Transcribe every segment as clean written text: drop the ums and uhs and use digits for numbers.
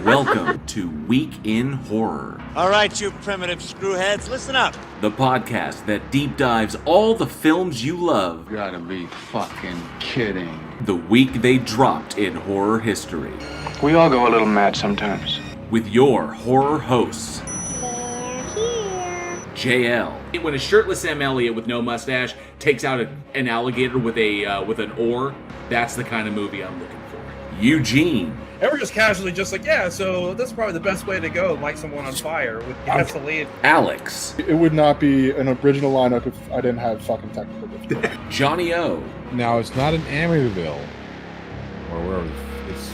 Welcome to Week in Horror. All right, you primitive screwheads, listen up. The podcast that deep dives all the films you love. You gotta be fucking kidding. The week they dropped in horror history. We all go a little mad sometimes. With your horror hosts. JL. When a shirtless Sam Elliott with no mustache takes out an alligator with an oar, that's the kind of movie I'm looking for. Eugene. And we're just casually just like, yeah, so that's probably the best way to go, light someone on fire with gasoline. Alex. It would not be an original lineup if I didn't have fucking technical difficulty. Johnny O. Now, it's not an Amityville, or wherever, it's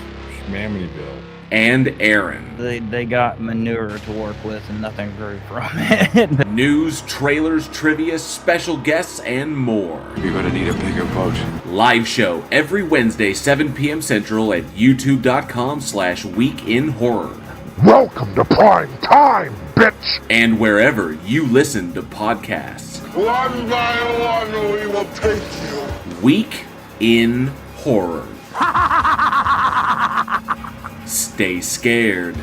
Amityville. And Aaron. They got manure to work with and nothing grew from it. News, trailers, trivia, special guests, and more. You're gonna need a bigger boat. Live show every Wednesday, 7 p.m. Central at youtube.com/weekinhorror. Welcome to prime time, bitch! And wherever you listen to podcasts. One by one, we will take you. Week in Horror. Stay scared.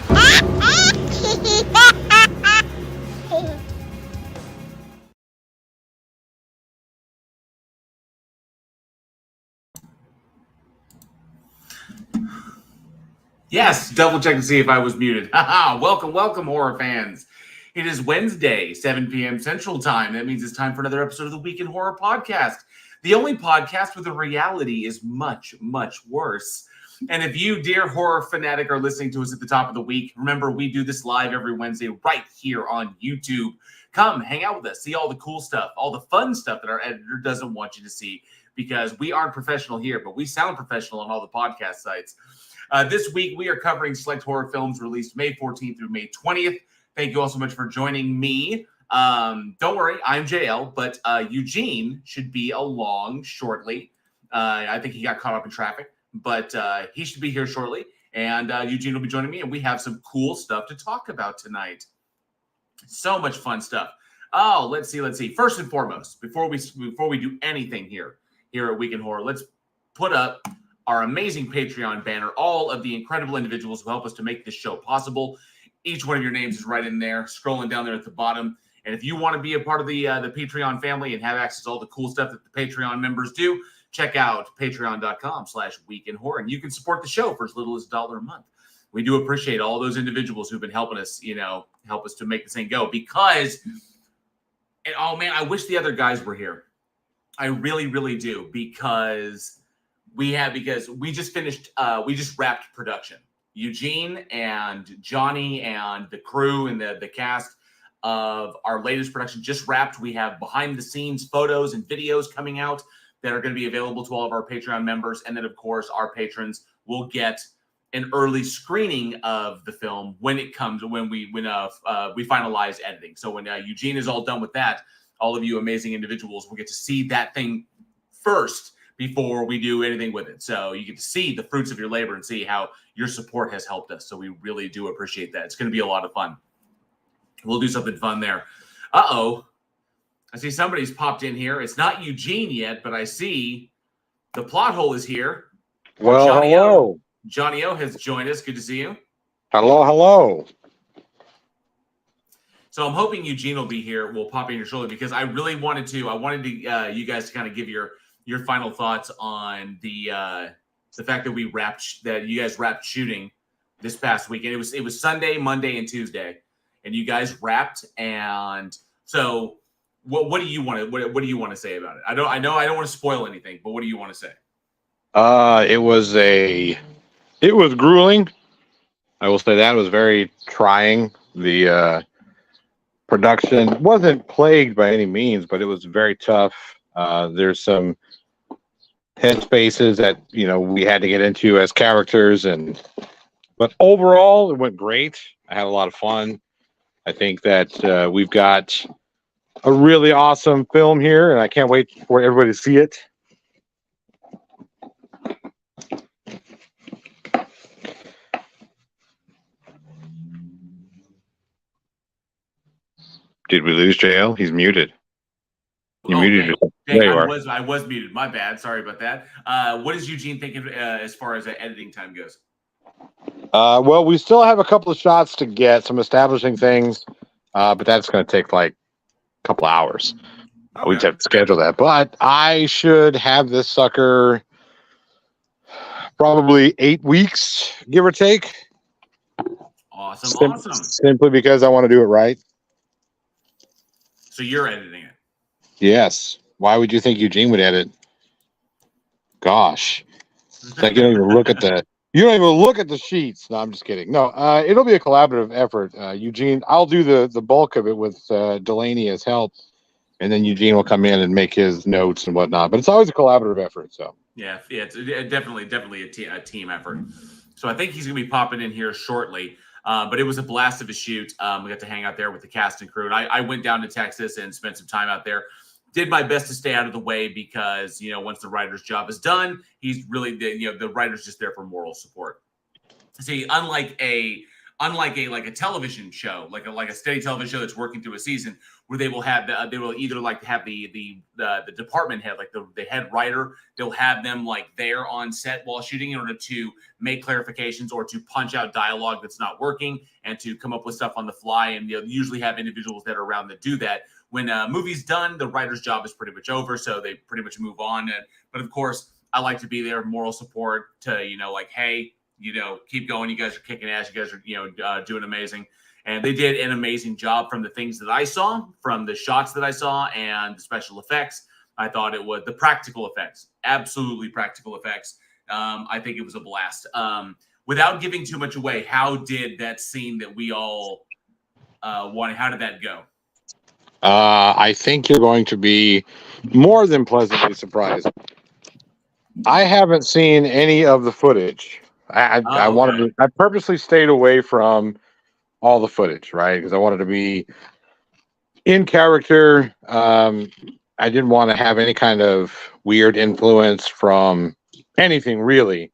Yes, double check to see if I was muted. Welcome, horror fans. It is Wednesday, 7 p.m. Central Time. That means it's time for another episode of the Week in Horror podcast. The only podcast where the reality is much, much worse. And if you, dear horror fanatic, are listening to us at the top of the week, remember we do this live every Wednesday right here on YouTube. Come hang out with us, see all the cool stuff, all the fun stuff that our editor doesn't want you to see, because we aren't professional here, but we sound professional on all the podcast sites. This week, we are covering select horror films released May 14th through May 20th. Thank you all so much for joining me. Don't worry, I'm JL, but Eugene should be along shortly. I think he got caught up in traffic, but he should be here shortly. And Eugene will be joining me, and we have some cool stuff to talk about tonight. So much fun stuff. Oh, let's see. First and foremost, before we do anything here at Week in Horror, let's put up our amazing Patreon banner, all of the incredible individuals who help us to make this show possible. Each one of your names is right in there, scrolling down there at the bottom. And if you want to be a part of the Patreon family and have access to all the cool stuff that the Patreon members do, check out patreon.com/weekinhorror. And you can support the show for as little as $1 a month. We do appreciate all those individuals who've been helping us, help us to make this thing go. Because, and oh man, I wish the other guys were here. I really, really do. Because we just finished, we just wrapped production. Eugene and Johnny and the crew and the cast of our latest production just wrapped. We have behind the scenes photos and videos coming out that are going to be available to all of our Patreon members. And then of course, our patrons will get an early screening of the film when we finalize editing. So when Eugene is all done with that, all of you amazing individuals will get to see that thing first before we do anything with it. So you get to see the fruits of your labor and see how your support has helped us. So we really do appreciate that. It's going to be a lot of fun. We'll do something fun there. Uh-oh. I see somebody's popped in here. It's not Eugene yet, but I see the plot hole is here. Well, hello. Johnny O has joined us. Good to see you. Hello. So I'm hoping Eugene will be here. We'll pop in here shortly because I really wanted to you guys to kind of give your final thoughts on the fact that you guys wrapped shooting this past weekend. It was Sunday, Monday, and Tuesday, and you guys wrapped. And so, what do you want to say about it? I know I don't want to spoil anything, but what do you want to say? It was grueling. I will say that. It was very trying. The production wasn't plagued by any means, but it was very tough. There's some headspaces that we had to get into as characters, but overall it went great. I had a lot of fun. I think that we've got a really awesome film here, and I can't wait for everybody to see it. Did we lose JL? He's muted. You muted yourself. There you are. I was muted. My bad. Sorry about that. What is Eugene thinking as far as editing time goes? Well, we still have a couple of shots to get, some establishing things, but that's going to take like a couple hours. We just have to schedule that. But I should have this sucker probably 8 weeks, give or take. Awesome. Simply because I want to do it right. So you're editing it. Yes. Why would you think Eugene would edit? Gosh. It's like you don't even look at the sheets. No, I'm just kidding. No, it'll be a collaborative effort. Eugene, I'll do the bulk of it with Delaney as help, and then Eugene will come in and make his notes and whatnot. But it's always a collaborative effort. So yeah, it's definitely a team effort. So I think he's gonna be popping in here shortly. But it was a blast of a shoot. We got to hang out there with the cast and crew. And I went down to Texas and spent some time out there. Did my best to stay out of the way because, once the writer's job is done, he's really, the writer's just there for moral support. See, unlike a television show, like a steady television show that's working through a season, where they will have they will either like have the department head, like the head writer, they'll have them like there on set while shooting in order to make clarifications or to punch out dialogue that's not working and to come up with stuff on the fly. And they'll usually have individuals that are around that do that. When a movie's done, the writer's job is pretty much over, so they pretty much move on. But of course, I like to be there, moral support to, hey, keep going. You guys are kicking ass. You guys are, doing amazing. And they did an amazing job from the things that I saw, from the shots that I saw, and the special effects. I thought it was the practical effects, absolutely practical effects. I think it was a blast. Without giving too much away, how did that scene that we all wanted, how did that go? I think you're going to be more than pleasantly surprised. I haven't seen any of the footage. I purposely stayed away from all the footage, right? Because I wanted to be in character. I didn't want to have any kind of weird influence from anything really.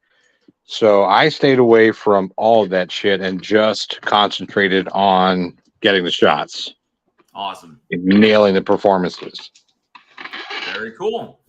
So I stayed away from all of that shit and just concentrated on getting the shots. Awesome. Nailing the performances. Very cool.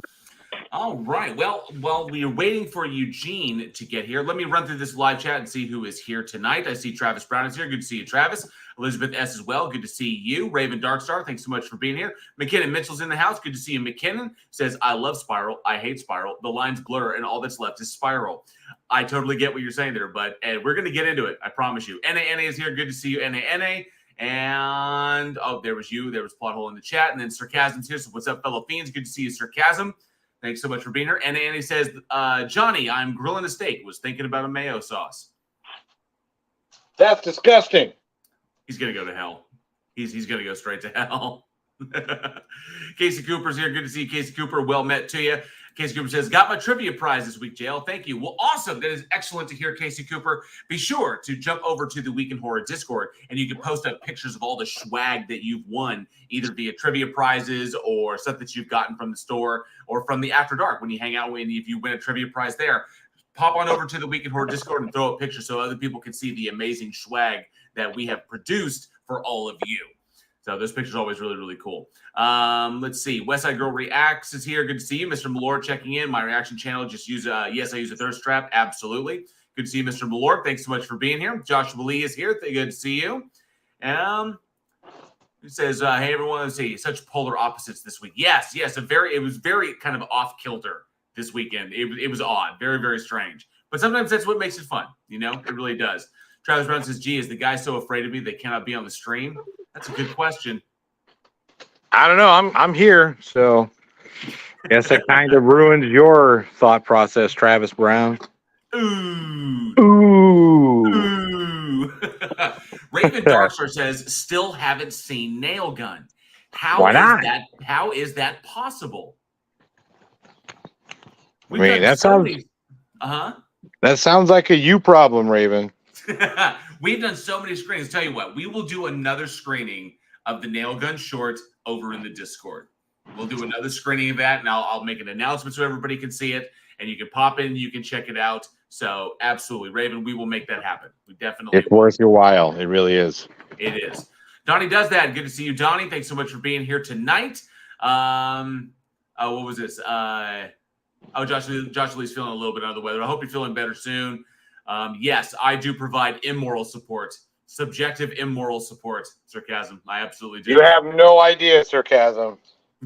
All right. Well, while we are waiting for Eugene to get here, let me run through this live chat and see who is here tonight. I see Travis Brown is here. Good to see you, Travis. Elizabeth S. as well. Good to see you. Raven Darkstar, thanks so much for being here. McKinnon Mitchell's in the house. Good to see you. McKinnon says, I love Spiral. I hate Spiral. The lines blur and all that's left is Spiral. I totally get what you're saying there, but we're going to get into it. I promise you. NA is here. Good to see you, NA. And, there was you. There was Plothole in the chat. And then Sarcasm's here. So what's up, fellow fiends? Good to see you, Sarcasm. Thanks so much for being here. And Annie says, Johnny, I'm grilling a steak. Was thinking about a mayo sauce. That's disgusting. He's going to go to hell. He's going to go straight to hell. Casey Cooper's here. Good to see you, Casey Cooper. Well met to you. Casey Cooper says, got my trivia prize this week, JL. Thank you. Well, awesome. That is excellent to hear, Casey Cooper. Be sure to jump over to the Week in Horror Discord, and you can post up pictures of all the swag that you've won, either via trivia prizes or stuff that you've gotten from the store or from the After Dark when you hang out. If you win a trivia prize there, pop on over to the Week in Horror Discord and throw a picture so other people can see the amazing swag that we have produced for all of you. So those pictures are always really, really cool. Let's see. Westside Girl Reacts is here. Good to see you. Mr. Malord checking in. My reaction channel, just use yes, I use a thirst trap. Absolutely. Good to see you, Mr. Malord. Thanks so much for being here. Joshua Lee is here. Good to see you. It says, hey, everyone, let's see. Such polar opposites this week. Yes. It was very kind of off kilter this weekend. It was odd. Very, very strange. But sometimes that's what makes it fun. It really does. Travis Brown says, gee, is the guy so afraid of me they cannot be on the stream? That's a good question. I don't know. I'm here, so I guess that kind of ruined your thought process, Travis Brown. Ooh. Ooh. Raven Darkstar says, still haven't seen Nail Gun. Why not? How is that possible? That sounds like a you problem, Raven. We've done so many screenings. Tell you what, we will do another screening of the Nail Gun short over in the Discord. We'll do another screening of that, and I'll make an announcement so everybody can see it, and you can pop in, you can check it out. So absolutely, Raven, we will make that happen. We definitely It's worth your while. It really is. It is. Donnie does that. Good to see you, Donnie. Thanks so much for being here tonight. What was this? Josh Lee's feeling a little bit under the weather. I hope you're feeling better soon. Yes, I do provide immoral support. Subjective immoral support. Sarcasm. I absolutely do. You have no idea, sarcasm.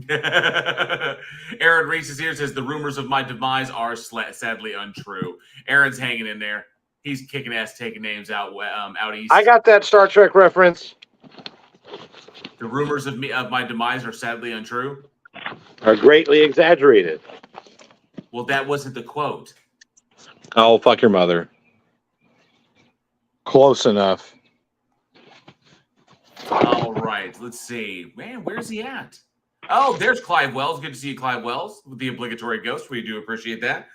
Aaron Reese is here, says the rumors of my demise are sadly untrue. Aaron's hanging in there. He's kicking ass, taking names out east. I got that Star Trek reference. The rumors of my demise are sadly untrue. Are greatly exaggerated. Well, that wasn't the quote. Oh, fuck your mother. Close enough. All right, let's see. Man, where's he at? Oh, there's Clive Wells. Good to see you, Clive Wells, with the obligatory ghost. We do appreciate that.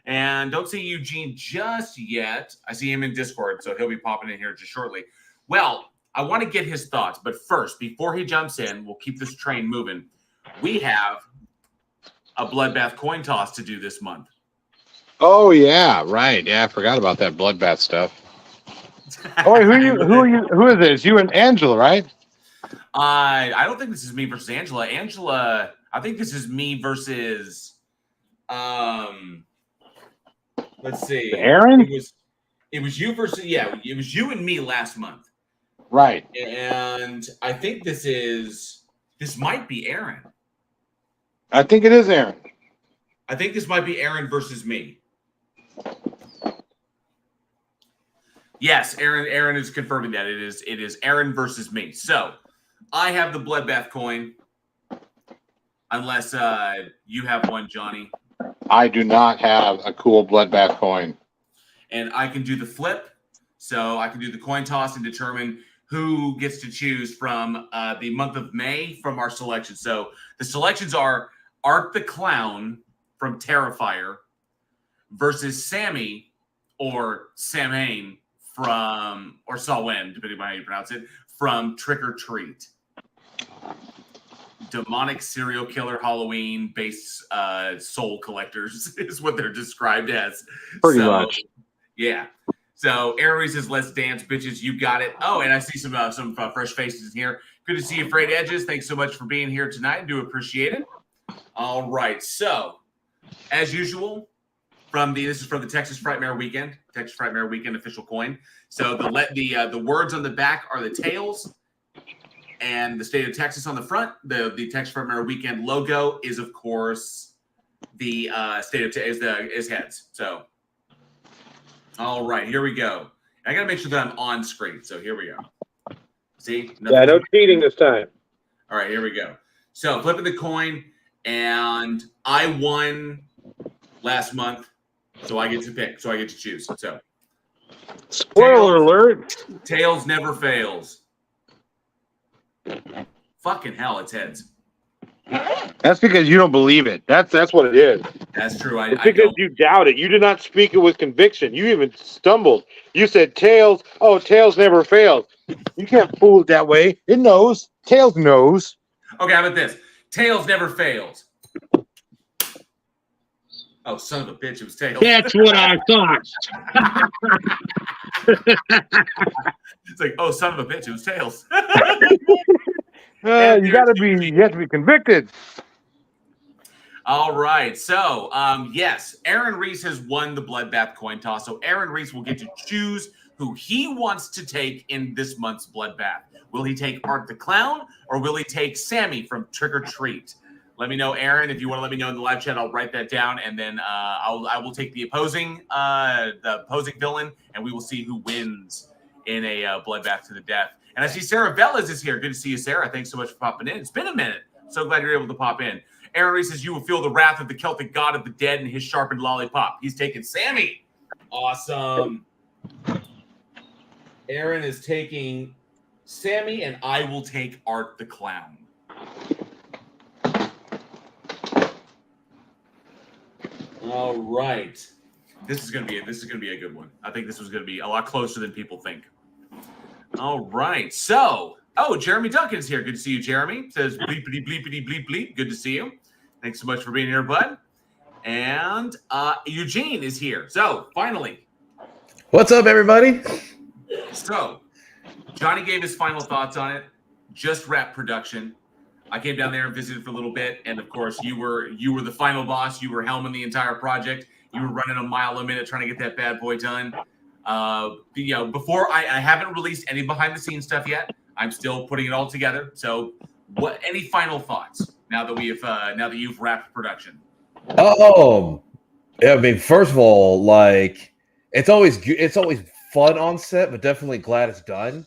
And don't see Eugene just yet. I see him in Discord, so he'll be popping in here just shortly. Well, I want to get his thoughts, but first, before he jumps in, we'll keep this train moving. We have a bloodbath coin toss to do this month. Oh yeah, right. Yeah, I forgot about that bloodbath stuff. Oh, wait, who is this? You and Angela, right? I don't think this is me versus Angela. Angela, I think this is me versus let's see. Aaron? It was you versus it was you and me last month. Right. And I think this might be Aaron. I think it is Aaron. I think this might be Aaron versus me. Yes, Aaron is confirming that it is Aaron versus me. So I have the bloodbath coin, unless you have one, Johnny. I do not have a cool bloodbath coin. And I can do the flip, so I can do the coin toss and determine who gets to choose from the month of May from our selection. So the selections are Art the Clown from Terrifier versus Sammy or Samhain from, or Samhain, depending on how you pronounce it, from Trick or Treat. Demonic serial killer Halloween-based soul collectors is what they're described as. Pretty much. Yeah. So Aaron says, "Let's dance, bitches. You got it." Oh, and I see some fresh faces in here. Good to see you, Frayed Edges. Thanks so much for being here tonight. Do appreciate it. All right. So, as usual, this is from the Texas Frightmare Weekend. Texas Frightmare Weekend official coin. So the words on the back are the tails, and the state of Texas on the front. The Texas Frightmare Weekend logo is, of course, the state of is heads. So. All right, here we go. I got to make sure that I'm on screen. So here we go. See? Yeah, no cheating this time. All right, here we go. So flipping the coin, and I won last month, so I get to pick. So I get to choose. So Spoiler alert. Tails never fails. Fucking hell, it's heads. That's because you don't believe it. That's what it is. That's true. It's because you doubt it. You did not speak it with conviction. You even stumbled. You said tails. Oh, tails never fails. You can't fool it that way. It knows. Tails knows. Okay, how about this? Tails never fails. Oh, son of a bitch, it was Tails. That's what I thought. It's like, oh, son of a bitch, it was Tails. You have to be convicted. All right. So, yes, Aaron Reese has won the bloodbath coin toss. So Aaron Reese will get to choose who he wants to take in this month's bloodbath. Will he take Art the Clown, or will he take Sammy from Trick or Treat? Let me know, Aaron. If you want to let me know in the live chat, I'll write that down, and then I will take the opposing villain, and we will see who wins in a bloodbath to the death. And I see Sarah Velez is here. Good to see you, Sarah. Thanks so much for popping in. It's been a minute. So glad you're able to pop in. Aaron Reese says, "You will feel the wrath of the Celtic god of the dead in his sharpened lollipop." He's taking Sammy. Awesome. Aaron is taking Sammy, and I will take Art the Clown. All right. This is gonna be a good one. I think this was gonna be a lot closer than people think. All right. So, Jeremy Duncan is here. Good to see you, Jeremy. Says bleepity bleepity bleep bleep. Good to see you. Thanks so much for being here, bud. And Eugene is here. So, finally. What's up, everybody? So, Johnny gave his final thoughts on it. Just wrapped production. I came down there and visited for a little bit, and of course, you were the final boss. You were helming the entire project. You were running a mile a minute trying to get that bad boy done. Before I haven't released any behind the scenes stuff yet. I'm still putting it all together. So, any final thoughts now that you've wrapped production? I mean, first of all, like it's always fun on set, but definitely glad it's done.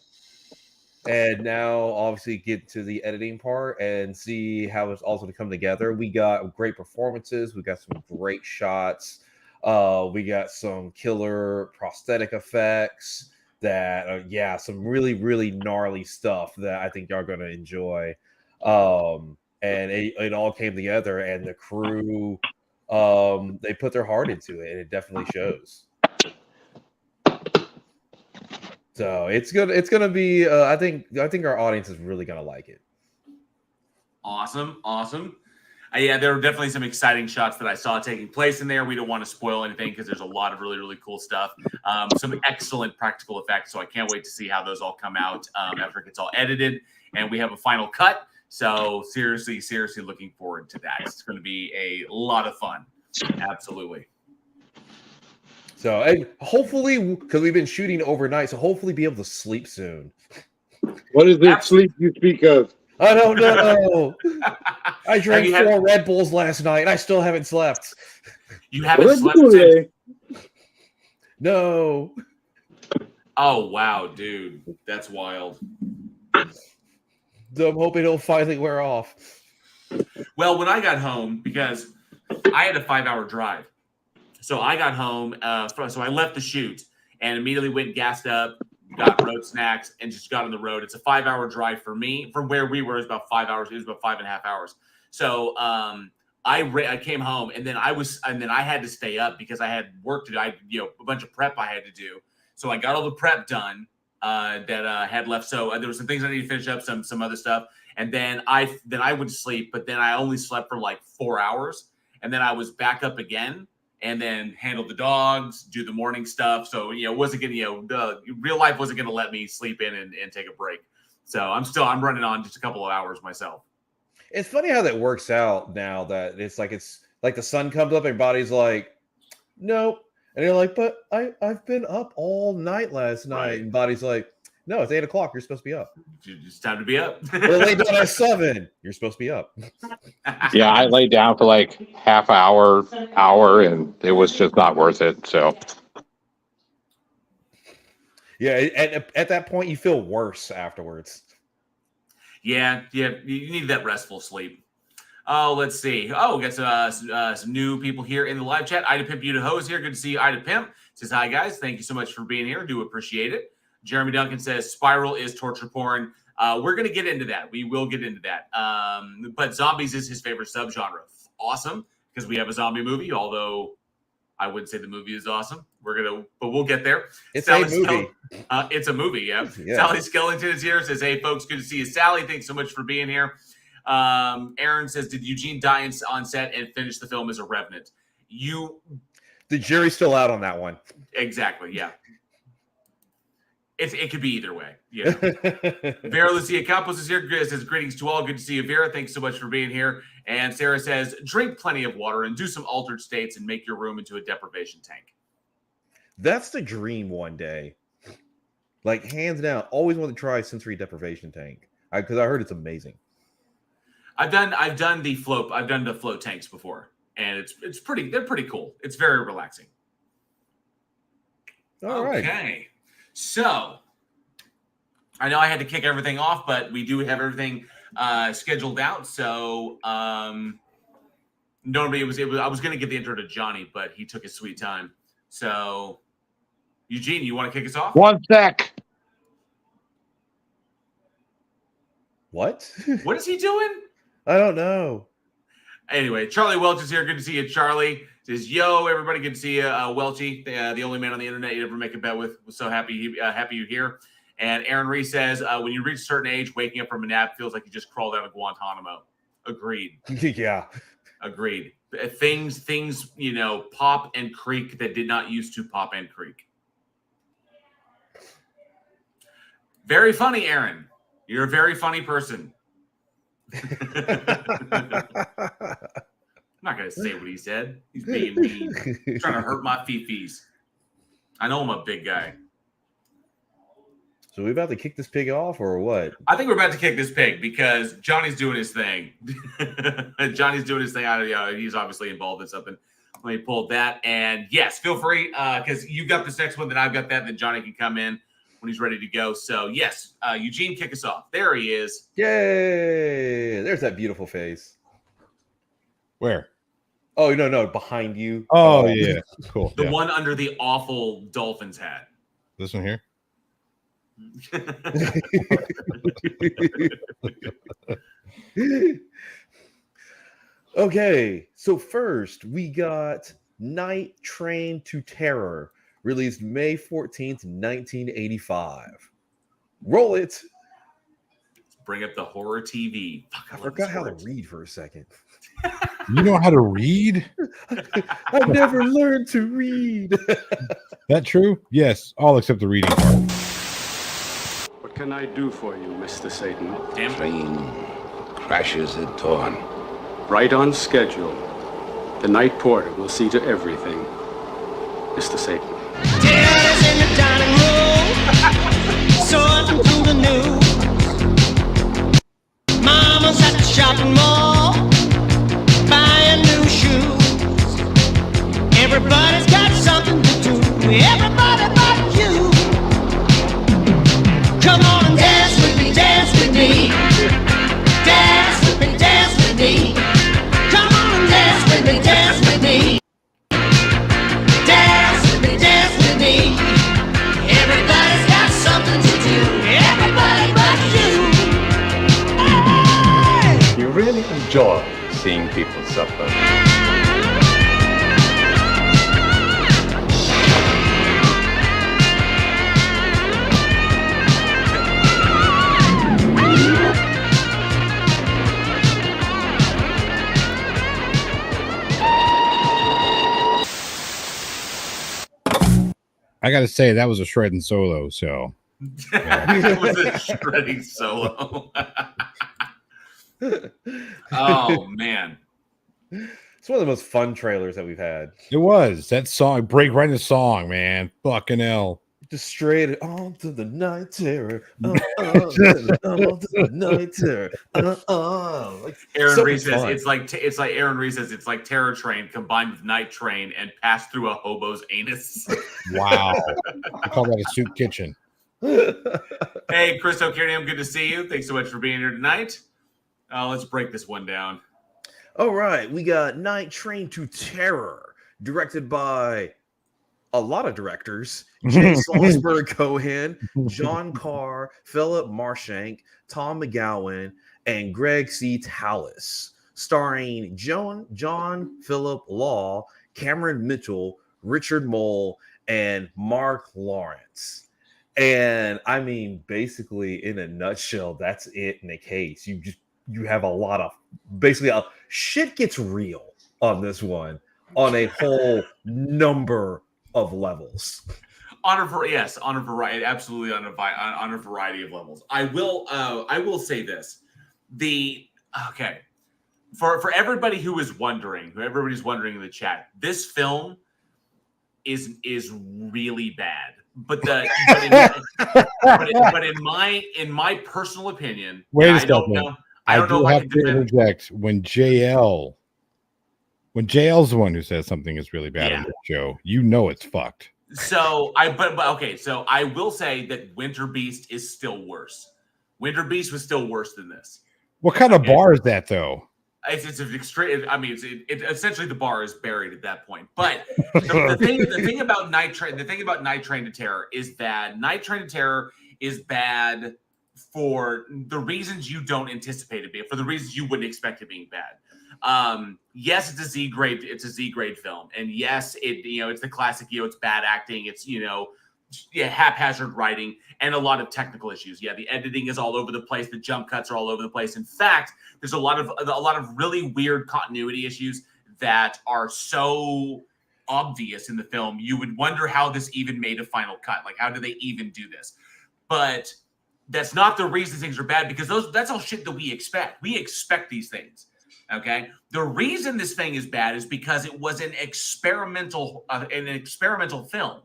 And now, obviously, get to the editing part and see how it's also to come together. We got great performances. We got some great shots. We got some killer prosthetic effects that, some really, really gnarly stuff that I think y'all are going to enjoy. And it all came together, and the crew, they put their heart into it, and it definitely shows. So it's gonna be. I think our audience is really gonna like it. Awesome. Yeah, there were definitely some exciting shots that I saw taking place in there. We don't want to spoil anything because there's a lot of really, really cool stuff. Some excellent practical effects. So I can't wait to see how those all come out after it gets all edited and we have a final cut. So seriously looking forward to that. It's going to be a lot of fun. Absolutely. So, and hopefully, because we've been shooting overnight, so hopefully be able to sleep soon. What is this sleep you speak of? I don't know. I drank 4 Red Bulls last night, and I still haven't slept. You haven't slept since? No. Oh, wow, dude. That's wild. So I'm hoping it'll finally wear off. Well, when I got home, because I had a 5-hour drive. So I got home, so I left the shoot and immediately went gassed up, got road snacks, and just got on the road. It's a 5-hour drive for me. From where we were, it was about 5 hours. It was about 5.5 hours. So I came home, and then I had to stay up because I had work to do. A bunch of prep I had to do. So I got all the prep done that I had left. So there were some things I needed to finish up, some other stuff, and then I would sleep. But then I only slept for like 4 hours, and then I was back up again. And then handle the dogs, do the morning stuff. So, it wasn't going to, real life wasn't going to let me sleep in and take a break. So I'm running on just a couple of hours myself. It's funny how that works out now that it's like the sun comes up and your body's like, nope. And you're like, but I've been up all night last night. Right. And body's like, no, it's 8 o'clock. You're supposed to be up. It's time to be up. We're laid down at 7. You're supposed to be up. Yeah, I laid down for like half hour, and it was just not worth it. So, yeah, and at that point, you feel worse afterwards. Yeah, you need that restful sleep. Oh, let's see. Oh, we got some new people here in the live chat. Ida Pimp Uta is here. Good to see you, Ida Pimp. Says hi, guys. Thank you so much for being here. Do appreciate it. Jeremy Duncan says Spiral is torture porn. We're going to get into that. We will get into that. But Zombies is his favorite subgenre. Awesome, because we have a zombie movie, although I wouldn't say the movie is awesome. But we'll get there. It's a movie. It's a movie, yeah. Sally Skellington is here. Says, hey, folks, good to see you. Sally, thanks so much for being here. Aaron says, did Eugene die on set and finish the film as a revenant? The jury's still out on that one. Exactly, yeah. It could be either way. Yeah. Vera Lucia Campos is here. Says, greetings to all. Good to see you, Vera. Thanks so much for being here. And Sarah says, drink plenty of water and do some altered states and make your room into a deprivation tank. That's the dream one day. Like, hands down, always want to try a sensory deprivation tank. Because I heard it's amazing. I've done the float tanks before. And they're pretty cool. It's very relaxing. All right. Okay. So, I know I had to kick everything off, but we do have everything scheduled out. So, normally I was going to give the intro to Johnny, but he took his sweet time. So, Eugene, you want to kick us off? One sec. What? What is he doing? I don't know. Anyway, Charlie Welch is here. Good to see you, Charlie. Says, yo, everybody, good to see you. Welchie, the only man on the internet you ever make a bet with. Was so happy you're here. And Aaron Reese says, when you reach a certain age, waking up from a nap feels like you just crawled out of Guantanamo. Agreed. Yeah. Agreed. Things, pop and creak that did not used to pop and creak. Very funny, Aaron. You're a very funny person. I'm not going to say what he said. He's being mean. He's trying to hurt my fifis. I know I'm a big guy. So we about to kick this pig off or what? I think we're about to kick this pig because Johnny's doing his thing. Johnny's doing his thing. He's obviously involved in something. Let me pull that. And yes, feel free because you got this next one, then I've got that. Then Johnny can come in when he's ready to go. So yes, Eugene, kick us off. There he is. Yay! There's that beautiful face. Where? Oh no, behind you. Oh yeah, cool. The one under the awful Dolphins hat. This one here. Okay, so first we got Night Train to Terror, released May 14th, 1985. Roll it. Let's bring up the horror TV. Fuck, I forgot how to read for a second. You know how to read? I never learned to read. That true? Yes, all except the reading part. What can I do for you, Mr. Satan? Damn. Train crashes at dawn. Right on schedule. The night porter will see to everything, Mr. Satan. Dinner's in the dining room, sorting through the news. Mama's at the shopping mall, buying new shoes. Everybody's got something to do, everybody but you. Come on and dance with me, dance with me. Dance with me, dance with me. Come on and dance with me, dance with me. Dance with me, dance with me. Everybody's got something to do, everybody but you. Hey! You really enjoy seeing people suffer. I got to say that was a shredding solo. So It was a shredding solo. Oh man. It's one of the most fun trailers that we've had. it was that song. Break right into song, man. Fucking hell. Just straight on to the night terror. On to the night terror. Like, Aaron so Reese says fun. it's like Aaron Reese says it's like Terror Train combined with Night Train and passed through a hobo's anus. Wow. I call that a soup kitchen. Hey, Chris O'Kearney, good to see you. Thanks so much for being here tonight. Let's break this one down. All right, we got Night Train to Terror, directed by a lot of directors: Jay Salzberg Cohen, John Carr, Philip Marshank, Tom McGowan, and Greg C. Tallis. Starring John Philip Law, Cameron Mitchell, Richard Mole, and Mark Lawrence. And I mean, basically, in a nutshell, that's it in a case. You have a lot of shit gets real on this one on a whole number of levels. On a variety, absolutely on a variety of levels. I will say this: for everybody who is wondering, everybody's wondering in the chat, this film is really bad. But in my personal opinion, Wait a I second. don't know. I don't know if I have can to defend. interject when JL's the one who says something is really bad Yeah. on the show. You know it's fucked. So so I will say that Winter Beast is still worse. Winter Beast was still worse than this. What kind of bar is that though? It's an extreme. I mean, essentially the bar is buried at that point. But the thing about Night Train to Terror is that Night Train to Terror is bad for the reasons you don't anticipate it being, for the reasons you wouldn't expect it being bad. Yes, it's a Z grade film, and yes, it's the classic. It's bad acting. It's haphazard writing and a lot of technical issues. Yeah, the editing is all over the place. The jump cuts are all over the place. In fact, there's a lot of really weird continuity issues that are so obvious in the film. You would wonder how this even made a final cut. Like, how do they even do this? But that's not the reason things are bad, because that's all shit that we expect. We expect these things. Okay. The reason this thing is bad is because it was an experimental film.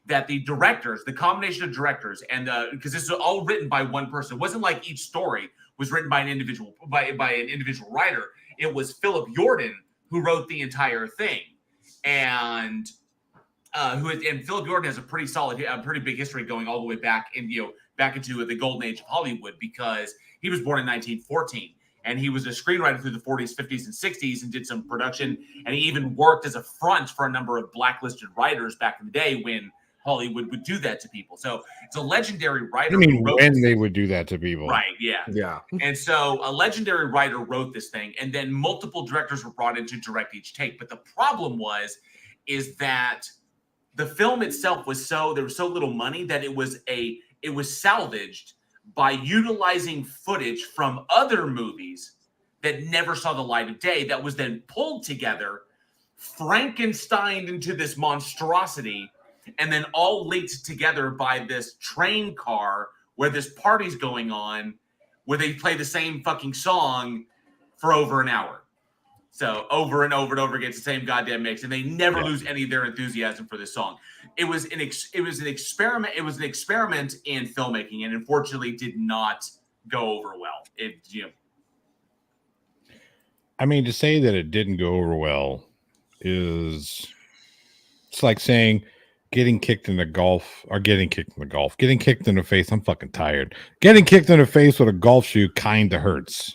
that the directors, the combination of directors, and because this is all written by one person. It wasn't like each story was written by an individual writer. It was Philip Yordan who wrote the entire thing, and Philip Yordan has a pretty big history going all the way back into the golden age of Hollywood, because he was born in 1914. And he was a screenwriter through the 40s, 50s, and 60s, and did some production. And he even worked as a front for a number of blacklisted writers back in the day when Hollywood would do that to people. So it's a legendary writer. I mean, when they would do that to people. Right, yeah. Yeah. And so a legendary writer wrote this thing, and then multiple directors were brought in to direct each take. But the problem is that the film itself there was so little money that it was salvaged by utilizing footage from other movies that never saw the light of day, that was then pulled together, Frankensteined into this monstrosity, and then all linked together by this train car where this party's going on, where they play the same fucking song for over an hour. So over and over and over again, it's the same goddamn mix, and they never lose any of their enthusiasm for this song. It was an experiment. It was an experiment in filmmaking, and unfortunately, did not go over well. I mean, to say that it didn't go over well it's like saying getting kicked in the face. I'm fucking tired. Getting kicked in the face with a golf shoe kind of hurts.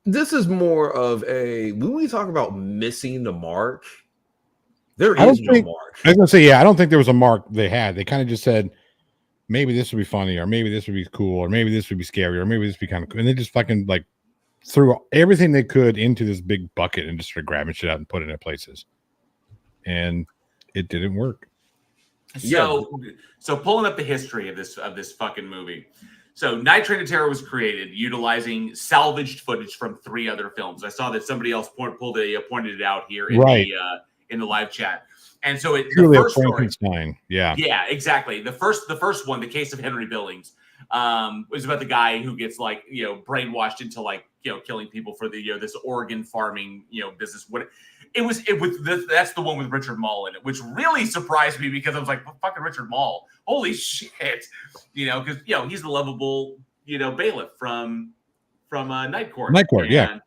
This is more of when we talk about missing the mark, there is no mark. I was gonna say, I don't think there was a mark they had. They kind of just said, maybe this would be funny, or maybe this would be cool, or maybe this would be scary, or maybe this would be kind of cool. And they just fucking like threw everything they could into this big bucket and just started grabbing shit out and putting it in places. And it didn't work. So pulling up the history of this fucking movie. So Night Train to Terror was created utilizing salvaged footage from 3 other films. I saw that somebody else pointed it out here in the live chat. And so the first Frankenstein. Yeah, exactly. The first one, The Case of Henry Billings, was about the guy who gets brainwashed into killing people for this organ farming business. That's the one with Richard Mall in it, which really surprised me, because I was like, fucking Richard Mall, holy shit, because he's the lovable bailiff from Night Court. Yeah.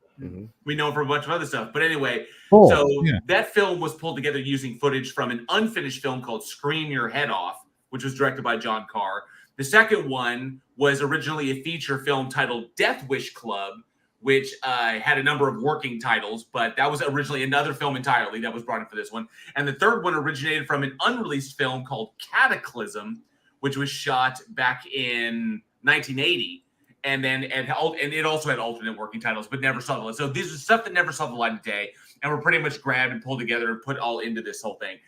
We know him from a bunch of other stuff. But anyway, that film was pulled together using footage from an unfinished film called Scream Your Head Off, which was directed by John Carr. The second one was originally a feature film titled Death Wish Club, which had a number of working titles, but that was originally another film entirely that was brought in for this one. And the third one originated from an unreleased film called Cataclysm, which was shot back in 1980. And it also had alternate working titles, but never saw the light. So these are stuff that never saw the light of day, and were pretty much grabbed and pulled together and put all into this whole thing.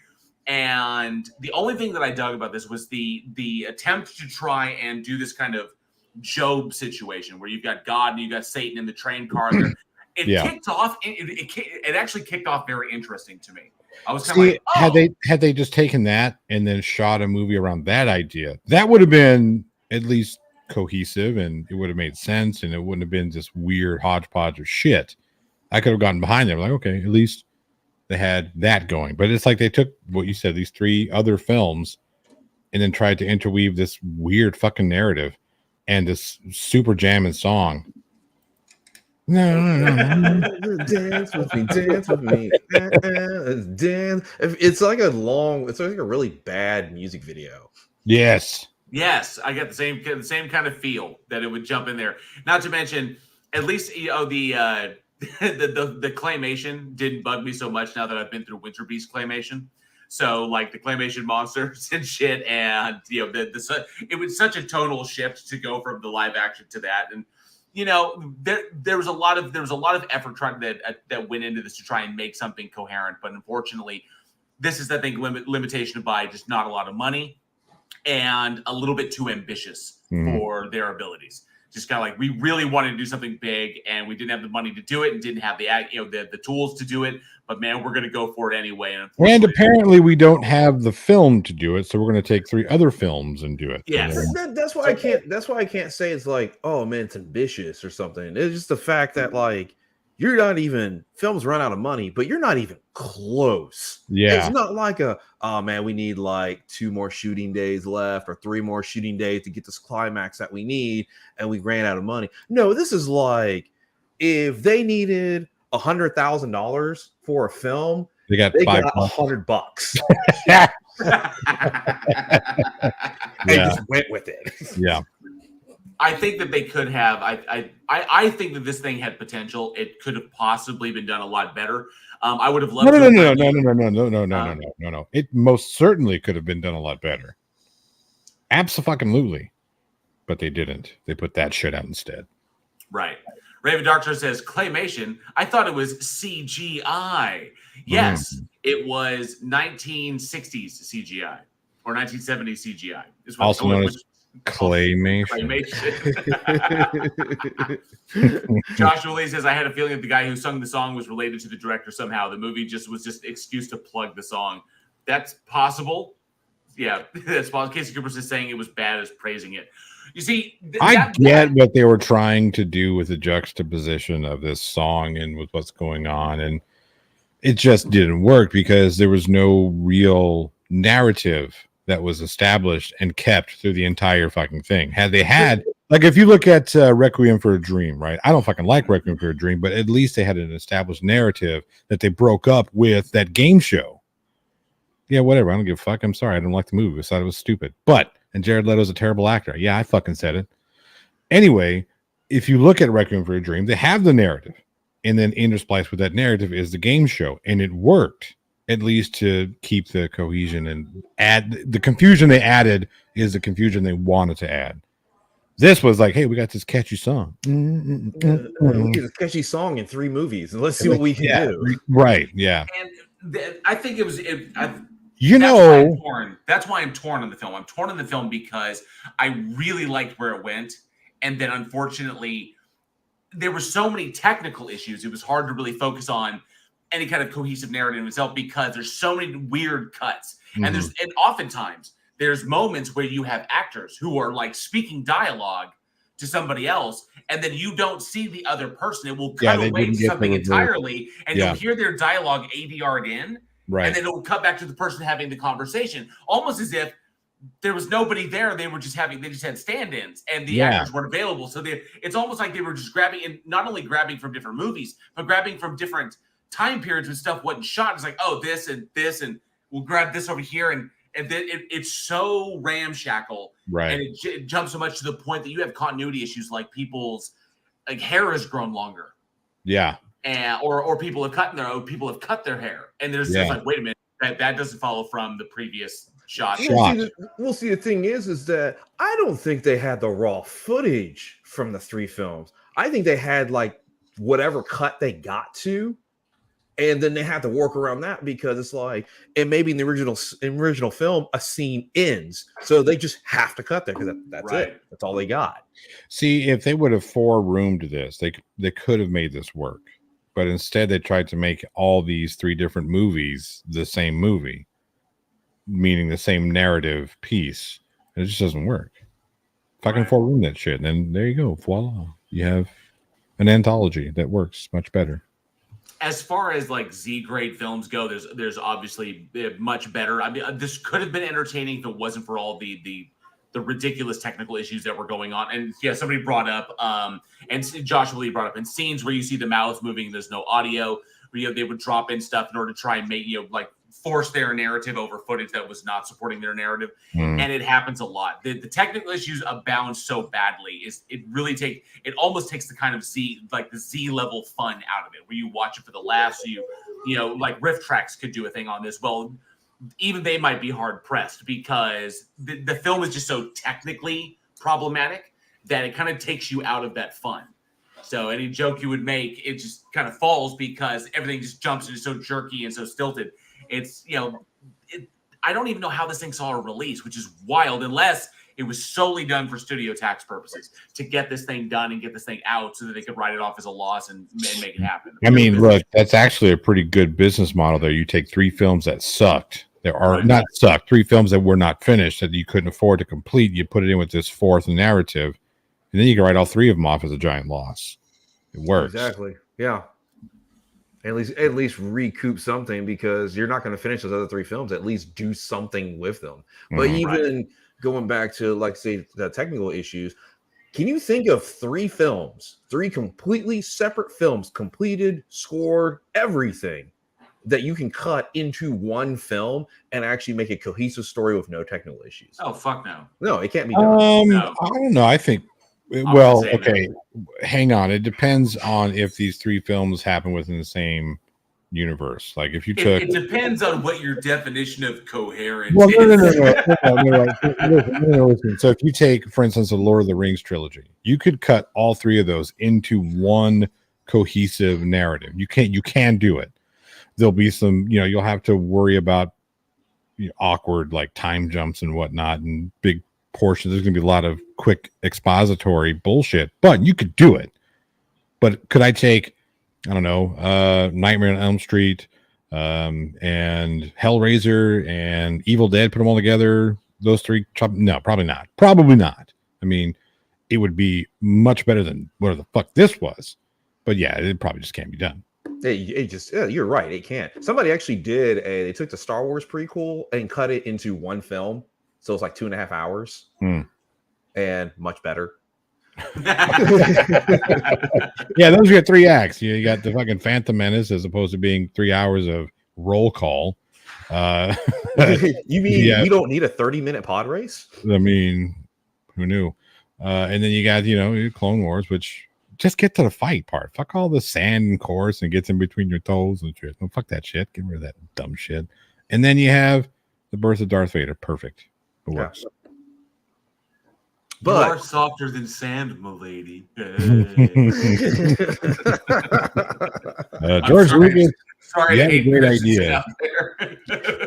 And the only thing that I dug about this was the attempt to try and do this kind of Job situation where you've got God and you've got Satan in the train car. Kicked off. It actually kicked off very interesting to me. I was kind of like, had they just taken that and then shot a movie around that idea, that would have been at least cohesive, and it would have made sense, and it wouldn't have been this weird hodgepodge of shit. I could have gotten behind them, like, okay, at least they had that going. But it's like they took what you said, these 3 other films, and then tried to interweave this weird fucking narrative and this super jamming song. No. Dance with me, dance with me, dance. It's like a really bad music video. Yes, I got the same kind of feel that it would jump in there. Not to mention, at least the claymation didn't bug me so much now that I've been through Winter Beast claymation. So like the claymation monsters and shit, and it was such a tonal shift to go from the live action to that, and there was a lot of effort that went into this to try and make something coherent, but unfortunately, this is, I think, limitation by just not a lot of money and a little bit too ambitious for their abilities. Just kind of like, we really wanted to do something big, and we didn't have the money to do it, and didn't have the tools to do it. But man, we're going to go for it anyway. And apparently, we don't have the film to do it, so we're going to take 3 other films and do it. Yes, that's why I can't say it's like, oh man, it's ambitious or something. It's just the fact that like you're not even films run out of money, but you're not even close. Yeah. It's not like oh man, we need like 2 more shooting days left or 3 more shooting days to get this climax that we need, and we ran out of money. No, this is like if they needed $100,000 for a film, They got $100. They just went with it. Yeah. I think that they could have. I think that this thing had potential. It could have possibly been done a lot better. I would have loved. No. It most certainly could have been done a lot better. Absolutely, but they didn't. They put that shit out instead. Right. Raven Darkster says claymation. I thought it was CGI. Yes, it was 1960s CGI or 1970s CGI. Is what Also known as claymation. Joshua Lee says, I had a feeling that the guy who sung the song was related to the director somehow. The movie was just an excuse to plug the song. That's possible. Yeah, that's possible. Casey Cooper is saying it was bad as praising it. You see, I get what they were trying to do with the juxtaposition of this song and with what's going on, and it just didn't work because there was no real narrative that was established and kept through the entire fucking thing. Had they had, like, if you look at Requiem for a Dream, right? I don't fucking like Requiem for a Dream, but at least they had an established narrative that they broke up with that game show. Yeah, whatever. I don't give a fuck. I'm sorry. I don't like the movie. I thought it was stupid. And Jared Leto's a terrible actor. Yeah, I fucking said it. Anyway, if you look at Requiem for a Dream, they have the narrative. And then interspliced with that narrative is the game show. And it worked, at least to keep the cohesion and add the confusion they added is the confusion they wanted to add. This was like, hey, we got this catchy song. We get a catchy song in 3 movies, and let's see what we can do. Right, yeah. And I think it was... That's why I'm torn on the film. I'm torn on the film because I really liked where it went. And then, unfortunately, there were so many technical issues. It was hard to really focus on any kind of cohesive narrative in itself because there's so many weird cuts. And oftentimes there's moments where you have actors who are like speaking dialogue to somebody else, and then you don't see the other person. It will cut away to something entirely, and you'll hear their dialogue ADR'd in, and then it will cut back to the person having the conversation, almost as if there was nobody there. They just had stand-ins, and the actors weren't available. So it's almost like they were just grabbing, and not only grabbing from different movies, but grabbing from different time periods when stuff wasn't shot. It's like, oh, this, and we'll grab this over here, and then it's so ramshackle, right? And it jumps so much to the point that you have continuity issues, like people's hair has grown longer, and or people have cut their hair, and there's just like, wait a minute, that doesn't follow from the previous shot. We'll see. The thing is that I don't think they had the raw footage from the 3 films. I think they had like whatever cut they got to. And then they have to work around that because it's like, and maybe in the original film, a scene ends, so they just have to cut there because that's it. That's all they got. See, if they would have 4-roomed this, they could have made this work. But instead, they tried to make all these 3 different movies the same movie, meaning the same narrative piece, and it just doesn't work. Fucking 4-room that shit, and then there you go, voila, you have an anthology that works much better. As far as like Z-grade films go, there's obviously much better. I mean, this could have been entertaining if it wasn't for all the ridiculous technical issues that were going on. And yeah, somebody brought up, and Joshua Lee brought up, in scenes where you see the mouth moving, there's no audio. Where, they would drop in stuff in order to try and make like force their narrative over footage that was not supporting their narrative, and it happens a lot. The technical issues abound so badly. It almost takes the kind of Z level fun out of it, where you watch it for the laughs. Like riff tracks could do a thing on this. Well, even they might be hard pressed because the film is just so technically problematic that it kind of takes you out of that fun. So any joke you would make, it just kind of falls because everything just jumps and is so jerky and so stilted. It's, I don't even know how this thing saw a release, which is wild, unless it was solely done for studio tax purposes to get this thing done and get this thing out so that they could write it off as a loss and make it happen. I mean, look, that's actually a pretty good business model there. You take 3 films that sucked. Not sucked, 3 films that were not finished that you couldn't afford to complete. You put it in with this 4th narrative, and then you can write all 3 of them off as a giant loss. It works. Exactly. Yeah. At least recoup something, because you're not going to finish those other 3 films. At least do something with them. But even going back to, like, say, the technical issues, can you think of 3 films, 3 completely separate films, completed, scored, everything, that you can cut into one film and actually make a cohesive story with no technical issues? Oh, fuck no. No, it can't be done. No. I don't know. I think, well, okay, hang on. It depends on if these 3 films happen within the same universe. Like if you took, it depends on what your definition of coherent well, is. no. Listen. So if you take, for instance, the Lord of the Rings trilogy, you could cut all 3 of those into one cohesive narrative. You can do it. There'll be some, you'll have to worry about awkward like time jumps and whatnot and big portions. There's going to be a lot of quick expository bullshit, but you could do it. But could I take, I don't know, Nightmare on Elm Street and Hellraiser and Evil Dead, put them all together, those 3? No, probably not. Probably not. I mean, it would be much better than whatever the fuck this was. But yeah, it probably just can't be done. You're right. It can't. Somebody actually did they took the Star Wars prequel and cut it into one film. So it's like 2.5 hours and much better. Yeah, those got 3 acts. You got the fucking Phantom Menace as opposed to being 3 hours of roll call. You mean you don't need a 30-minute pod race? I mean, who knew? And then you got, Clone Wars, which just get to the fight part. Fuck all the sand and course and gets in between your toes and shit. No, fuck that shit. Get rid of that dumb shit. And then you have the birth of Darth Vader. Perfect. It works. But you are softer than sand, milady. George Lucas, you had a great idea.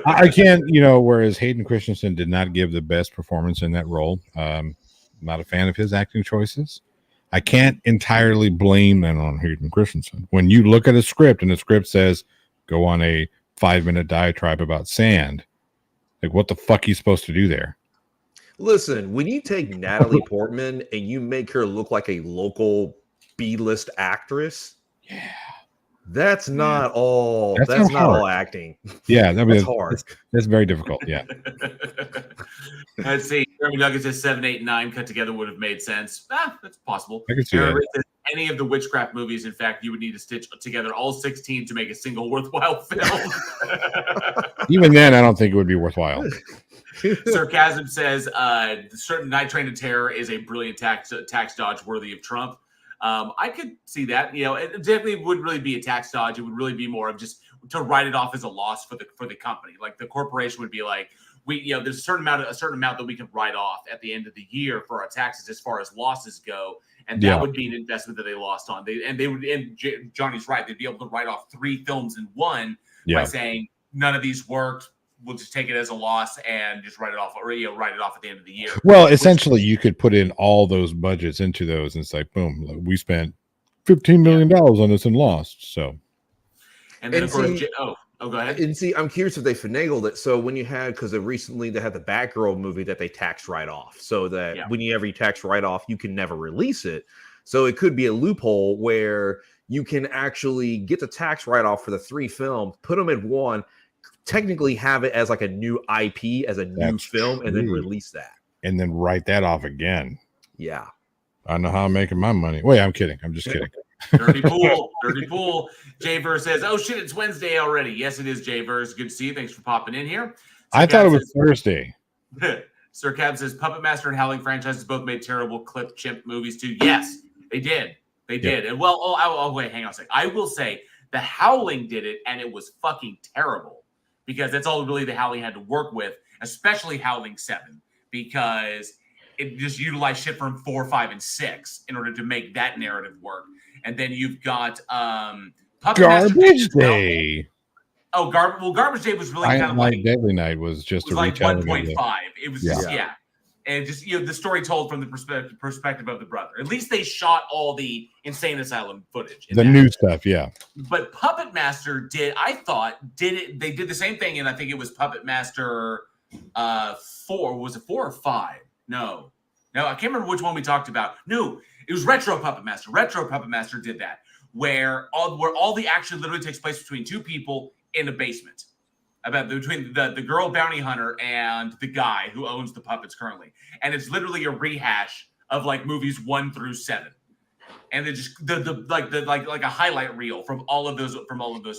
I can't, whereas Hayden Christensen did not give the best performance in that role. I'm not a fan of his acting choices. I can't entirely blame that on Hayden Christensen. When you look at a script and the script says, go on a 5-minute diatribe about sand, like what the fuck are you supposed to do there? Listen, when you take Natalie Portman and you make her look like a local B-list actress, that's not all. That's not all acting. Yeah, that's hard. That's very difficult. Yeah. Let's see. Jeremy Nuggets says 7, 8, and 9 cut together would have made sense. That's possible. I can see that. Any of the witchcraft movies, in fact, you would need to stitch together all 16 to make a single worthwhile film. Even then, I don't think it would be worthwhile. Sarcasm says, certain Night Train to Terror is a brilliant tax dodge worthy of Trump. I could see that. It definitely wouldn't really be a tax dodge. It would really be more of just to write it off as a loss for the company. Like the corporation would be like, there's a certain amount that we can write off at the end of the year for our taxes as far as losses go, and that would be an investment that they lost on. Johnny's right. They'd be able to write off 3 films in one by saying none of these worked. We'll just take it as a loss and just write it off, or write it off at the end of the year. Well, essentially, you could put in all those budgets into those, and it's like, boom, we spent $15 million on this and lost. So, and then of course, go ahead. And see, I'm curious if they finagled it. So when you had, because recently they had the Batgirl movie that they taxed right off, so that when you ever tax write off, you can never release it. So it could be a loophole where you can actually get the tax write off for the 3 films, put them in one. Technically have it as like a new IP, as a new film, and then release that. And then write that off again. Yeah. I know how I'm making my money. Wait, I'm kidding. I'm just kidding. Dirty pool. Dirty pool. Jay-Verse says, oh shit, it's Wednesday already. Yes, it is, Jay-Verse. Good to see you. Thanks for popping in here. I thought it was Thursday. Sir Cab says, Puppet Master and Howling franchises both made terrible clip chimp movies too. Yes, they did. They did. And well, wait, hang on a second. I will say the Howling did it, and it was fucking terrible. Because that's all really the Howling had to work with, especially Howling 7, because it just utilized shit from 4, 5, and 6 in order to make that narrative work. And then you've got Garbage Day. Garbage Day was really kind of like Deadly Night was just a like retelling 1.5. It was just and just the story told from the perspective of the brother. At least they shot all the Insane Asylum footage. The new stuff, yeah. But Puppet Master they did the same thing, and I think it was Puppet Master 4. Was it 4 or 5? No, I can't remember which one we talked about. No, it was Retro Puppet Master. Retro Puppet Master did that, where all the action literally takes place between two people in a basement. Between the girl bounty hunter and the guy who owns the puppets currently, and it's literally a rehash of like movies 1 through 7, and it's just like a highlight reel from all of those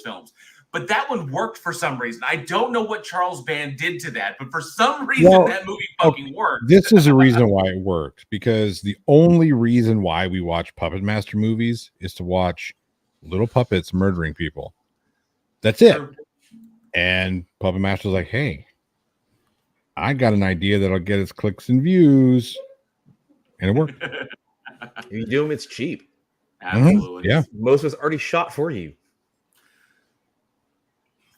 films. But that one worked for some reason. I don't know what Charles Band did to that, but for some reason that movie fucking worked. This is the reason why it worked, because the only reason why we watch Puppet Master movies is to watch little puppets murdering people. That's it. And Puppet Master's like, hey, I got an idea that'll get us clicks and views. And it worked. If you do them, it's cheap. Absolutely. Yeah. Most of it's already shot for you.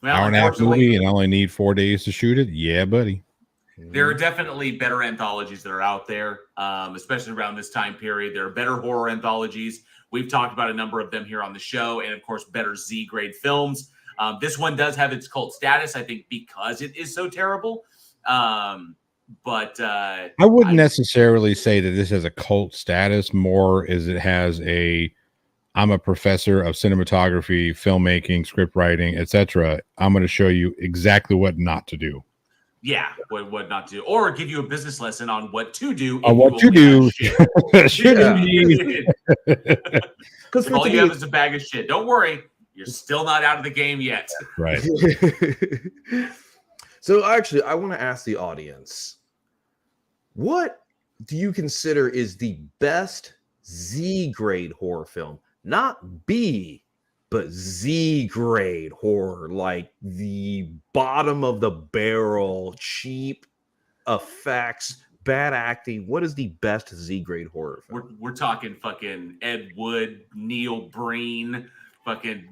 Well, hour and a half movie, and I only need 4 days to shoot it. Yeah, buddy. There are definitely better anthologies that are out there, especially around this time period. There are better horror anthologies. We've talked about a number of them here on the show, and of course, better Z-grade films. This one does have its cult status, I think, because it is so terrible. But I wouldn't necessarily say that this has a cult status, more as it has I'm a professor of cinematography, filmmaking, script writing, etc. I'm going to show you exactly what not to do. Yeah, what not to do, or give you a business lesson on what to do. On what to do. Because all you have is a bag of shit. Don't worry, you're still not out of the game yet. Right. So actually, I want to ask the audience, what do you consider is the best Z-grade horror film? Not B, but Z-grade horror, like the bottom of the barrel, cheap effects, bad acting. What is the best Z-grade horror film? We're talking fucking Ed Wood, Neil Breen, fucking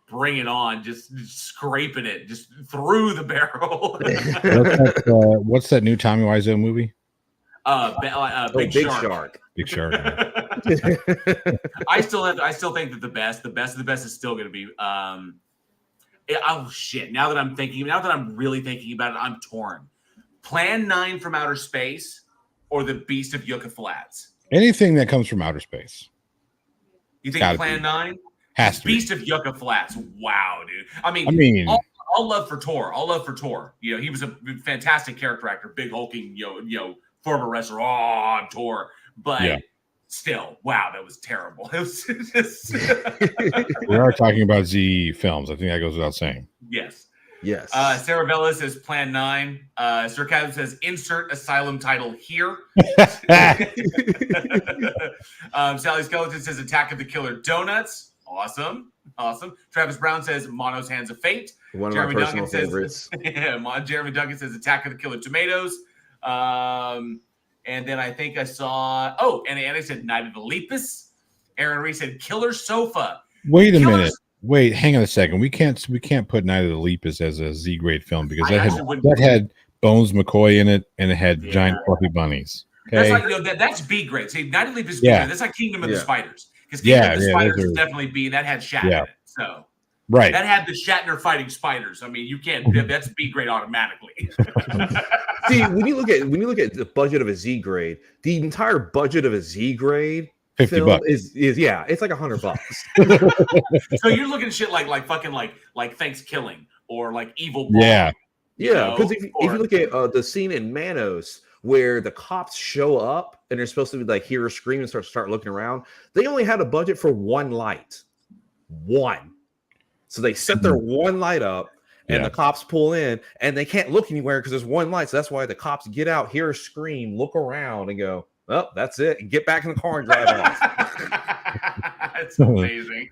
bring it on, just scraping it just through the barrel. What's that new Tommy Wiseau movie? Big Shark. Big Shark. I still think that the best is still going to be. Oh shit! Now that I'm really thinking about it, I'm torn. Plan 9 from Outer Space or the Beast of Yucca Flats. Anything that comes from outer space. You think Plan 9? Has to Beast of Yucca Flats. Wow, dude. I mean, all love for Tor. You know, he was a fantastic character actor, big hulking, former wrestler. Oh, I'm Tor. But still, wow, that was terrible. It was just... We are talking about Z films. I think that goes without saying. Yes. Sarah Bella says Plan 9. Sir Kevin says insert asylum title here. Sally Skeleton says Attack of the Killer Donuts. Awesome. Travis Brown says Mono's Hands of Fate. One of my personal favorites. Jeremy Duncan says Attack of the Killer Tomatoes. And then I think I saw and Annie said Night of the Lepus. Aaron Reese said Killer Sofa. Wait a minute. Wait, hang on a second. We can't put Night of the Lepus as a Z grade film because that had Bones McCoy in it and it had giant fluffy bunnies. Okay? That's like that's B grade. See, Night of the Lepus is B grade. That's like Kingdom of the Spiders. Because Kingdom of the Spiders is definitely B, and that had Shatner in it. So right. That had the Shatner fighting spiders. I mean, you can't that's B grade automatically. See, when you look at the budget of a Z grade, the entire budget of a Z grade $50 is it's like $100. So you're looking at shit like fucking like Thanksgiving or like Evil Ball. Because if you look at the scene in Manos where the cops show up and they're supposed to be like hear a scream and start looking around, they only had a budget for one light. So they set their one light up and the cops pull in and they can't look anywhere because there's one light. So that's why the cops get out, hear a scream, look around and go, oh, that's it. And get back in the car and drive off. That's amazing.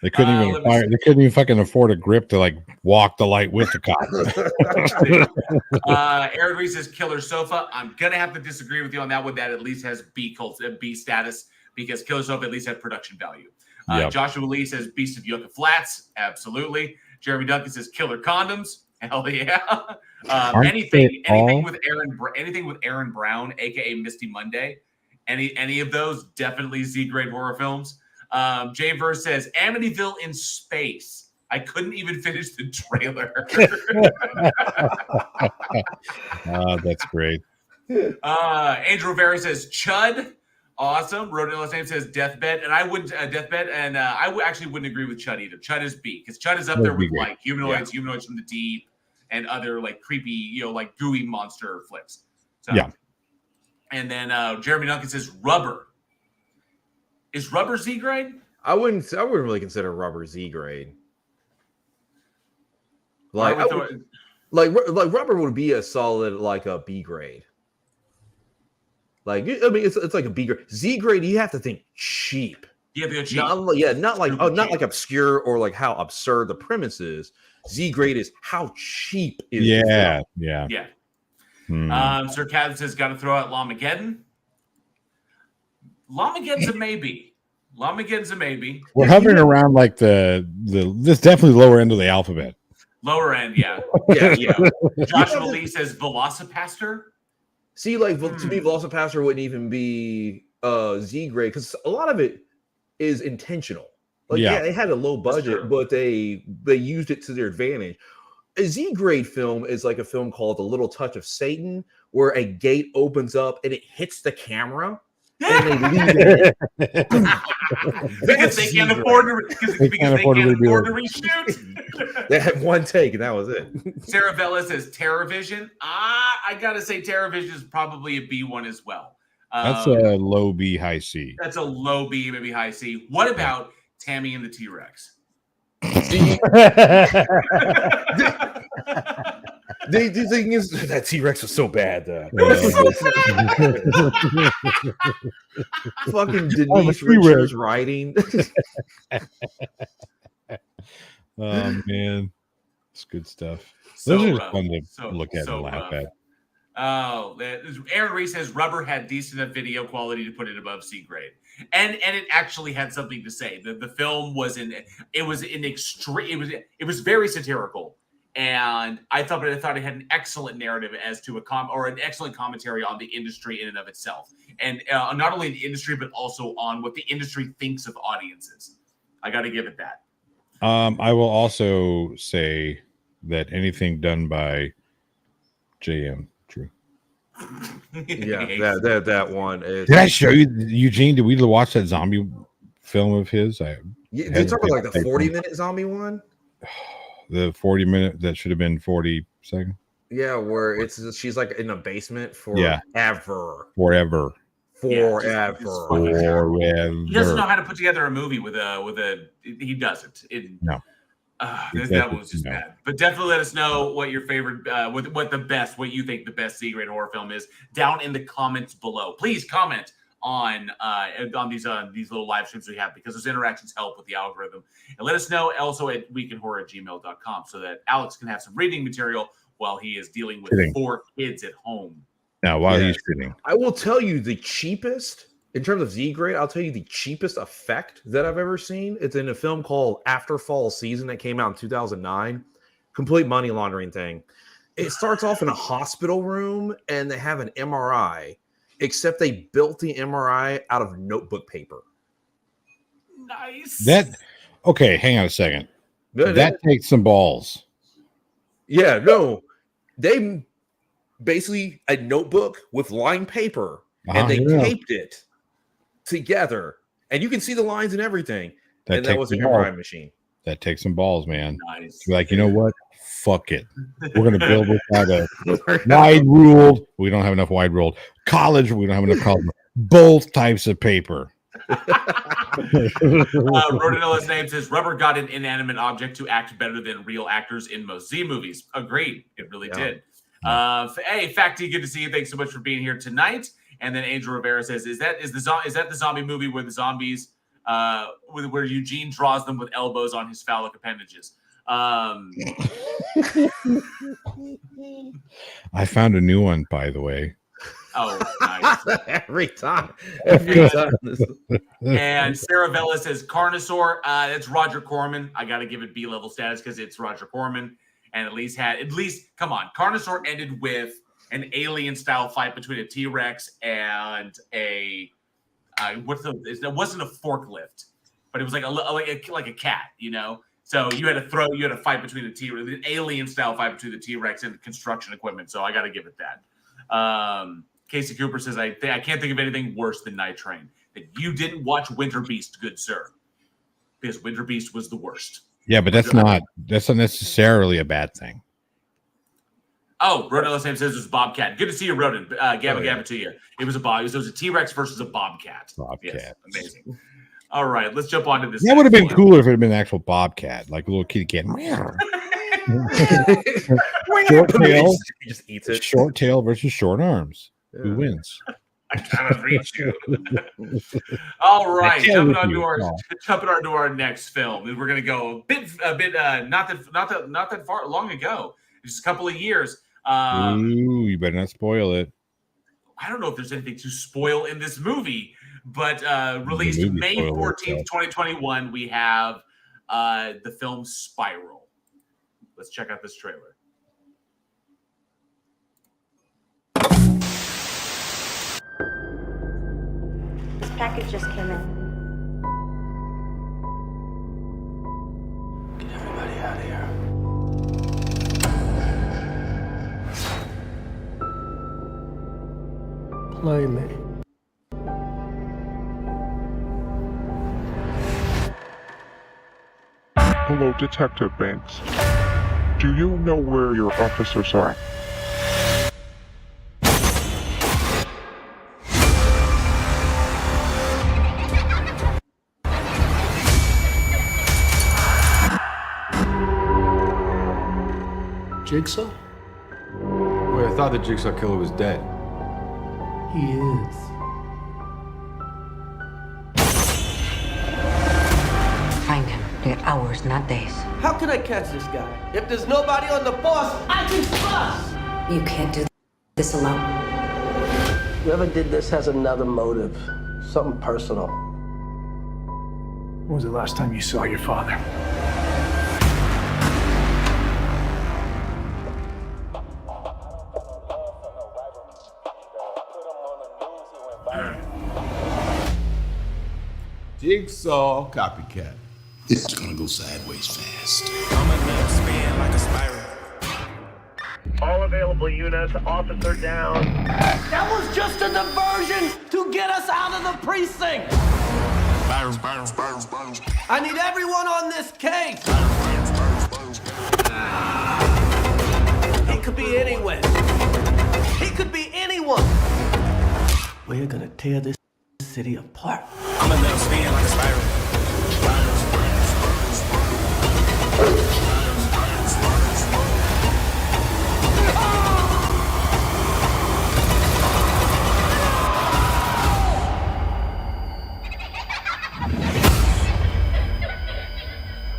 They couldn't even fucking afford a grip to like walk the light with the cop. Aaron Reese says Killer Sofa. I'm gonna have to disagree with you on that one. That at least has B status because Killer Sofa at least had production value. Joshua Lee says Beast of Yucca Flats. Absolutely. Jeremy Duncan says Killer Condoms. Hell yeah. Anything with Aaron Brown, aka Misty Monday. Any of those definitely Z grade horror films. Jay Verse says Amityville in space. I couldn't even finish the trailer. That's great. Andrew Rivera says Chud. Awesome. Rodin last name says Deathbed, and I wouldn't Deathbed, and actually wouldn't agree with Chud either. Chud is B because Chud is up there with like humanoids from the deep, and other like creepy, like gooey monster flicks. So, yeah. And then Jeremy Duncan says Rubber. Is Rubber Z grade? I wouldn't really consider Rubber Z grade. Like Rubber would be a solid like a B grade. Like I mean, it's like a B grade. Z grade, you have to think cheap. Yeah, cheap. Not like obscure or like how absurd the premise is. Z grade is how cheap is. Yeah. Sir Kaz says got to throw out Lamageddon. Lamageddon's a maybe. We're hovering around like this definitely lower end of the alphabet. Lower end, yeah. Joshua Lee says Velocipaster. See, like to me, Velocipaster wouldn't even be Z grade because a lot of it is intentional. Like, they had a low budget, but they used it to their advantage. A Z grade film is like a film called A Little Touch of Satan, where a gate opens up and it hits the camera. And they leave it. because they can't afford to reshoot. They had one take and that was it. Sarah Vela says TerraVision. I gotta say TerraVision is probably a B1 as well. That's a low B, high C. That's a low B, maybe high C. What about Tammy and the T-Rex? The thing is that T-Rex was so bad. Fucking Denise Richards writing. Oh man, it's good stuff. Those are fun to look at and laugh at. Oh, Aaron Reese says Rubber had decent enough video quality to put it above C grade, and it actually had something to say. The film was it was very satirical. And I thought it had an excellent narrative as to an excellent commentary on the industry in and of itself, and not only the industry but also on what the industry thinks of audiences. I got to give it that. I will also say that anything done by JM, true. Yeah, that one. Did I show you, Eugene? Did we watch that zombie film of his? Did you talk about like the 40-minute zombie one? The 40-minute that should have been 40 seconds. Yeah, where she's like in a basement forever. He doesn't know how to put together a movie with a. He doesn't. That was just bad. But definitely let us know what your favorite, what you think the best C-grade horror film is down in the comments below. Please comment on these little live streams we have, because those interactions help with the algorithm. And let us know also at weekinhorror@gmail.com so that Alex can have some reading material while he is dealing with 4 kids at home. Now, while he's shooting, I will tell you the cheapest in terms of Z grade. I'll tell you the cheapest effect that I've ever seen. It's in a film called After Fall Season that came out in 2009. Complete money laundering thing. It starts off in a hospital room and they have an MRI. Except they built the MRI out of notebook paper. Nice. Okay, hang on a second. That takes some balls. Yeah, no. They basically a notebook with lined paper and they taped it together. And you can see the lines and everything. And that was an MRI machine. That takes some balls, man. Nice. Like, you know what? Fuck it. We're going to build this out of wide ruled. We don't have enough wide ruled. College, we don't have enough college. Both types of paper. Rodinello's name says Rubber got an inanimate object to act better than real actors in most Z movies. Agreed. It really did. Hey, Facty, good to see you. Thanks so much for being here tonight. And then Angel Rivera says, is that the zombie movie where the zombies where Eugene draws them with elbows on his phallic appendages? I found a new one, by the way. Oh, nice. Every time. And Sarah Vela says Carnosaur. It's Roger Corman. I got to give it B-level status because it's Roger Corman, and at least come on. Carnosaur ended with an alien-style fight between a T-Rex and a it wasn't a forklift, but it was like a cat, you know. So you had a fight between an alien-style fight between the T-Rex and construction equipment. So I got to give it that. Casey Cooper says, I can't think of anything worse than Night Train. That you didn't watch Winter Beast, good sir. Because Winter Beast was the worst. Yeah, but that's not necessarily a bad thing. Oh, Rodin Sam says it was Bobcat. Good to see you, Rodin. Gabba to you. It was a T-Rex versus a Bobcat. Yes, amazing. All right, let's jump on to this. That would have been cooler if it had been an actual Bobcat, like a little kitty cat. Short tail. He just eats it. Short tail versus short arms. Who wins? I cannot reach you. All right, jumping onto our next film. We're going to go a bit not that far long ago, just a couple of years. Ooh, you better not spoil it. I don't know if there's anything to spoil in this movie, but released May 14th, 2021, we have the film Spiral. Let's check out this trailer. This package just came in. Get everybody out of here. Play me. Hello, Detective Banks. Do you know where your officers are? Jigsaw? Wait, I thought the Jigsaw killer was dead. He is. Find him. They're hours, not days. How can I catch this guy? If there's nobody on the force, I can trust! You can't do this alone. Whoever did this has another motive. Something personal. When was the last time you saw your father? Jigsaw copycat. This is gonna go sideways fast. I'm a nut spin like a spiral. All available units, officer down. That was just a diversion to get us out of the precinct! I need everyone on this case! He could be anywhere. He could be anyone. We're gonna tear this city apart. I'm a nut spin like a spiral.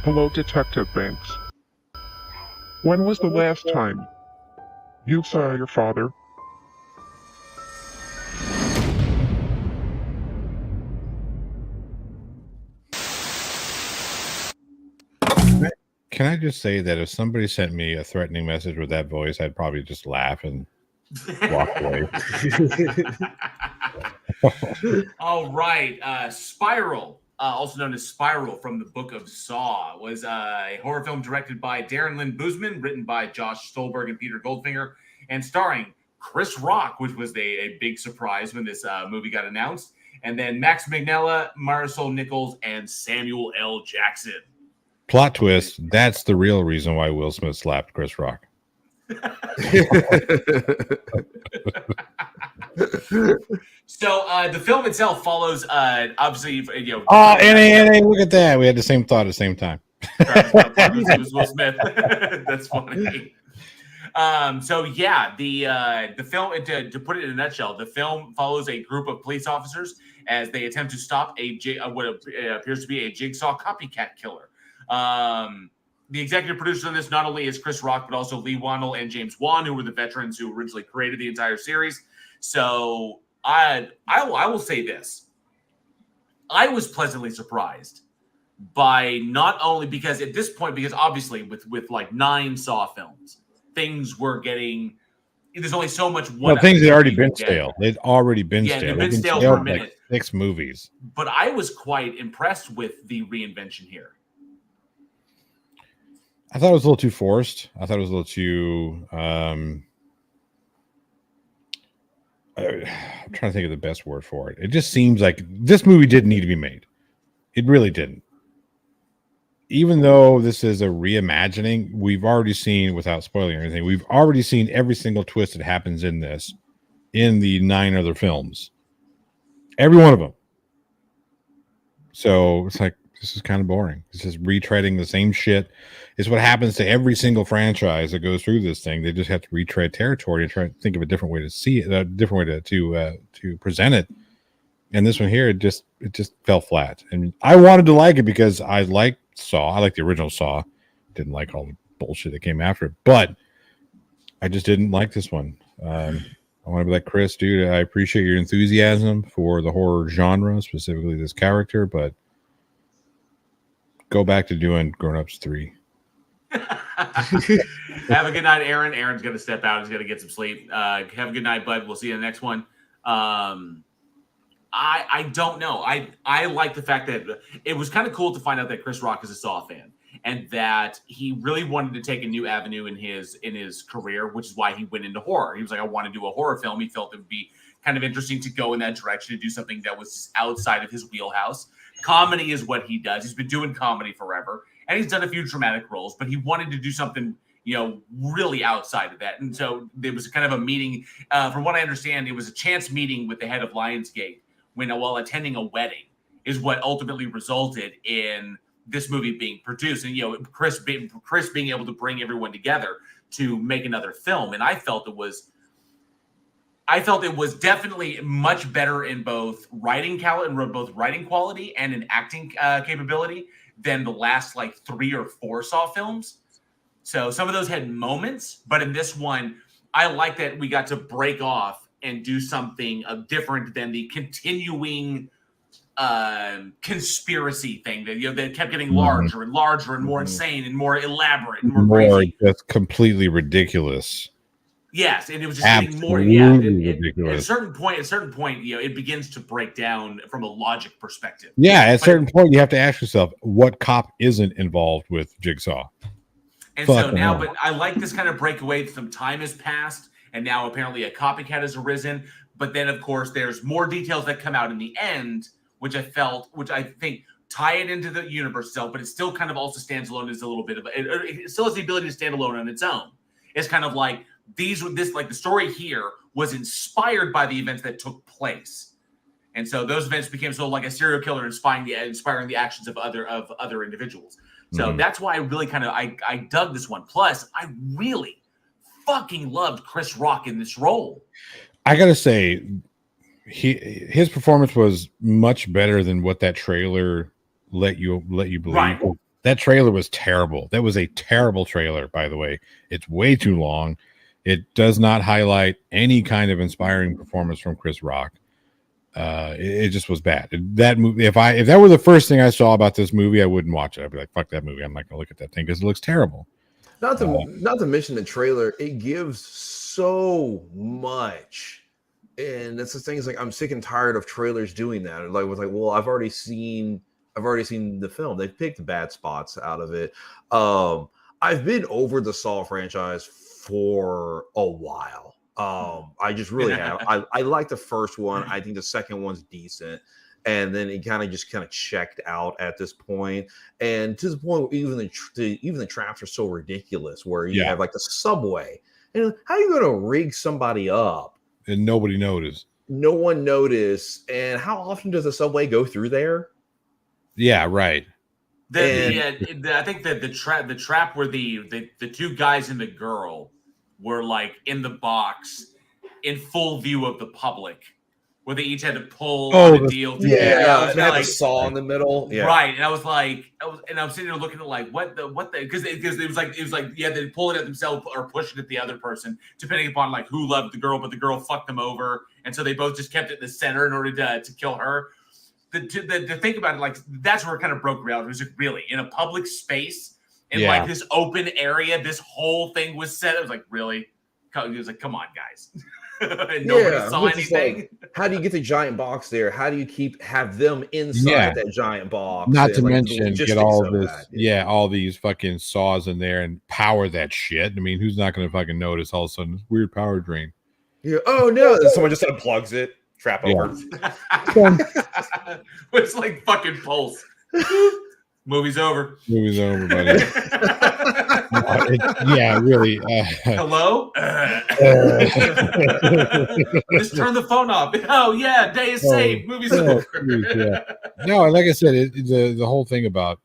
Hello, Detective Banks. When was the last time you saw your father? Can I just say that if somebody sent me a threatening message with that voice, I'd probably just laugh and walk away. All right. Spiral, also known as Spiral from the Book of Saw, was a horror film directed by Darren Lynn Bousman, written by Josh Stolberg and Peter Goldfinger, and starring Chris Rock, which was a big surprise when this movie got announced, and then Max Mignella, Marisol Nichols, and Samuel L. Jackson. Plot twist, that's the real reason why Will Smith slapped Chris Rock. So the film itself follows, obviously, NA, look at that. We had the same thought at the same time. It was Will Smith. That's funny. So yeah, the film, to put it in a nutshell, the film follows a group of police officers as they attempt to stop what appears to be a Jigsaw copycat killer. The executive producer on this not only is Chris Rock, but also Lee Wannell and James Wan, who were the veterans who originally created the entire series. So I will say this. I was pleasantly surprised by not only because at this point, because obviously with like 9 Saw films, things were getting, there's only so much one. Well, things had already been stale. They'd already been stale. They've been stale for a minute. Like 6 movies. But I was quite impressed with the reinvention here. I thought it was a little too forced. I thought it was a little too I'm trying to think of the best word for it. It just seems like this movie didn't need to be made. It really didn't. Even though this is a reimagining, we've already seen, without spoiling anything, we've already seen every single twist that happens in this in the 9 other films. Every one of them. So it's like, this is kind of boring. It's just retreading the same shit. It's what happens to every single franchise that goes through this thing. They just have to retread territory and try to think of a different way to see it, a different way to present it. And this one here, it just fell flat. And I wanted to like it because I like Saw. I like the original Saw. Didn't like all the bullshit that came after it, but I just didn't like this one. I want to be like, Chris, dude, I appreciate your enthusiasm for the horror genre, specifically this character, but go back to doing Grown Ups 3. Have a good night, Aaron. Aaron's going to step out. He's going to get some sleep. Have a good night, bud. We'll see you in the next one. I don't know. I like the fact that it was kind of cool to find out that Chris Rock is a Saw fan and that he really wanted to take a new avenue in his career, which is why he went into horror. He was like, I want to do a horror film. He felt it would be kind of interesting to go in that direction, to do something that was outside of his wheelhouse. Comedy is what he does. He's been doing comedy forever, and he's done a few dramatic roles, but he wanted to do something, really outside of that. And so there was kind of a meeting. From what I understand, it was a chance meeting with the head of Lionsgate while attending a wedding is what ultimately resulted in this movie being produced. And, Chris being able to bring everyone together to make another film. And I felt it was definitely much better in both writing quality and in acting capability than the last 3 or 4 Saw films. So some of those had moments, but in this one, I like that we got to break off and do something different than the continuing conspiracy thing that kept getting larger and larger and more insane and more elaborate and more crazy. That's completely ridiculous. Yes, and it was just getting more. At a certain point, it begins to break down from a logic perspective. Yeah, at a certain point, you have to ask yourself, what cop isn't involved with Jigsaw? And so now, but I like this kind of breakaway. Some time has passed, and now apparently a copycat has arisen. But then, of course, there's more details that come out in the end, which I think tie it into the universe itself, but it still kind of also stands alone as a little bit of it still has the ability to stand alone on its own. It's kind of like the story here was inspired by the events that took place. And so those events became sort of like a serial killer inspiring the actions of other individuals. So that's why I really I dug this one. Plus, I really fucking loved Chris Rock in this role. I gotta say, his performance was much better than what that trailer let you believe. Right. That trailer was terrible. That was a terrible trailer, by the way. It's way too long. It does not highlight any kind of inspiring performance from Chris Rock. It just was bad. That movie, if that were the first thing I saw about this movie, I wouldn't watch it. I'd be like, fuck that movie. I'm not gonna look at that thing because it looks terrible. Not to mention the trailer, it gives so much. And that's the thing, is I'm sick and tired of trailers doing that. Well, I've already seen the film. They've picked the bad spots out of it. I've been over the Saw franchise for a while. I just really have. I like the first one. I think the second one's decent. And then it kind of checked out at this point. And to the point where even the traps are so ridiculous, where you have the subway. And how are you going to rig somebody up? And nobody noticed. No one noticed. And how often does the subway go through there? Yeah, right. I think that the trap where the two guys and the girl were in the box in full view of the public, where they each had to pull on a deal together. Yeah, they had the saw in the middle. Yeah. Right. And I was sitting there looking at because it was like they pull it at themselves or push it at the other person, depending upon who loved the girl, but the girl fucked them over. And so they both just kept it in the center in order to kill her. To think about it, that's where it kind of broke reality. It was really in a public space in this open area, this whole thing was set. It was really? It was come on, guys. And nobody saw anything. How do you get the giant box there? How do you have them inside that giant box? Not to mention get all this, all these fucking saws in there and power that shit. I mean, who's not going to fucking notice all of a sudden this weird power drain? Yeah. Oh no! And someone just unplugs it. Trap over. It's like fucking Pulse. Movie's over. Movie's over, buddy. Yeah, really. Hello? Just turn the phone off. Oh yeah, day is saved. Movie's over. Yeah. No, like I said, the whole thing about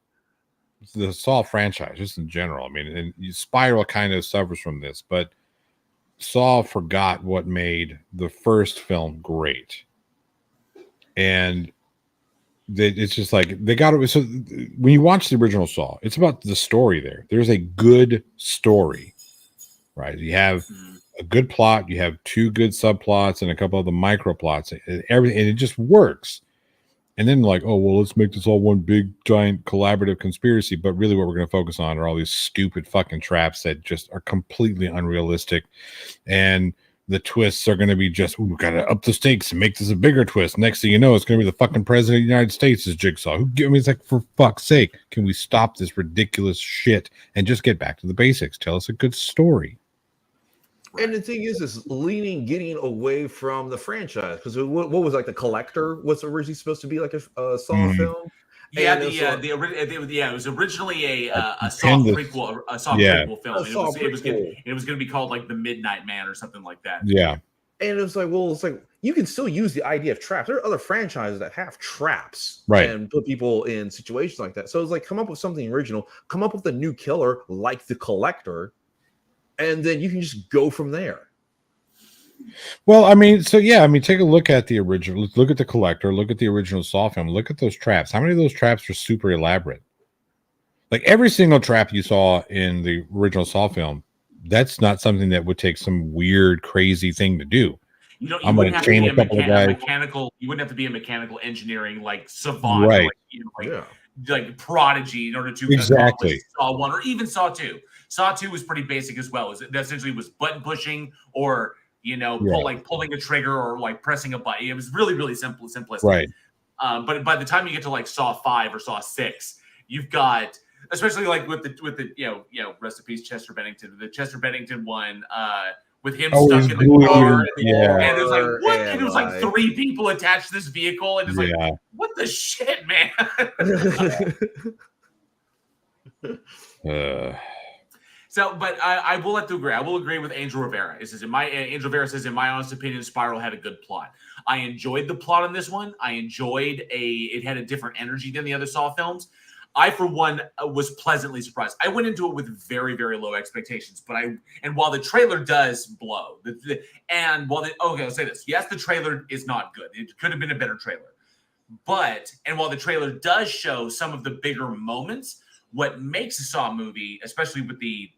the Saw franchise, just in general. I mean, and Spiral kind of suffers from this, but Saw forgot what made the first film great, and it's just like they got it. So when you watch the original Saw, it's about the story. There's a good story, right? You have a good plot, you have two good subplots and a couple of the micro plots, and everything, and it just works. And then like, oh well, let's make this all one big giant collaborative conspiracy. But really, what we're going to focus on are all these stupid fucking traps that just are completely unrealistic, and the twists are going to be just, we got to up the stakes and make this a bigger twist. Next thing you know, it's going to be the fucking president of the United States is Jigsaw. I mean, it's like, for fuck's sake, can we stop this ridiculous shit and just get back to the basics? Tell us a good story. And the thing is getting away from the franchise, because what was like the Collector was originally supposed to be like a Saw film. Yeah, it was originally a Saw prequel, prequel film. It was going to be called like The Midnight Man or something like that. Yeah, and it was like, well, it's like you can still use the idea of traps. There are other franchises that have traps, right, and put people in situations like that. So it's like, come up with something original, come up with a new killer like the Collector, and then you can just go from there. Well, I mean, so yeah, I mean, take a look at the original. Look at the Collector. Look at the original Saw film. Look at those traps. How many of those traps are super elaborate? Like every single trap you saw in the original Saw film, that's not something that would take some weird, crazy thing to do. You wouldn't have to be a mechanical. You wouldn't have to be a mechanical engineering like savant, right? Like prodigy in order to exactly Saw 1 or even Saw 2. Saw 2 was pretty basic as well. It essentially was button pushing or pulling a trigger or like pressing a button. It was really, really simplistic. Right. But by the time you get to like Saw 5 or Saw 6, you've got, especially like with the rest in peace Chester Bennington, the Chester Bennington one, with him stuck in the car, and it was like what? And it was like 3 people attached to this vehicle, and it's like, what the shit, man? So, but I will have to agree. I will agree with Angel Rivera. Angel Rivera says, in my honest opinion, Spiral had a good plot. I enjoyed the plot on this one. I enjoyed it had a different energy than the other Saw films. I, for one, was pleasantly surprised. I went into it with very, very low expectations, and while the trailer does blow, I'll say this. Yes, the trailer is not good. It could have been a better trailer. And while the trailer does show some of the bigger moments, what makes a Saw movie, especially with the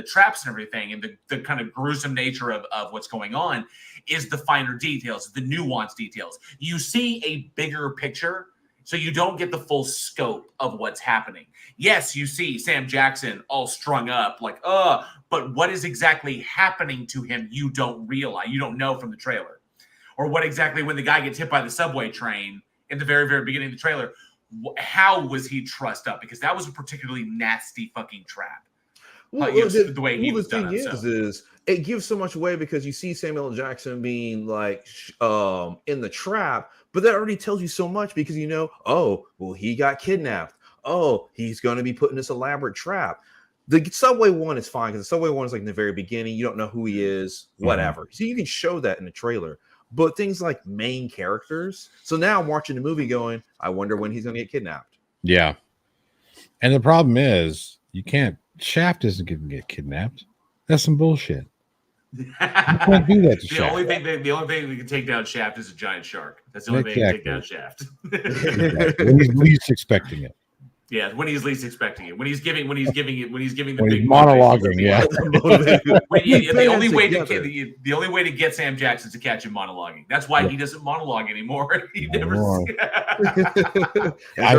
traps and everything, and the kind of gruesome nature of what's going on, is the finer details, the nuanced details. You see a bigger picture, so you don't get the full scope of what's happening. Yes, you see Sam Jackson all strung up, like, but what is exactly happening to him, you don't realize, you don't know from the trailer. Or what exactly, when the guy gets hit by the subway train in the very, very beginning of the trailer, how was he trussed up? Because that was a particularly nasty fucking trap. The way he was done. Is it gives so much away because you see Samuel L. Jackson being like in the trap, but that already tells you so much because he got kidnapped. Oh, he's going to be put in this elaborate trap. The subway one is fine because the subway one is like in the very beginning. You don't know who he is, whatever. So you can show that in the trailer. But things like main characters. So now I'm watching the movie going, I wonder when he's going to get kidnapped. Yeah. And the problem is, Shaft isn't going to get kidnapped. That's some bullshit. You can't do that to Shaft. The only thing that can take down Shaft is a giant shark. That's the only thing that can take down Shaft. Exactly. When he's least expecting it. Yeah, when he's least expecting it. When he's giving the big monologuing, the only way to get Sam Jackson is to catch him monologuing. That's why he doesn't monologue anymore. He never. I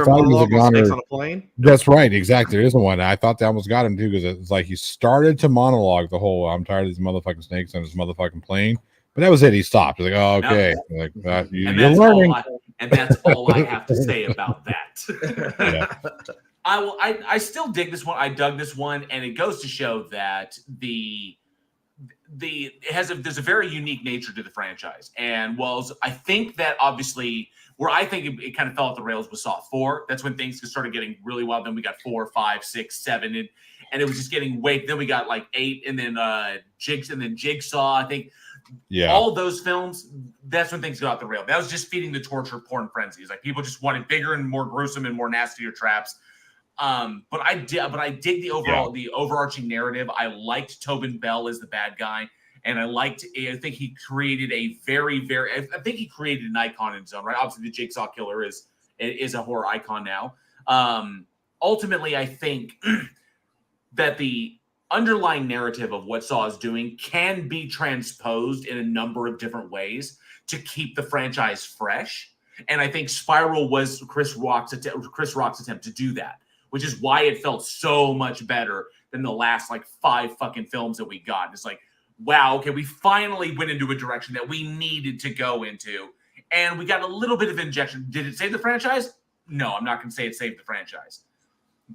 thought he was a goner on a plane. That's right, exactly. There isn't one. I thought that almost got him too because it's like he started to monologue the whole. I'm tired of these motherfucking snakes on this motherfucking plane. But that was it. He stopped. He's like, oh, okay. Like you're learning. And that's all I have to say about that. I still dig this one. I dug this one, and it goes to show that the there's a very unique nature to the franchise. And I think that obviously where I think it kind of fell off the rails was Saw 4. That's when things started getting really wild. Then we got 4, 5, 6, 7, and it was just getting way. Then we got like 8, and then Jigsaw. I think all those films. That's when things got off the rail. That was just feeding the torture porn frenzies. Like people just wanted bigger and more gruesome and more nastier traps. But I dig the overarching narrative. I liked Tobin Bell as the bad guy, and I think he created I think he created an icon in his own right. Obviously, the Jigsaw Killer is a horror icon now. Ultimately, I think that the underlying narrative of what Saw is doing can be transposed in a number of different ways to keep the franchise fresh. And I think Spiral was Chris Rock's attempt to do that, which is why it felt so much better than the last like 5 fucking films that we got. It's like, wow, okay, we finally went into a direction that we needed to go into, and we got a little bit of injection. Did it save the franchise? No, I'm not going to say it saved the franchise.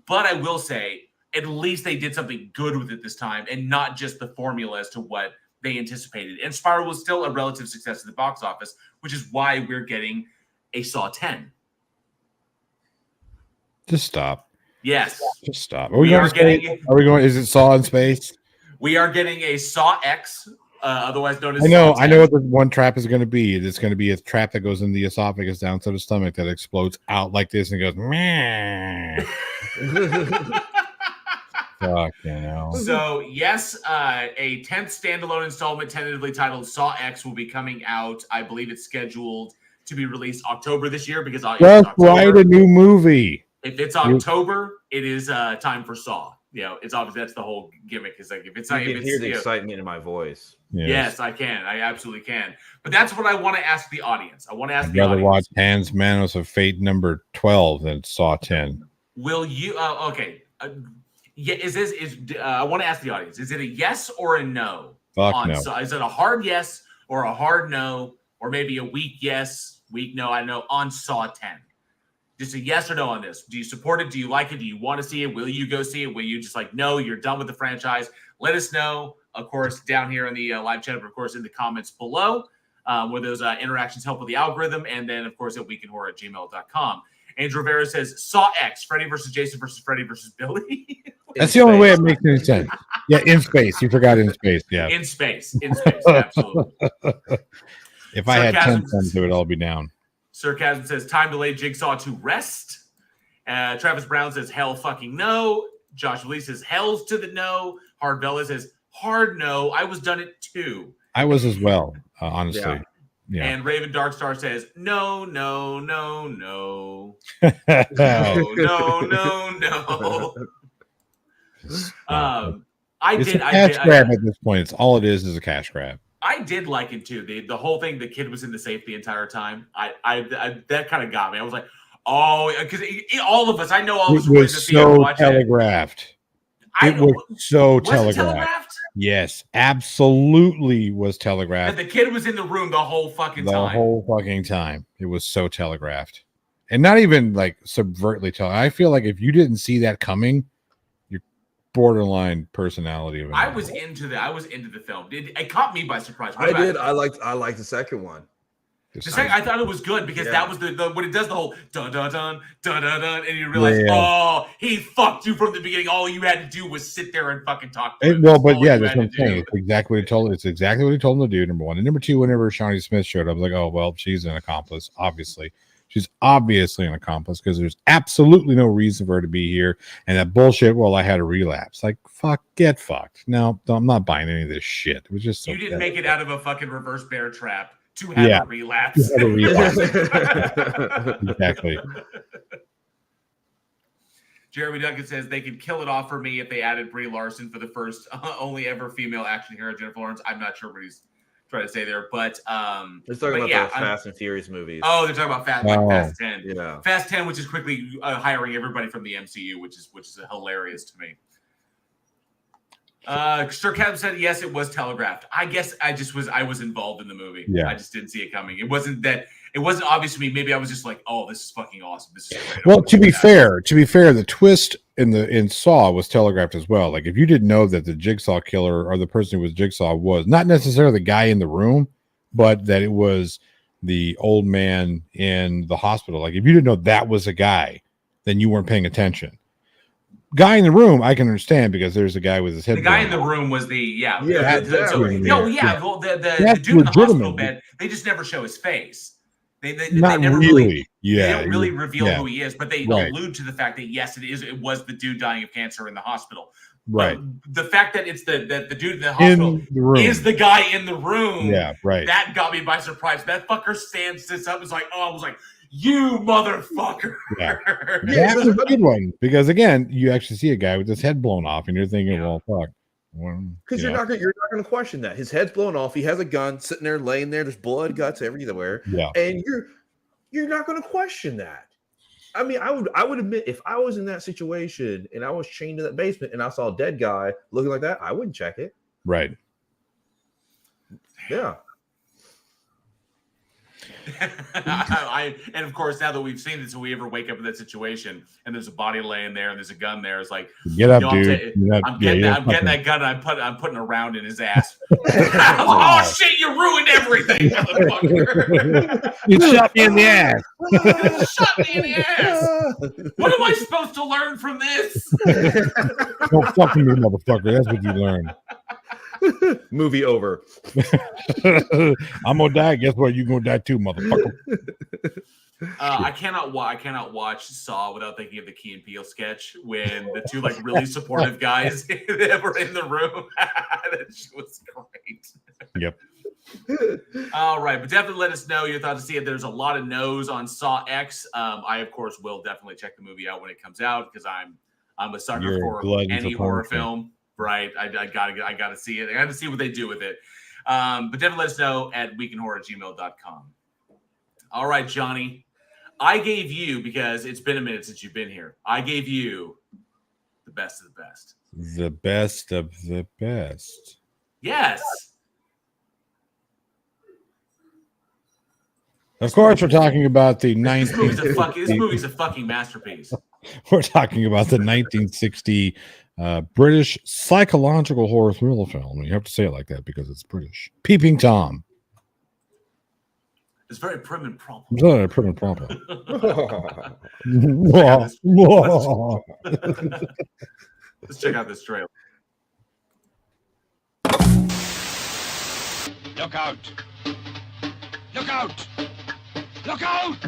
But I will say, at least they did something good with it this time, and not just the formula as to what they anticipated. And Spiral was still a relative success at the box office, which is why we're getting a Saw 10. Just stop. Yes. Just stop. Are we going? Is it Saw in space? We are getting a Saw X, otherwise known as. I know what the one trap is going to be. It's going to be a trap that goes in the esophagus down to the stomach that explodes out like this and goes. Meh. Fuck, So yes, a 10th standalone installment tentatively titled Saw X will be coming out. I believe it's scheduled to be released October this year because just write a new movie. If it's October, it is time for Saw. It's obvious that's the whole gimmick. Is like if it's you can hear the excitement in my voice. Yes, I can. I absolutely can. But that's what I want to ask the audience. I want to ask I'd the rather audience. watch Hans Manos of Fate number 12 than Saw 10. Will you? Okay. I want to ask the audience: is it a yes or a no? Fuck no. Saw? Is it a hard yes or a hard no, or maybe a weak yes, weak no? I know on Saw 10. Just a yes or no on this. Do you support it? Do you like it? Do you want to see it? Will you go see it? Will you just like, no, you're done with the franchise? Let us know, of course, down here in the live chat, but of course in the comments below, where those interactions help with the algorithm, and then of course at weekinhorror@gmail.com. Andrew Rivera says Saw X, Freddy versus Jason versus Freddy versus Billy. That's the only way it makes any sense. Yeah, in space. You forgot in space. Yeah. In space, absolutely. If I had 10 cents, it would all be down. Sarcasm says, time to lay Jigsaw to rest. Travis Brown says, hell fucking no. Josh Lee says, hell's to the no. Hard Bella says, hard no. I was done it too. I was as well, honestly. Yeah. And Raven Darkstar says, no. No. No. It's a cash grab at this point. It's all it is a cash grab. I did like it too. The whole thing, the kid was in the safe the entire time. I that kind of got me. I was like, oh, because all of us, I know all of us were in the theater watching telegraphed. It was so telegraphed. Yes, absolutely was telegraphed. And the kid was in the room the whole fucking time. The whole fucking time. It was so telegraphed. And not even like subvertly telegraphed. I feel like if you didn't see that coming, borderline personality. I was into the film. It caught me by surprise. I did. I liked the second one. I thought it was good because that was the when it does the whole dun dun dun dun dun dun, and you realize, oh, he fucked you from the beginning. All you had to do was sit there and fucking talk to him. That's what I'm saying. It's exactly what he told. It's exactly what he told him to do. Number one, and number two, whenever Shawnee Smith showed up, I was like, oh well, she's an accomplice. She's obviously an accomplice because there's absolutely no reason for her to be here. And that bullshit, well, I had a relapse. Like, fuck, get fucked. No, I'm not buying any of this shit. It was just so you didn't make it out of a fucking reverse bear trap to have a relapse. Exactly. Jeremy Duncan says they could kill it off for me if they added Brie Larson for the first only ever female action hero, Jennifer Lawrence. I'm not sure what he's trying to say there, but they're talking about the Fast and Furious movies. Oh, they're talking about Fast 10. Yeah, Fast 10, which is quickly hiring everybody from the MCU, which is hilarious to me. Sir Kevin said yes, it was telegraphed. I guess I was involved in the movie. Yeah, I just didn't see it coming. It wasn't obvious to me. Maybe I was just like, oh, this is fucking awesome. This is great. Well, to be fair, the twist in Saw was telegraphed as well. Like if you didn't know that the Jigsaw killer or the person who was Jigsaw was not necessarily the guy in the room, but that it was the old man in the hospital. Like if you didn't know that was a guy, then you weren't paying attention. Guy in the room, I can understand because there's a guy with his head. The guy in the room was the Well, the That's dude in the hospital legitimate. bed. They just never show his face. They Not never really. They don't really reveal yeah. who he is, but they Right. allude to the fact that yes, it was the dude dying of cancer in the hospital. Right. But the fact that it's the dude in the hospital In the room. is the guy in the room. Yeah, right. That got me by surprise. That fucker sits up. It's like, oh, I was like, you motherfucker. Yeah. That's a good one because again, you actually see a guy with his head blown off, and you're thinking, well, fuck. Because you're not gonna question that his head's blown off. He has a gun sitting there, laying there. There's blood, guts everywhere. Yeah, and you're not gonna question that. I mean, I would admit if I was in that situation and I was chained to that basement and I saw a dead guy looking like that, I wouldn't check it. Right. Yeah. And of course, now that we've seen this, if we ever wake up in that situation and there's a body laying there and there's a gun there, it's like, get up, dude. I'm getting that gun and I'm putting a round in his ass. Oh shit! You ruined everything, motherfucker. You shot me in the ass. You shot me in the ass. What am I supposed to learn from this? Don't fuck me, motherfucker. That's what you learn. Movie over. I'm gonna die. Guess what? You're gonna die too, motherfucker. I cannot watch Saw without thinking of the Key and Peele sketch when the two like really supportive guys that were in the room. That shit was great. Yep. All right, but definitely let us know your thoughts. To see if there's a lot of no's on Saw X. I of course will definitely check the movie out when it comes out because I'm a sucker for any horror film. Right, I gotta see it. I gotta see what they do with it. But definitely let us know at weekinhorror@gmail.com. All right, Johnny. I gave you, because it's been a minute since you've been here, I gave you the best of the best. The best of the best. Yes. Of course, we're talking about the 19. This movie's a fucking masterpiece. We're talking about the 1960 British psychological horror thriller film. You have to say it like that because it's British. Peeping Tom. It's very prim and proper. Very prim and proper. Let's check out this trailer. Look out! Look out! Look out!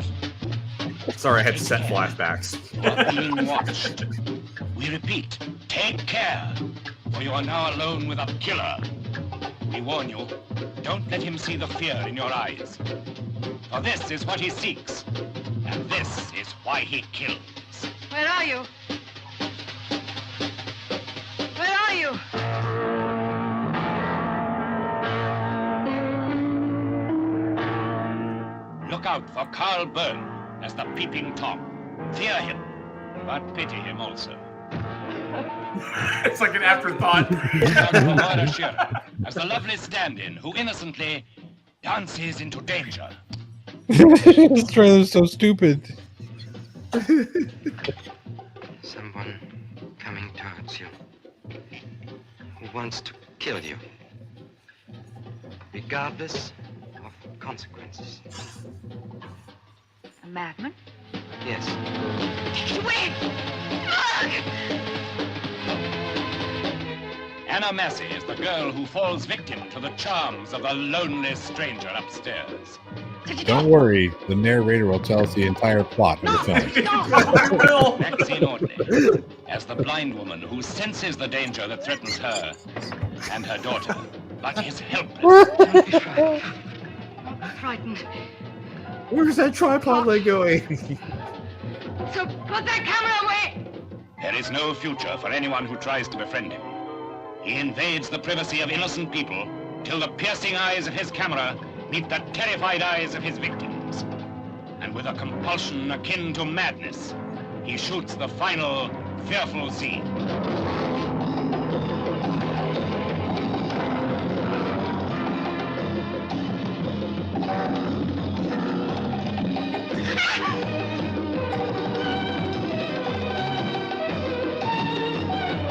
Sorry, I had to set flashbacks. You are being watched. We repeat, take care, for you are now alone with a killer. We warn you, don't let him see the fear in your eyes. For this is what he seeks, and this is why he kills. Where are you? Where are you? Look out for Carl Byrne as the Peeping Tom. Fear him, but pity him also. It's like an afterthought. Look out for Moira Shearer as the lovely stand-in who innocently dances into danger. This trailer's so stupid. Someone coming towards you who wants to kill you, regardless of consequences. A madman? Yes. Wait! Anna Massey is the girl who falls victim to the charms of the lonely stranger upstairs. Don't worry, the narrator will tell us the entire plot of the film. Maxine Audley as the blind woman who senses the danger that threatens her and her daughter, but is helpless. Don't be frightened. Don't be frightened. Where's that tripod leg going? So put that camera away! There is no future for anyone who tries to befriend him. He invades the privacy of innocent people till the piercing eyes of his camera meet the terrified eyes of his victims. And with a compulsion akin to madness, he shoots the final, fearful scene.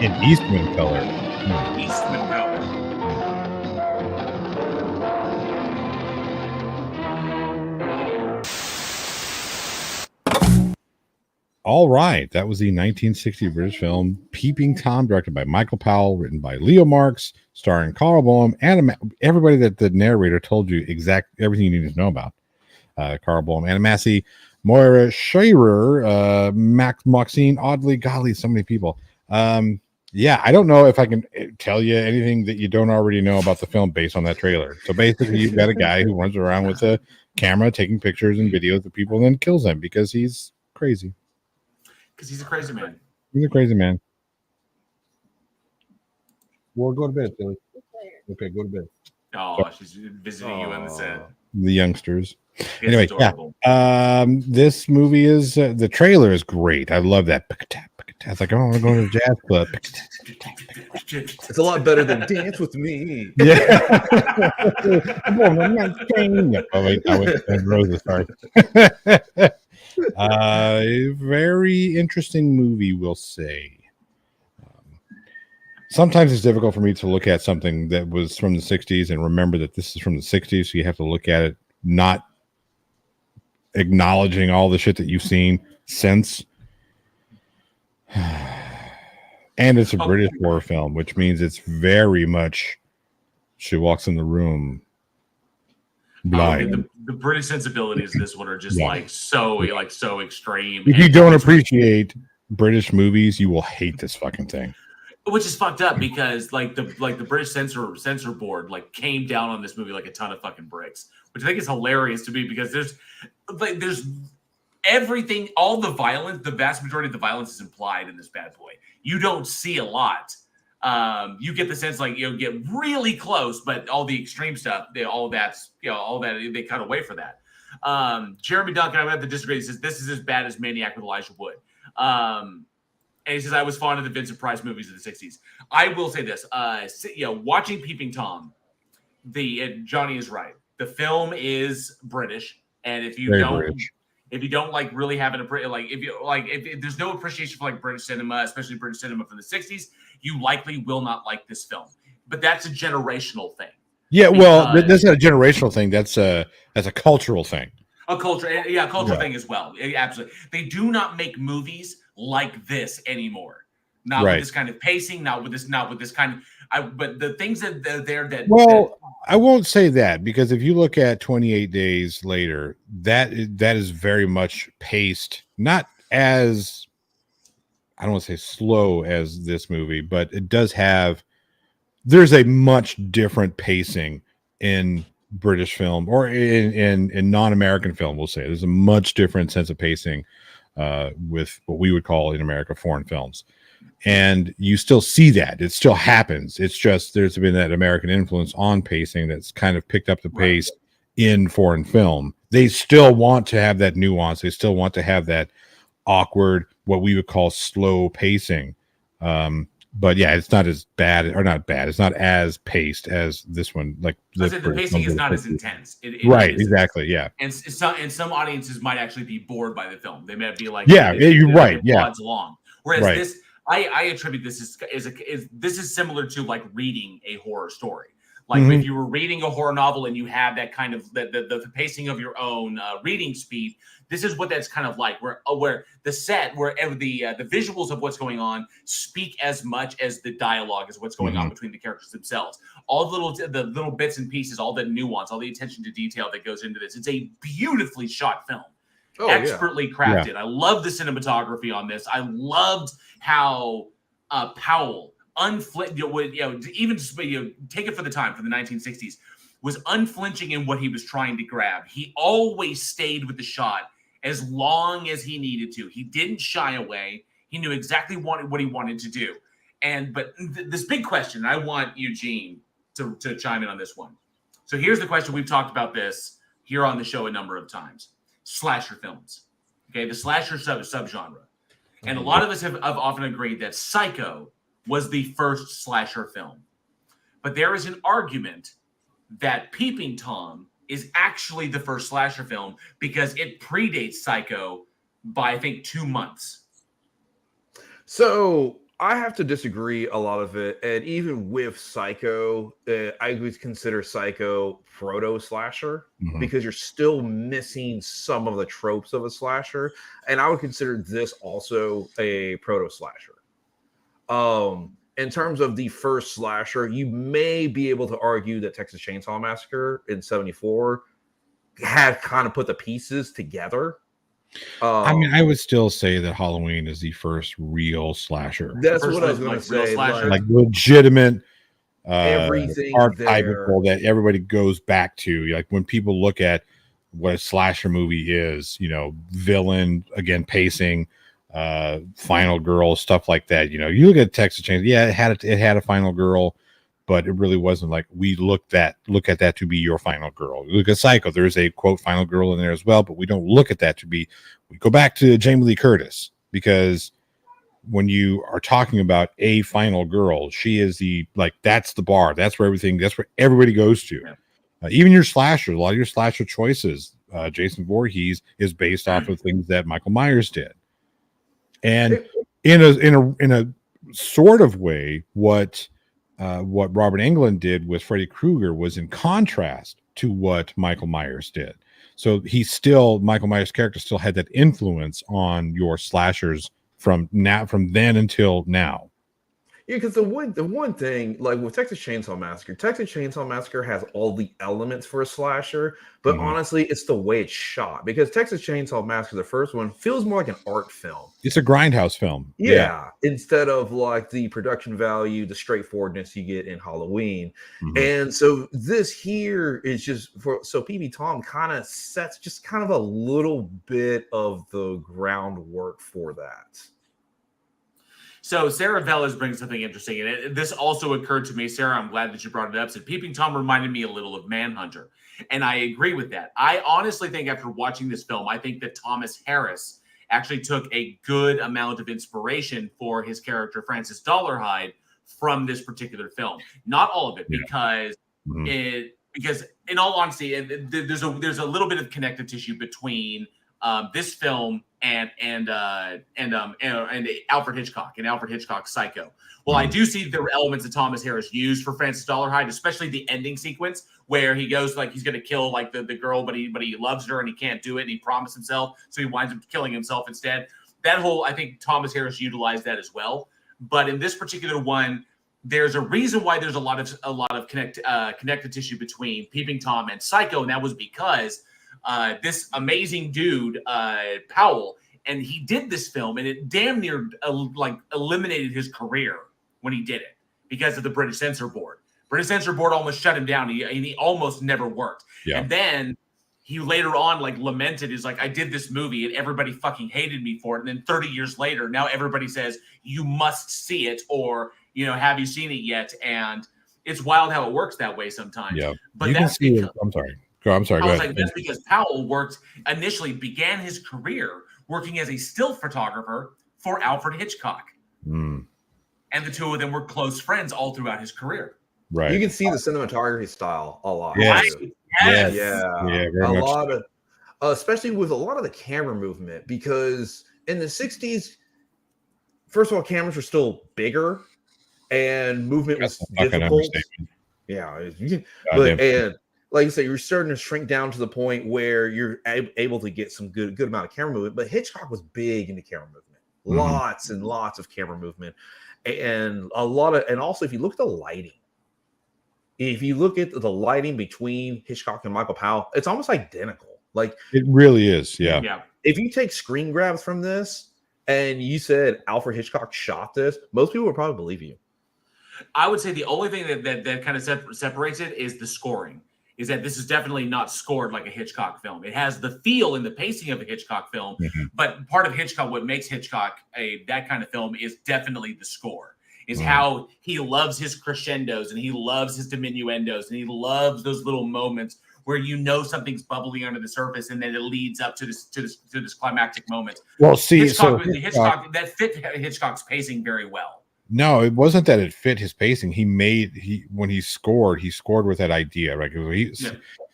In Eastman color. Eastman color. All right, that was the 1960 British film Peeping Tom, directed by Michael Powell, written by Leo Marks, starring Carl Boehm, and everybody that the narrator told you everything you need to know about. Carl Boehm, Anna Massey, Moira Shearer, Maxine Audley. Golly, so many people. Yeah, I don't know if I can tell you anything that you don't already know about the film based on that trailer. So basically, you've got a guy who runs around with a camera taking pictures and videos of people and then kills them because he's crazy. Because he's a crazy man. He's a crazy man. Well, go to bed, Billy. Okay, go to bed. Oh, she's visiting you on the set. The youngsters. It's Anyway, adorable. yeah. This movie is the trailer is great. I love that. It's like, oh, I want to go to the jazz club. It's a lot better than Dance With Me. Yeah. Oh, wait, I was Rosa, sorry. Very interesting movie, we'll say. Sometimes it's difficult for me to look at something that was from the 60s and remember that this is from the 60s, so you have to look at it not acknowledging all the shit that you've seen since. And it's a British horror film, which means it's very much she walks in the room blind. The British sensibilities of this one are just so extreme. If you don't appreciate British movies, you will hate this fucking thing. Which is fucked up because the British censor board came down on this movie like a ton of fucking bricks, which I think is hilarious to me because there's everything, all the violence, the vast majority of the violence is implied in this bad boy. You don't see a lot. You get the sense get really close, but all the extreme stuff, they cut away for that. Jeremy Duncan, I have to disagree. He says this is as bad as Maniac with Elijah Wood. And he says I was fond of the Vincent Price movies of the 60s. I will say this, watching Peeping Tom, Johnny is right. The film is British, and if you don't really have if there's no appreciation for British cinema, especially British cinema from the 60s, you likely will not like this film. But that's a generational thing. Yeah, well, that's not a generational thing. That's a cultural thing. A culture thing as well. Absolutely. They do not make movies like this anymore. Not with this kind of pacing, not with this kind of but the things that I won't say that, because if you look at 28 Days Later, that is very much paced, not as, I don't want to say slow as this movie, but it does have, there's a much different pacing in British film or in non-American film, we'll say. There's a much different sense of pacing with what we would call in America foreign films. And you still see that. It still happens. It's just there's been that American influence on pacing that's kind of picked up the pace in foreign film. They still want to have that nuance. They still want to have that awkward, what we would call slow pacing. But yeah, it's not as bad, or not bad. It's not as paced as this one. Like the pacing is not as intense. Exactly. Yeah. And some audiences might actually be bored by the film. They might be like, you're right. Yeah. Long. Whereas this, I attribute this this is similar to like reading a horror story. Like if you were reading a horror novel and you have that kind of the pacing of your own reading speed, this is what that's kind of like. Where the set, where the visuals of what's going on speak as much as the dialogue is what's going on between the characters themselves. All the little bits and pieces, all the nuance, all the attention to detail that goes into this. It's a beautifully shot film. Expertly crafted. Yeah. I love the cinematography on this. I loved how Powell even take it for the time, for the 1960s, was unflinching in what he was trying to grab. He always stayed with the shot as long as he needed to. He didn't shy away. He knew exactly what he wanted to do. But this big question, I want Eugene to chime in on this one. So here's the question. We've talked about this here on the show a number of times. Slasher films. Okay, the slasher subgenre. And a lot of us have often agreed that Psycho was the first slasher film. But there is an argument that Peeping Tom is actually the first slasher film because it predates Psycho by, I think, 2 months. So I have to disagree a lot of it, and even with Psycho, I would consider Psycho proto slasher because you're still missing some of the tropes of a slasher, and I would consider this also a proto slasher. In terms of the first slasher, you may be able to argue that Texas Chainsaw Massacre in '74 had kind of put the pieces together. I mean, I would still say that Halloween is the first real slasher. That's what I was going to say. Like legitimate, everything archetypical that everybody goes back to. Like when people look at what a slasher movie is, you know, villain, again, pacing, final girl, stuff like that. You know, you look at Texas Chainsaw, yeah, it had a final girl, but it really wasn't like we look at that to be your final girl. You look at Psycho, there's a quote final girl in there as well, but we don't look at that to be. We go back to Jamie Lee Curtis, because when you are talking about a final girl, she is that's the bar. That's where everybody goes to. Yeah. Even your slashers, a lot of your slasher choices, Jason Voorhees is based off of things that Michael Myers did. And in a sort of way, what Robert Englund did with Freddy Krueger was in contrast to what Michael Myers did. So Michael Myers' character still had that influence on your slashers from then until now. Yeah, because the one thing, like with Texas Chainsaw Massacre has all the elements for a slasher, but honestly, it's the way it's shot. Because Texas Chainsaw Massacre, the first one, feels more like an art film. It's a grindhouse film. Yeah, instead of like the production value, the straightforwardness you get in Halloween. And so this here is just so Peeping Tom kind of sets just kind of a little bit of the groundwork for that. So Sarah Velez brings something interesting, and this also occurred to me. Sarah, I'm glad that you brought it up. So Peeping Tom reminded me a little of Manhunter, and I agree with that. I honestly think after watching this film, I think that Thomas Harris actually took a good amount of inspiration for his character Francis Dollarhide from this particular film. Not all of it, because in all honesty, there's a little bit of connective tissue between this film and Alfred Hitchcock and Alfred Hitchcock's Psycho. Well, I do see the elements that Thomas Harris used for Francis Dollarhide, especially the ending sequence where he goes like he's going to kill like the girl, but he loves her and he can't do it, and he promised himself, so he winds up killing himself instead. That whole, I think Thomas Harris utilized that as well. But in this particular one, there's a reason why there's a lot of connective tissue between Peeping Tom and Psycho, and that was because this amazing dude, Powell, and he did this film, and it damn near eliminated his career when he did it because of the British Censor Board. British Censor Board almost shut him down. He almost never worked. Yeah. And then he later on lamented, is like, I did this movie and everybody fucking hated me for it. And then 30 years later, now everybody says you must see it, or have you seen it yet? And it's wild how it works that way sometimes. Yeah, but that's because, I'm sorry. Go ahead. That's because Powell began his career working as a still photographer for Alfred Hitchcock. And the two of them were close friends all throughout his career. Right. You can see the cinematography style a lot. Yes. Yes. Yeah. A lot of, especially with a lot of the camera movement, because in the 60s, first of all, cameras were still bigger and movement was difficult. Yeah. And like you say, you're starting to shrink down to the point where you're able to get some good amount of camera movement. But Hitchcock was big into camera movement, lots and lots of camera movement, and and also if you look at the lighting, between Hitchcock and Michael Powell, it's almost identical. Like it really is. Yeah. If you take screen grabs from this and you said Alfred Hitchcock shot this, most people would probably believe you. I would say the only thing that kind of separates it is the scoring. Is that this is definitely not scored like a Hitchcock film. It has the feel and the pacing of a Hitchcock film, but part of Hitchcock, what makes Hitchcock that kind of film is definitely the score. Is how he loves his crescendos and he loves his diminuendos and he loves those little moments where something's bubbling under the surface and then it leads up to this climactic moment. Well, see, Hitchcock that fit Hitchcock's pacing very well. No, it wasn't that it fit his pacing. When he scored with that idea, right?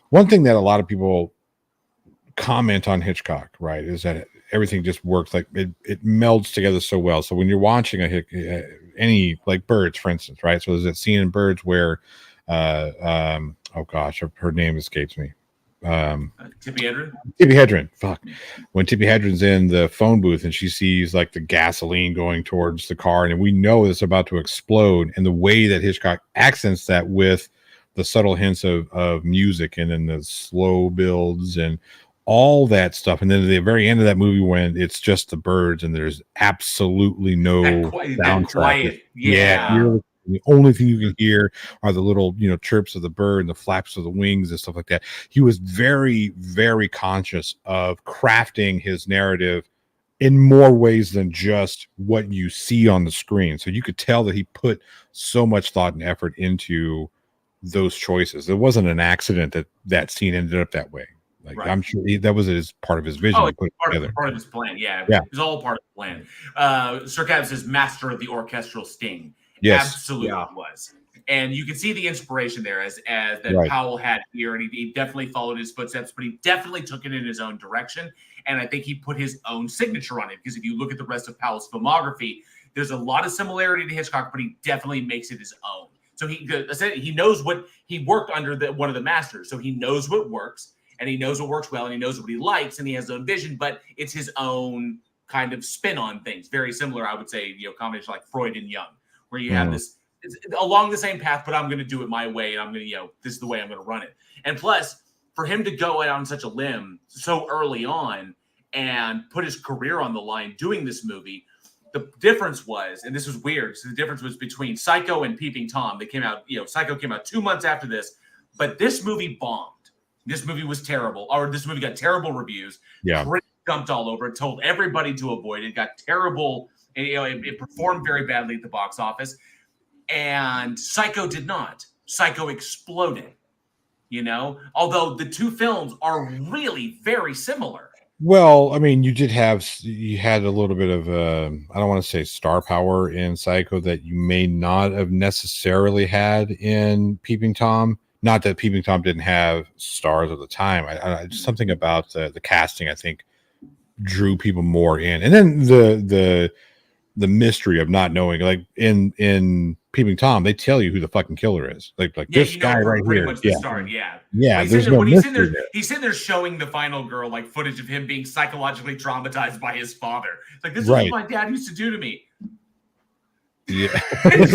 One thing that a lot of people comment on Hitchcock, right, is that everything just works like it melds together so well. So when you're watching any like Birds, for instance, right? So there's that scene in Birds where oh gosh, her name escapes me. Tippi Hedren. Tippi Hedren. Fuck. When Tippi Hedren's in the phone booth and she sees like the gasoline going towards the car, and we know it's about to explode, and the way that Hitchcock accents that with the subtle hints of music and then the slow builds and all that stuff, and then at the very end of that movie when it's just the birds and there's absolutely no soundtrack. Quiet. The only thing you can hear are the little, chirps of the bird and the flaps of the wings and stuff like that. He was very, very conscious of crafting his narrative in more ways than just what you see on the screen. So you could tell that he put so much thought and effort into those choices. It wasn't an accident that scene ended up that way. Like Right. I'm sure that was part of his vision. Oh, to put it together. part of his plan. Yeah, Yeah. It was all part of the plan. Sir Cav says master of the orchestral sting. Yes. Absolutely was. And you can see the inspiration there as that Right. Powell had here, and he definitely followed his footsteps, but he definitely took it in his own direction. And I think he put his own signature on it, because if you look at the rest of Powell's filmography, there's a lot of similarity to Hitchcock, but he definitely makes it his own. So he knows what he worked under one of the masters, so he knows what works, and he knows what works well, and he knows what he likes, and he has his own vision, but it's his own kind of spin on things. Very similar, I would say, combination like Freud and Jung, where you have this it's along the same path, but I'm going to do it my way, and I'm going to, this is the way I'm going to run it. And plus, for him to go out on such a limb so early on and put his career on the line doing this movie, the difference was, and this was weird, so the difference was between Psycho and Peeping Tom. They came out, Psycho came out 2 months after this, but this movie bombed. This movie was terrible, or this movie got terrible reviews. Yeah. Critics dumped all over it, told everybody to avoid it, got terrible, and, it performed very badly at the box office. And Psycho did not. Psycho exploded, although the two films are really very similar. Well, I mean, you had a little bit of I don't want to say star power in Psycho that you may not have necessarily had in Peeping Tom. Not that Peeping Tom didn't have stars at the time. Just something about the casting, I think, drew people more in, and then the mystery of not knowing, like in Peeping Tom, they tell you who the fucking killer is. Like this guy right here. Much the start, yeah. There's no mystery there. He's sitting there showing the final girl like footage of him being psychologically traumatized by his father. It's like, this is what my dad used to do to me. Yeah. Looks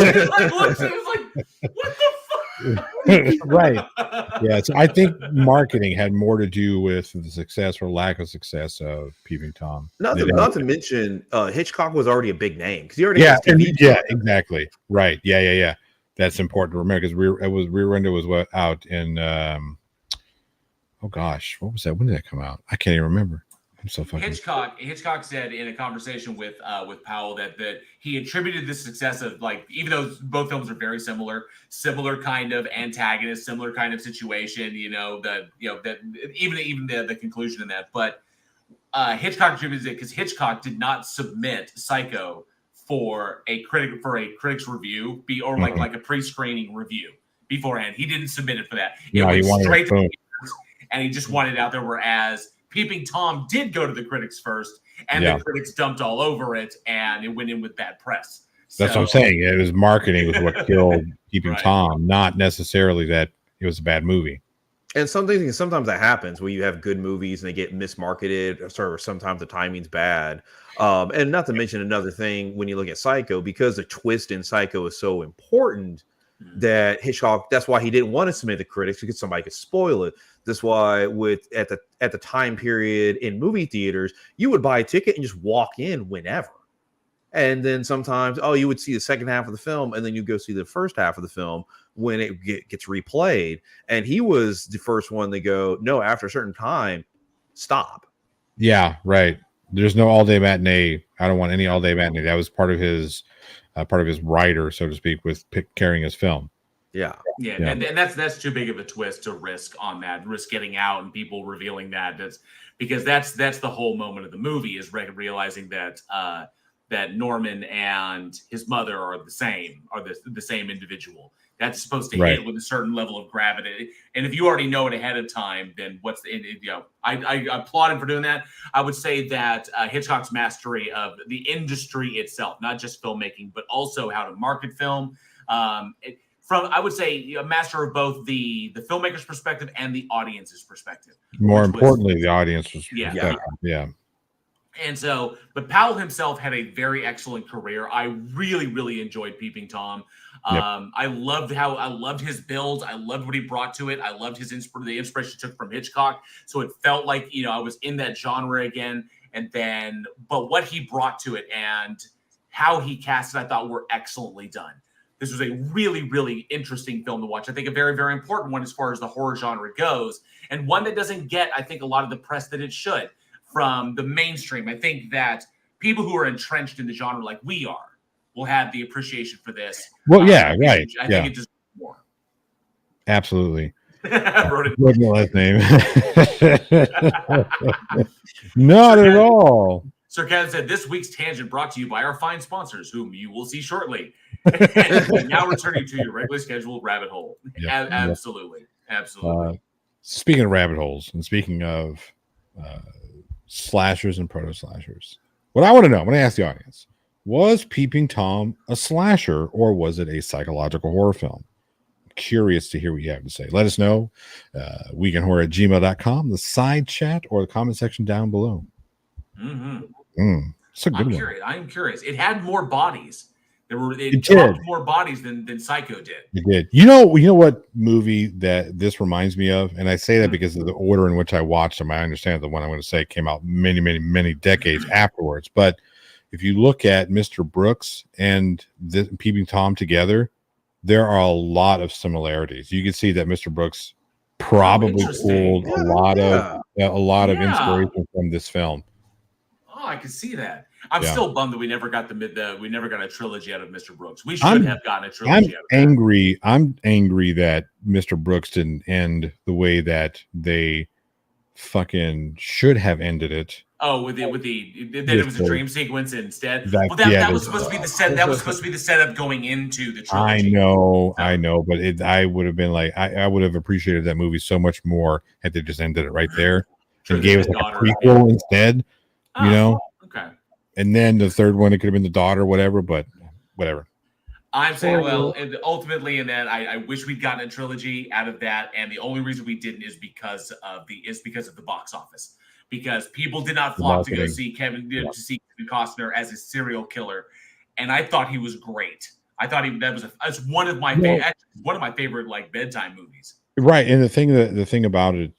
and it's like, what the fuck? Right. Yeah. So I think marketing had more to do with the success or lack of success of Peeping Tom. Not to mention, Hitchcock was already a big name because he already has TV. Yeah, exactly. Right. Yeah. That's important to remember because Rear Window was out in oh gosh, what was that? When did that come out? I can't even remember. I'm so fucking Hitchcock said in a conversation with Powell that he attributed the success of, like, even though both films are very similar kind of antagonist, similar kind of situation, that even the conclusion in that, but Hitchcock attributed it because Hitchcock did not submit Psycho for a critic's review like a pre-screening review beforehand. He didn't submit it for that. It went straight to and he just wanted it out there, whereas Peeping Tom did go to the critics first, and the critics dumped all over it, and it went in with bad press. That's what I'm saying. It was marketing was what killed Peeping Tom, not necessarily that it was a bad movie. And sometimes that happens where you have good movies and they get mismarketed, or sometimes the timing's bad. And not to mention another thing, when you look at Psycho, because the twist in Psycho is so important, that Hitchcock, that's why he didn't want to submit the critics, because somebody could spoil it. That's why at the time period in movie theaters, you would buy a ticket and just walk in whenever. And then sometimes, you would see the second half of the film, and then you go see the first half of the film when it gets replayed. And he was the first one to go, no, after a certain time, stop. Yeah, right. There's no all-day matinee. I don't want any all-day matinee. That was part of his writer, so to speak, with carrying his film. Yeah. And that's too big of a twist to risk on that, risk getting out and people revealing that. Because that's the whole moment of the movie, is realizing that that Norman and his mother are the same individual. That's supposed to Right. hit with a certain level of gravity. And if you already know it ahead of time, then what's the, I applaud him for doing that. I would say that Hitchcock's mastery of the industry itself, not just filmmaking, but also how to market film. I would say a master of both the filmmaker's perspective and the audience's perspective. More importantly, the audience was yeah. And so, but Powell himself had a very excellent career. I really, really enjoyed Peeping Tom. I loved his build. I loved what he brought to it. I loved the inspiration he took from Hitchcock. So it felt like, I was in that genre again. And then, but what he brought to it and how he cast it, I thought were excellently done. This was a really, really interesting film to watch. I think a very, very important one as far as the horror genre goes. And one that doesn't get, I think, a lot of the press that it should from the mainstream. I think that people who are entrenched in the genre like we are will have the appreciation for this. Well, yeah, right. I think it deserves more. Absolutely. Wrote it. Wrote my last name. Not at all. Sir Kevin said, this week's tangent brought to you by our fine sponsors, whom you will see shortly. And now returning to your regularly scheduled rabbit hole. Yep. Absolutely. Absolutely. Speaking of rabbit holes and speaking of slashers and proto-slashers, what I want to know, I'm going to ask the audience, was Peeping Tom a slasher or was it a psychological horror film? Curious to hear what you have to say. Let us know. weekinhorror@gmail.com, the side chat, or the comment section down below. It's a good one. I'm curious. It had more bodies. It did. dropped more bodies than Psycho did. It did. You know what movie that this reminds me of? And I say that because of the order in which I watched them. I understand the one I'm going to say came out many, many, many decades afterwards. But if you look at Mr. Brooks and Peeping Tom together, there are a lot of similarities. You can see that Mr. Brooks probably pulled a lot of inspiration from this film. Oh, I can see that. I'm still bummed that we never got we never got a trilogy out of Mr. Brooks. We should have gotten a trilogy. I'm angry that Mr. Brooks didn't end the way that they fucking should have ended it. Oh, it was a dream sequence instead. That was supposed to be the set. That was supposed to be the setup going into the trilogy. I know, but I would have been like, I would have appreciated that movie so much more had they just ended it right there and gave us like a prequel instead. Okay. And then the third one, it could have been the daughter, whatever. But whatever. I'm saying, ultimately, in that, I wish we'd gotten a trilogy out of that, and the only reason we didn't is because of the box office. Because people did not flock to go see Kevin Costner as a serial killer, and I thought he was great. I thought that's one of my favorite like bedtime movies. Right, and the thing about it,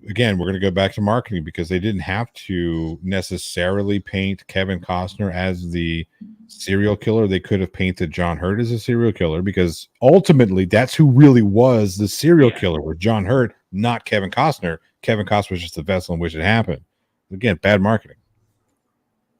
again, we're going to go back to marketing because they didn't have to necessarily paint Kevin Costner as the serial killer. They could have painted John Hurt as a serial killer because ultimately that's who really was the serial killer, was John Hurt, not Kevin Costner. Kevin Costner was just the vessel in which it happened. Again, bad marketing.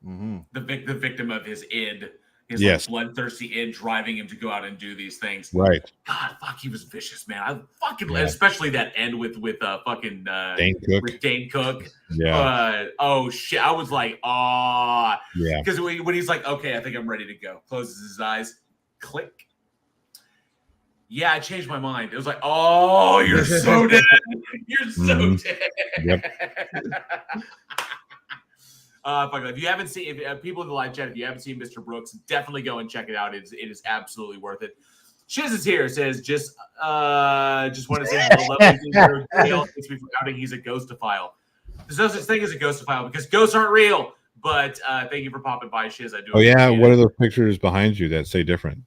The victim of his id. His like bloodthirsty id driving him to go out and do these things. Right. God, fuck, he was vicious, man. I fucking especially that end with fucking Dane Cook. Yeah. Oh shit. I was like, yeah. Because when he's like, okay, I think I'm ready to go. Closes his eyes. Click. Yeah, I changed my mind. It was like, oh, you're so dead. You're so dead. Yep. If you haven't seen, people in the live chat, if you haven't seen Mr. Brooks, definitely go and check it out. It is absolutely worth it. Shiz is here. Says just want to say hello. Thanks for outing. He's a ghostophile. There's no such thing as a ghostophile because ghosts aren't real. But thank you for popping by, Shiz. I do. Oh yeah, what are those pictures behind you that say different?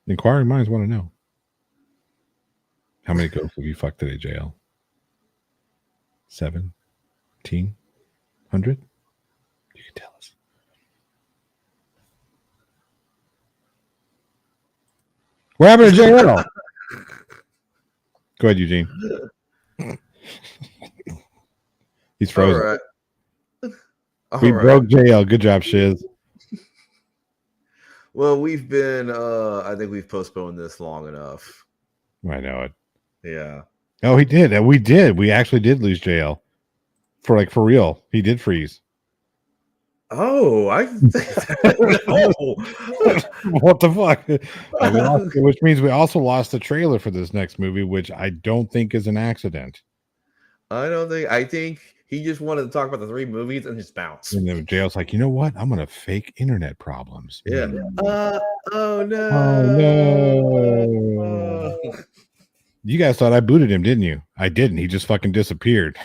Inquiring minds want to know. How many ghosts have you fucked today, JL? 1,700? You can tell us. What happened to JL? Go ahead, Eugene. He's frozen. All we right. broke JL. Good job, Shiz. Well, we've been I think we've postponed this long enough. I know it. Yeah. Oh, he did. We did. We actually did lose JL. For real. He did freeze. Oh, no. What the fuck? Which means we also lost the trailer for this next movie, which I don't think is an accident. I think he just wanted to talk about the 3 movies and just bounce. And then Jail's like, you know what? I'm gonna fake internet problems. Yeah. Oh no. Oh no. You guys thought I booted him, didn't you? I didn't. He just fucking disappeared.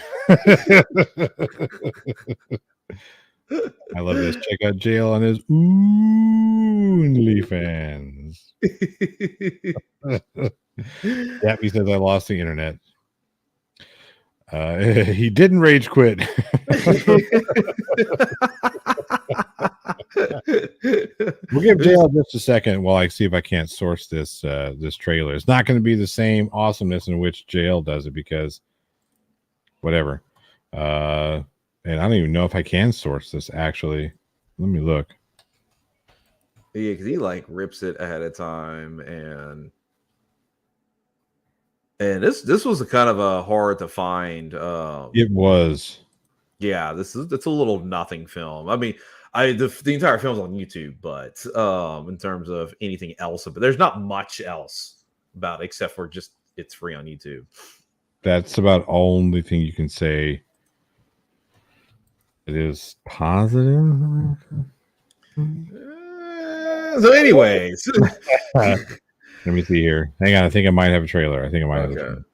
I love this. Check out Jail on his OnlyFans. Yep, he says I lost the internet. He didn't rage quit. We'll give Jail just a second while I see if I can't source this this trailer. It's not going to be the same awesomeness in which Jail does it because whatever. And I don't even know if I can source this actually. Let me look. Yeah, because he like rips it ahead of time, and this was a kind of a hard to find. It was. Yeah, it's a little nothing film. I mean, the entire film's on YouTube, but in terms of anything else, but there's not much else about it except for just it's free on YouTube. That's about the only thing you can say. It is positive. So, anyways, let me see here. Hang on, I think I might have a trailer. I have a trailer.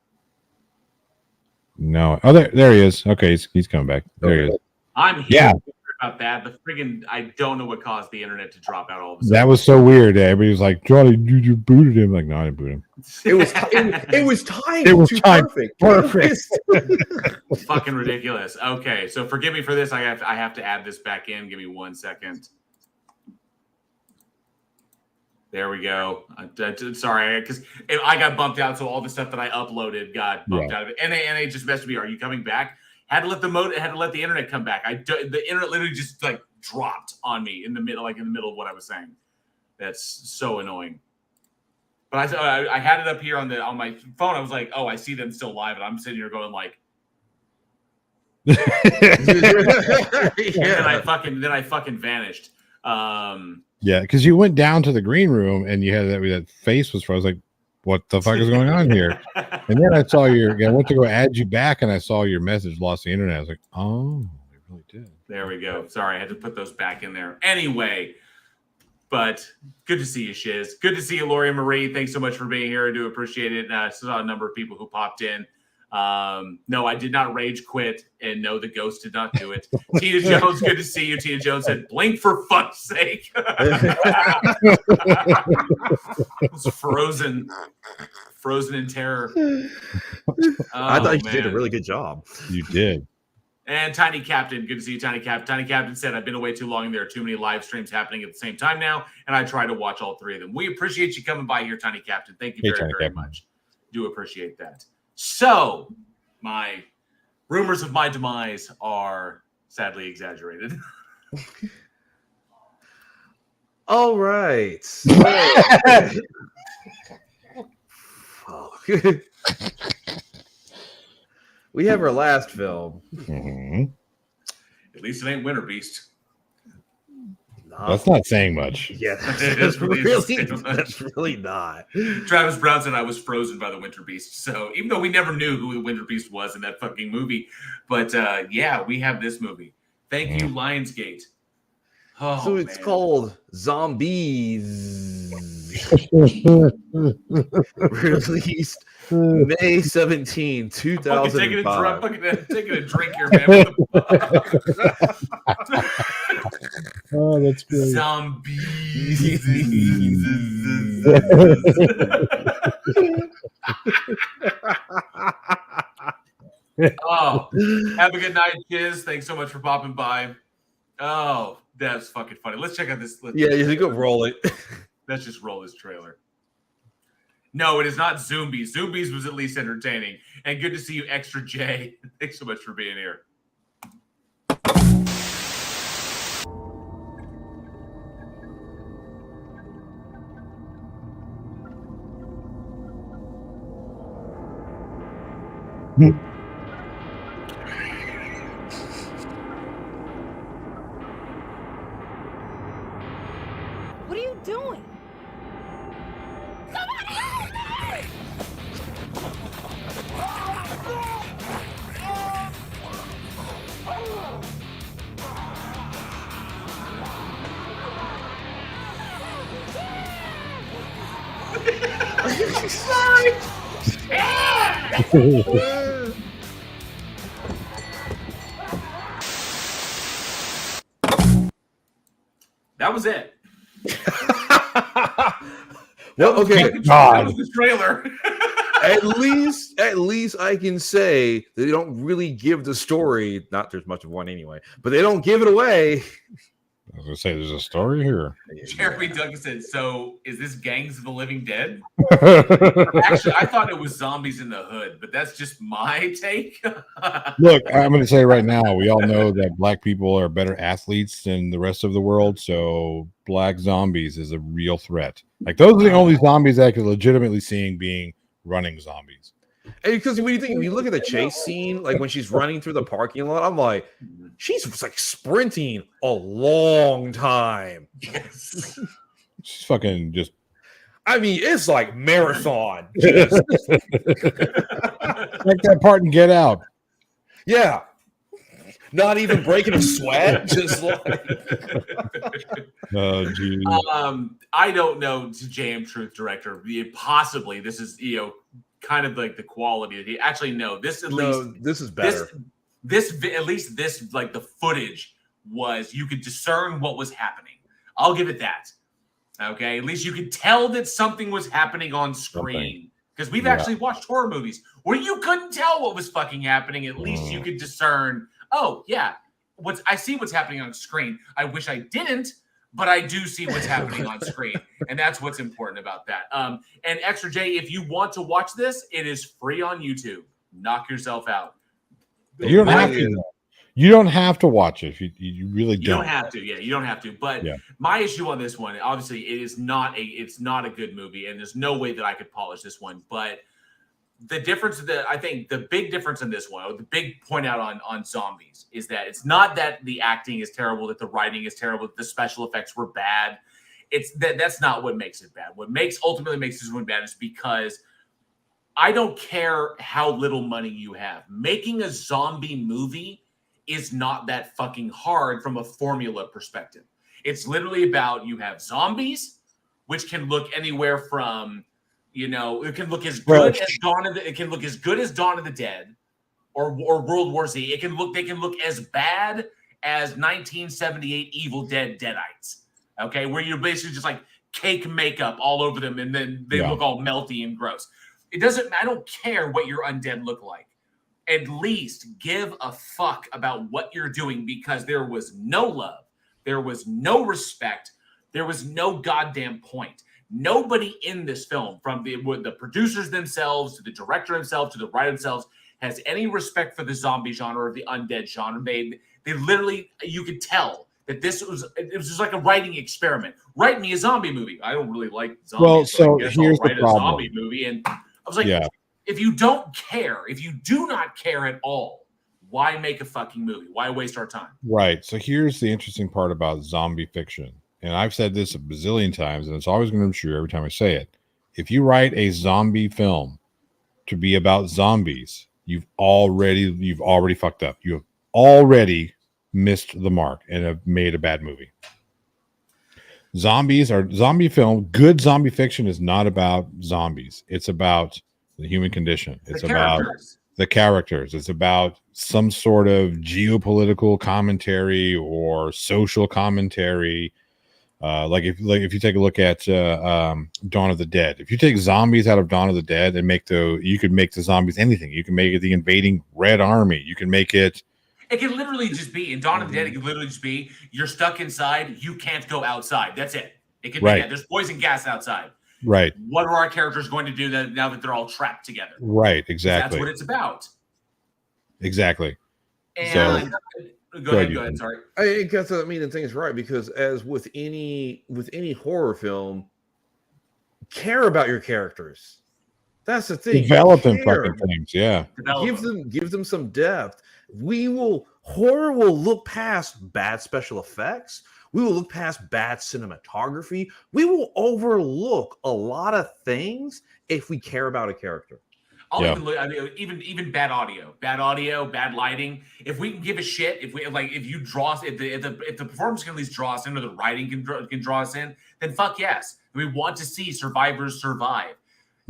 No, oh, there he is. Okay, he's coming back. There he is. I'm here about that. The friggin' I don't know what caused the internet to drop out all of a sudden. That was so weird. Everybody was like, "Johnny, you booted him." Like, no, I didn't boot him. It was timed. It was timed perfect. Fucking ridiculous. Okay, so forgive me for this. I have to add this back in. Give me 1 second. There we go. Sorry, because I got bumped out, so all the stuff that I uploaded got bumped out of it. And they just messaged me. Are you coming back? Had to let the internet come back. The internet literally just like dropped on me in the middle of what I was saying. That's so annoying. But I had it up here on my phone. I was like, oh, I see them still live, and I'm sitting here going like, and then I fucking vanished. Yeah, because you went down to the green room and you had that face was frozen. I was like, what the fuck is going on here? And then I saw I went to go add you back and I saw your message lost the internet. I was like, oh, they really did. There we go. Sorry, I had to put those back in there. Anyway, but good to see you, Shiz. Good to see you, Lori Marie. Thanks so much for being here. I do appreciate it. I saw a number of people who popped in. No, I did not rage quit, and no, the ghost did not do it. Tina Jones, good to see you. Tina Jones said, blink for fuck's sake. It's frozen in terror. I thought you did a really good job. You did. And Tiny Captain, good to see you, Tiny Captain. Tiny Captain said, I've been away too long. There are too many live streams happening at the same time now, and I try to watch all 3 of them. We appreciate you coming by here, Tiny Captain. Thank you very much. Do appreciate that. So, my rumors of my demise are sadly exaggerated. All right. We have our last film. Mm-hmm. At least it ain't Winter Beast. That's not saying much. Yeah, that's really not. Travis Brown said I was frozen by the Winter Beast. So even though we never knew who the Winter Beast was in that fucking movie, but yeah, we have this movie. Thank you, Lionsgate. Oh, so it's called Zombiez. Released May 17, 2005. Taking a drink here, man. Oh, that's great. Zombies. Oh, have a good night, Chiz. Thanks so much for popping by. Oh, that's fucking funny. Let's check out this. You go roll it. Let's just roll this trailer. No, it is not Zombies. Zombies was at least entertaining. And good to see you, Extra J. Thanks so much for being here. doing? Someone help me! Sorry. That was it. Well, okay. That was the trailer. at least I can say they don't really give the story. Not there's much of one anyway, but they don't give it away. I was gonna say there's a story here. Jeremy Douglas said, "So is this Gangs of the Living Dead?" Actually, I thought it was Zombies in the Hood, but that's just my take. Look, I'm going to say right now, we all know that black people are better athletes than the rest of the world. So black zombies is a real threat. Like those are the only zombies I could legitimately seeing being running zombies. And because when you look at the chase scene, like when she's running through the parking lot, I'm like, she's like sprinting a long time. Yes. She's fucking just. I mean, it's like marathon. Just. Like that part in Get Out. Yeah. Not even breaking a sweat. Just like. Oh, geez. I don't know, to JM Truth director. Possibly this is kind of like the quality of the. Actually, no. This is better. This at least this like the footage was you could discern what was happening. I'll give it that. Okay, at least you could tell that something was happening on screen. Because we've actually watched horror movies where you couldn't tell what was fucking happening. At least you could discern. Oh yeah, I see what's happening on screen. I wish I didn't, but I do see what's happening on screen, and that's what's important about that. And Extra J, if you want to watch this, it is free on YouTube. Knock yourself out. You don't have to. You don't have to watch it. You really don't. You don't have to. Yeah, you don't have to. But my issue on this one, obviously, it's not a good movie, and there's no way that I could polish this one. But the difference, I think the big difference in this one, or the big point out on Zombies, is that it's not that the acting is terrible, that the writing is terrible, that the special effects were bad. It's that's not what makes it bad. What ultimately makes this one bad is because I don't care how little money you have. Making a zombie movie is not that fucking hard from a formula perspective. It's literally about you have zombies, which can look anywhere from, it can look as good as Dawn of the Dead or World War Z. They can look as bad as 1978 Evil Dead Deadites. Okay, where you're basically just like cake makeup all over them, and then they look all melty and gross. I don't care what your undead look like. At least give a fuck about what you're doing, because there was no love. There was no respect. There was no goddamn point. Nobody in this film, from the producers themselves to the director himself to the writer themselves, has any respect for the zombie genre or the undead genre. They literally, you could tell that it was just like a writing experiment. Write me a zombie movie. I don't really like zombies. Well, so I guess here's I'll write the problem. a zombie movie, and I was like, if you don't care, if you do not care at all, why make a fucking movie? Why waste our time? Right. So here's the interesting part about zombie fiction. And I've said this a bazillion times, and it's always going to be true every time I say it. If you write a zombie film to be about zombies, you've already fucked up. You have already missed the mark and have made a bad movie. Zombies are zombie film. Good zombie fiction is not about zombies. It's about the human condition. It's about the characters. It's about some sort of geopolitical commentary or social commentary. Like if you take a look at Dawn of the Dead, if you take zombies out of Dawn of the Dead and you could make the zombies anything. You can make it the invading Red Army. You can make it. It can literally just be in Dawn of the Dead. It can literally just be you're stuck inside. You can't go outside. That's it. It can be that. There's poison gas outside. Right. What are our characters going to do now that they're all trapped together? Right. Exactly. That's what it's about. Exactly. And go ahead. Sorry. I guess the thing is right, because as with any horror film, care about your characters. That's the thing. Develop them fucking things. Yeah. Give them some depth. Horror will look past bad special effects. We will look past bad cinematography. We will overlook a lot of things if we care about a character. I'll even look. I mean, even bad audio, bad lighting. If we can give a shit, if you draw us, if the performance can at least draw us in, or the writing can draw us in, then fuck yes. We want to see survivors survive.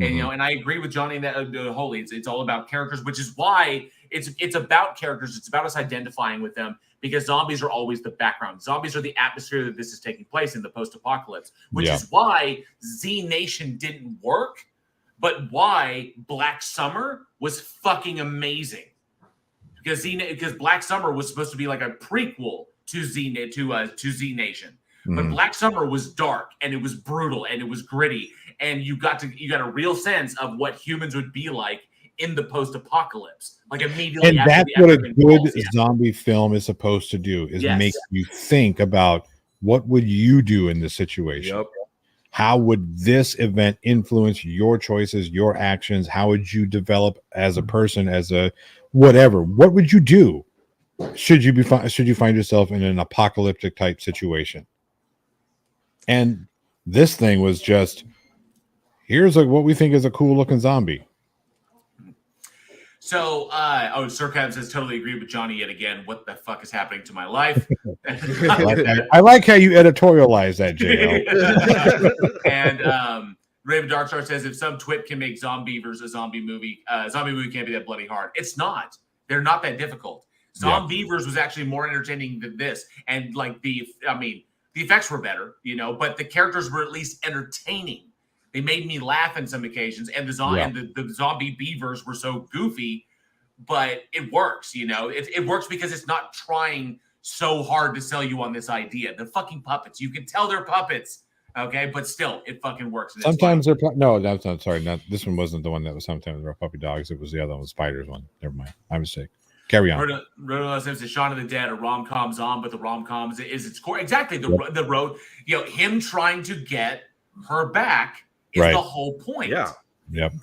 And and I agree with Johnny that wholly. It's all about characters, which is why it's about characters. It's about us identifying with them, because zombies are always the background. Zombies are the atmosphere that this is taking place in, the post-apocalypse, which is why Z Nation didn't work. But why Black Summer was fucking amazing, because Black Summer was supposed to be like a prequel to Z Nation, but Black Summer was dark and it was brutal and it was gritty, and you got a real sense of what humans would be like in the post-apocalypse, like immediately. And that's what a good zombie film is supposed to do: is make you think about what would you do in this situation. Yep. How would this event influence your choices, your actions? How would you develop as a person, as a whatever? What would you do? Should you find yourself in an apocalyptic type situation? And this thing was just, here's what we think is a cool looking zombie. So, Sir Cab says, totally agree with Johnny yet again. What the fuck is happening to my life? I like how you editorialize that, JL. And Raven Darkstar says, if some twit can make Zombievers a zombie movie can't be that bloody hard. It's not. They're not that difficult. Zombievers was actually more entertaining than this. And the effects were better, but the characters were at least entertaining. They made me laugh on some occasions, and the zombie beavers were so goofy, but it works. It works because it's not trying so hard to sell you on this idea. They're fucking puppets. You can tell they're puppets, okay? But still, it fucking works. Sometimes they're no. That's not sorry. Not this one wasn't the one that was sometimes they're puppy dogs. It was the other one, spiders one. Never mind. My mistake. Carry on. Roto says Shaun of the Dead, a rom-com zombie, but the rom-com is its core. Exactly. The road. Him trying to get her back is the whole point. Yeah. Yep.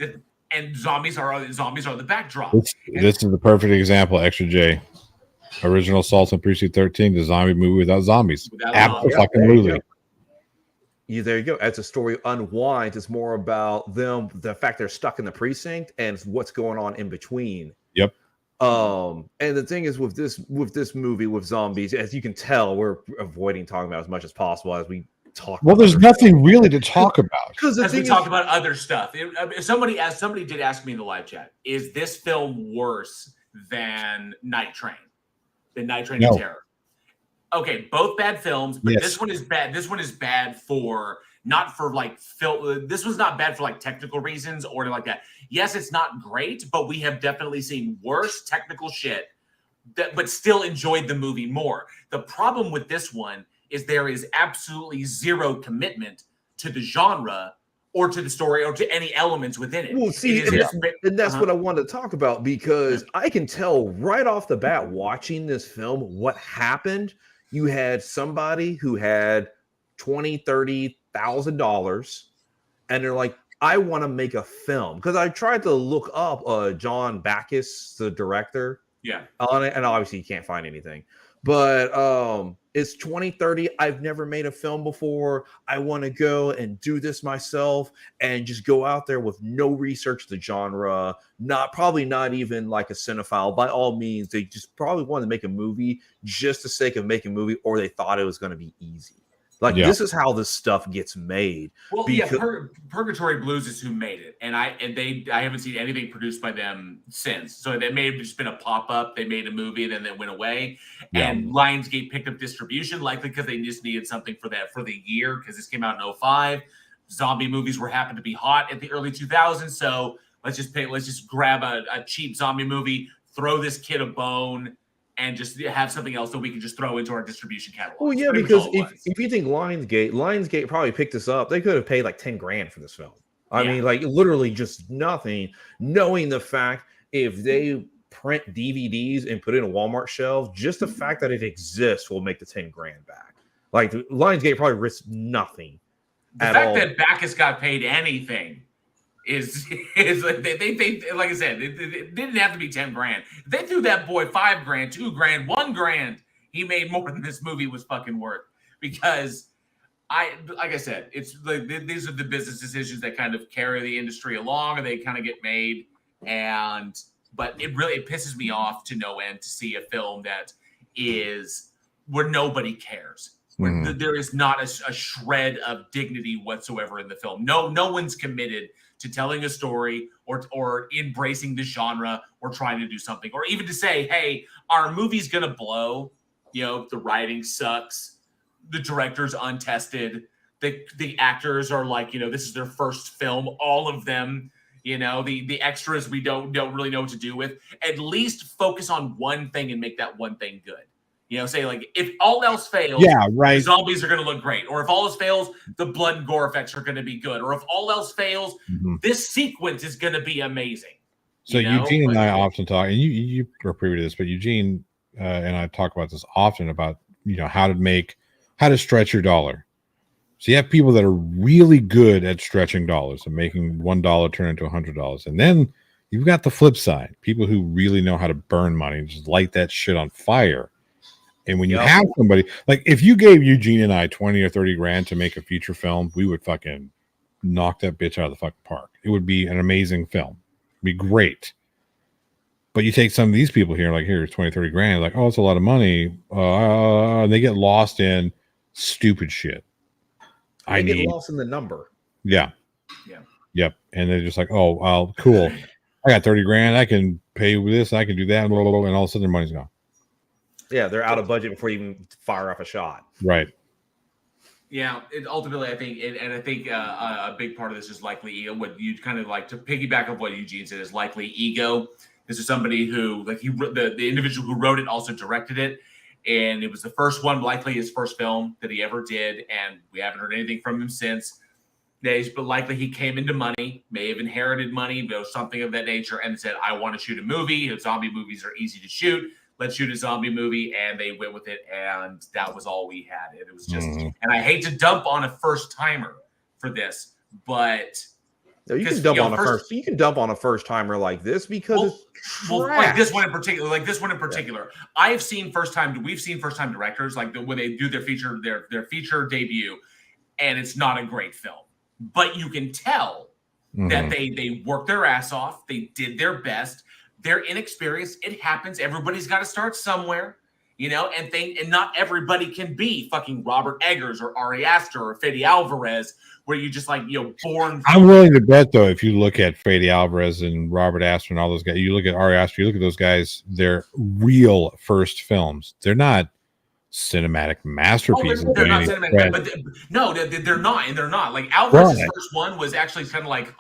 And zombies are the backdrop. This is the perfect example. Extra J, original Assault on Precinct 13, the zombie movie without zombies. Absolutely. Yeah, there you go. As the story unwinds, it's more about them, the fact they're stuck in the precinct, and what's going on in between. Yep. And the thing is with this movie with zombies, as you can tell, we're avoiding talking about as much as possible as we talk. Well, there's nothing really to talk about because we talked about other stuff. Somebody did ask me in the live chat: is this film worse than Night Train? Than Night Train and Terror? Okay, both bad films, but this one is bad. This one is bad for not for this was not bad for technical reasons or like that. Yes, it's not great, but we have definitely seen worse technical shit but still enjoyed the movie more. The problem with this one is there is absolutely zero commitment to the genre or to the story or to any elements within it. Well, see, and that's what I wanted to talk about, because I can tell right off the bat watching this film what happened. You had somebody who had $20,000-$30,000 and they're like, I want to make a film. Because I tried to look up John Backus, the director, on it, and obviously you can't find anything. But it's 2030. I've never made a film before. I want to go and do this myself and just go out there with no research to the genre, probably not even like a cinephile. By all means, they just probably wanted to make a movie just the sake of making a movie, or they thought it was going to be easy. This is how this stuff gets made. Well, Purgatory Blues is who made it, and I haven't seen anything produced by them since. So they may have just been a pop up. They made a movie, and then they went away. Yeah. And Lionsgate picked up distribution, likely because they just needed something for the year, because this came out in 2005. Zombie movies happened to be hot at the early 2000s, so let's just grab a cheap zombie movie, throw this kid a bone, and just have something else that we can just throw into our distribution catalog. Well, yeah, because if you think Lionsgate probably picked this up, they could have paid like $10,000 for this film. I mean, literally just nothing, knowing the fact if they print DVDs and put it in a Walmart shelf, just the fact that it exists will make the $10,000 back. Lionsgate probably risked nothing. The fact that Backus got paid anything is like they like I said, it didn't have to be $10,000. If they threw that boy $5,000, $2,000, $1,000, he made more than this movie was fucking worth. because like I said, it's like these are the business decisions that kind of carry the industry along, and they kind of get made. But it really pisses me off to no end to see a film that is where nobody cares, where there is not a shred of dignity whatsoever in the film. No one's committed to telling a story or embracing the genre or trying to do something, or even to say, hey, our movie's gonna blow. The writing sucks, the director's untested, the actors are like, this is their first film, all of them. The extras we don't really know what to do with. At least focus on one thing and make that one thing good. Say like, if all else fails, the zombies are going to look great. Or if all else fails, the blood and gore effects are going to be good. Or if all else fails, this sequence is going to be amazing. So Eugene and I often talk, and you are privy to this, but Eugene and I talk about this often about how to stretch your dollar. So you have people that are really good at stretching dollars and making $1 turn into $100, and then you've got the flip side: people who really know how to burn money and just light that shit on fire. And when you have somebody like, if you gave Eugene and I 20 or 30 grand to make a feature film, we would fucking knock that bitch out of the fucking park. It would be an amazing film. It'd be great. But you take some of these people here, like, here's 20, 30 grand, like, oh, it's a lot of money. And they get lost in stupid shit. They get lost in the number. Yeah. Yep. And they're just like, oh, well, cool. I got 30 grand. I can pay with this. I can do that. And all of a sudden their money's gone. Yeah, they're out of budget before you even fire off a shot. Right. Yeah, ultimately, I think, a big part of this is likely ego. What you kind of like to piggyback of what Eugene said is likely ego. This is somebody who, like, the individual who wrote it also directed it, and it was the first one, likely his first film that he ever did, and we haven't heard anything from him since. But likely he came into money, may have inherited money, something of that nature, and said, I want to shoot a movie. Zombie movies are easy to shoot. Let's shoot a zombie movie, and they went with it, and that was all we had. It was just, and I hate to dump on a first timer for this, but no, you can dump on You can dump on a first timer like this because it's trash. Like this one in particular. We've seen first time directors like when they do their feature debut, and it's not a great film, but you can tell that they worked their ass off. They did their best. They're inexperienced. It happens. Everybody's got to start somewhere, and not everybody can be fucking Robert Eggers or Ari Aster or Fede Alvarez, where you just born. I'm willing to bet, though, if you look at Fede Alvarez and Robert Aster and all those guys, you look at Ari Aster, you look at those guys, they're real first films. They're not cinematic masterpieces. They're not cinematic, but they're not, and they're not. Like Alvarez's first one was actually kind of like,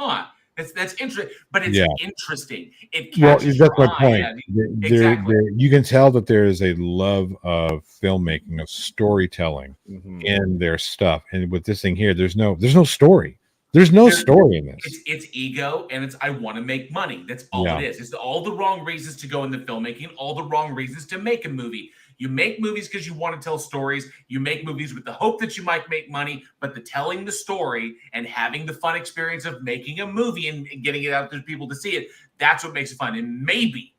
That's interesting, but it's interesting. That's my point. Exactly. You can tell that there is a love of filmmaking, of storytelling in their stuff. And with this thing here, there's no story. There's no story in this. It's ego, and it's I want to make money. That's all it is. It's all the wrong reasons to go into filmmaking, all the wrong reasons to make a movie. You make movies because you want to tell stories. You make movies with the hope that you might make money, but the telling the story and having the fun experience of making a movie and getting it out to people to see it, that's what makes it fun. And maybe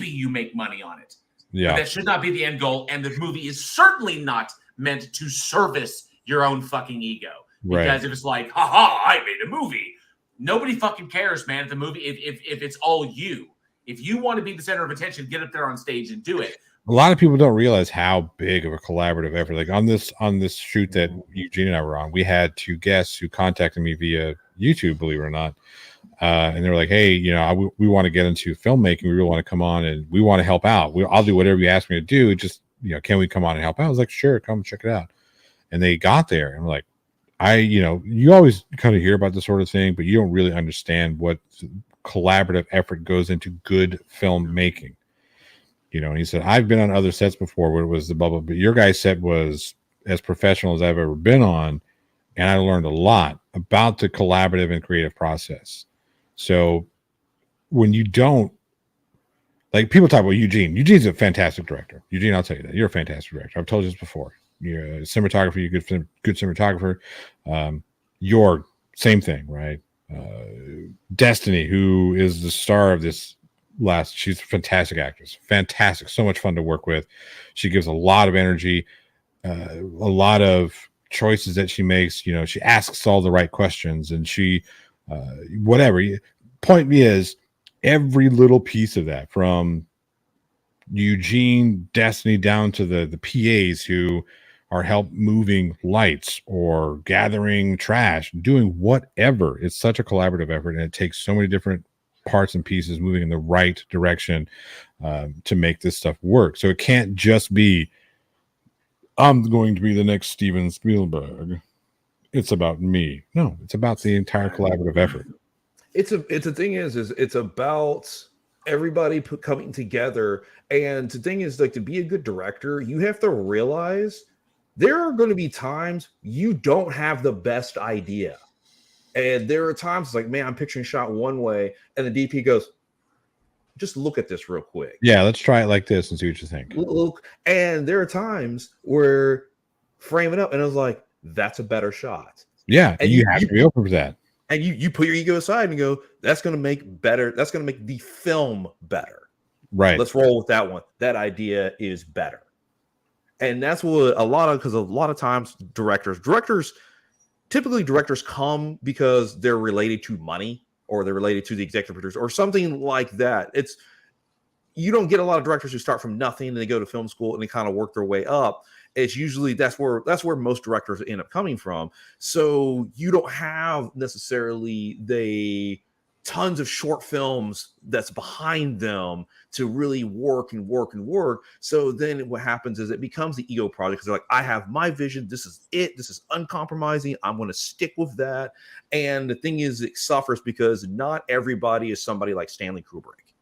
you make money on it. Yeah. But that should not be the end goal. And the movie is certainly not meant to service your own fucking ego. Because if it's like, haha, I made a movie. Nobody fucking cares, man, if the movie, if it's all you. If you want to be the center of attention, get up there on stage and do it. A lot of people don't realize how big of a collaborative effort. Like on this shoot that Eugene and I were on, we had two guests who contacted me via YouTube, believe it or not. And they were like, hey, we want to get into filmmaking. We really want to come on and we want to help out. I'll do whatever you ask me to do. Just, can we come on and help out? I was like, sure, come check it out. And they got there and like, you always kind of hear about this sort of thing, but you don't really understand what collaborative effort goes into good filmmaking. And he said, I've been on other sets before where it was the bubble, but your guys' set was as professional as I've ever been on. And I learned a lot about the collaborative and creative process. So when you don't, like people talk about Eugene's a fantastic director. Eugene, I'll tell you that. You're a fantastic director. I've told you this before. You're a cinematographer, you're good cinematographer. You're same thing, right? Destiny, who is the star of this she's a fantastic actress, fantastic, so much fun to work with. She gives a lot of energy. a lot of choices that she makes. You know, she asks all the right questions, and she whatever. Point is, every little piece of that, from Eugene Destiny down to the PAs who are help moving lights or gathering trash, doing whatever. It's such a collaborative effort, and it takes so many different parts and pieces moving in the right direction to make this stuff work. So it can't just be, I'm going to be the next Steven Spielberg. It's about me. No, it's about the entire collaborative effort. It's the thing is it's about everybody coming together. And the thing is, like, to be a good director, you have to realize there are going to be times you don't have the best idea. And there are times like, man, I'm picturing shot one way, and the DP goes, just look at this real quick. Yeah, let's try it like this and see what you think. Look, and there are times where frame it up, and I was like, that's a better shot. Yeah, and you have to be open for that. And you put your ego aside and go, that's going to make better. That's going to make the film better. Right. Let's roll with that one. That idea is better. And that's what because a lot of times directors come because they're related to money, or they're related to the executive producer or something like that. You don't get a lot of directors who start from nothing and they go to film school and they kind of work their way up. It's usually that's where most directors end up coming from. So you don't have necessarily the tons of short films that's behind them to really work. So then what happens is it becomes the ego project, because they're like, I have my vision. This is it. This is uncompromising. I'm going to stick with that. And the thing is, it suffers because not everybody is somebody like Stanley Kubrick,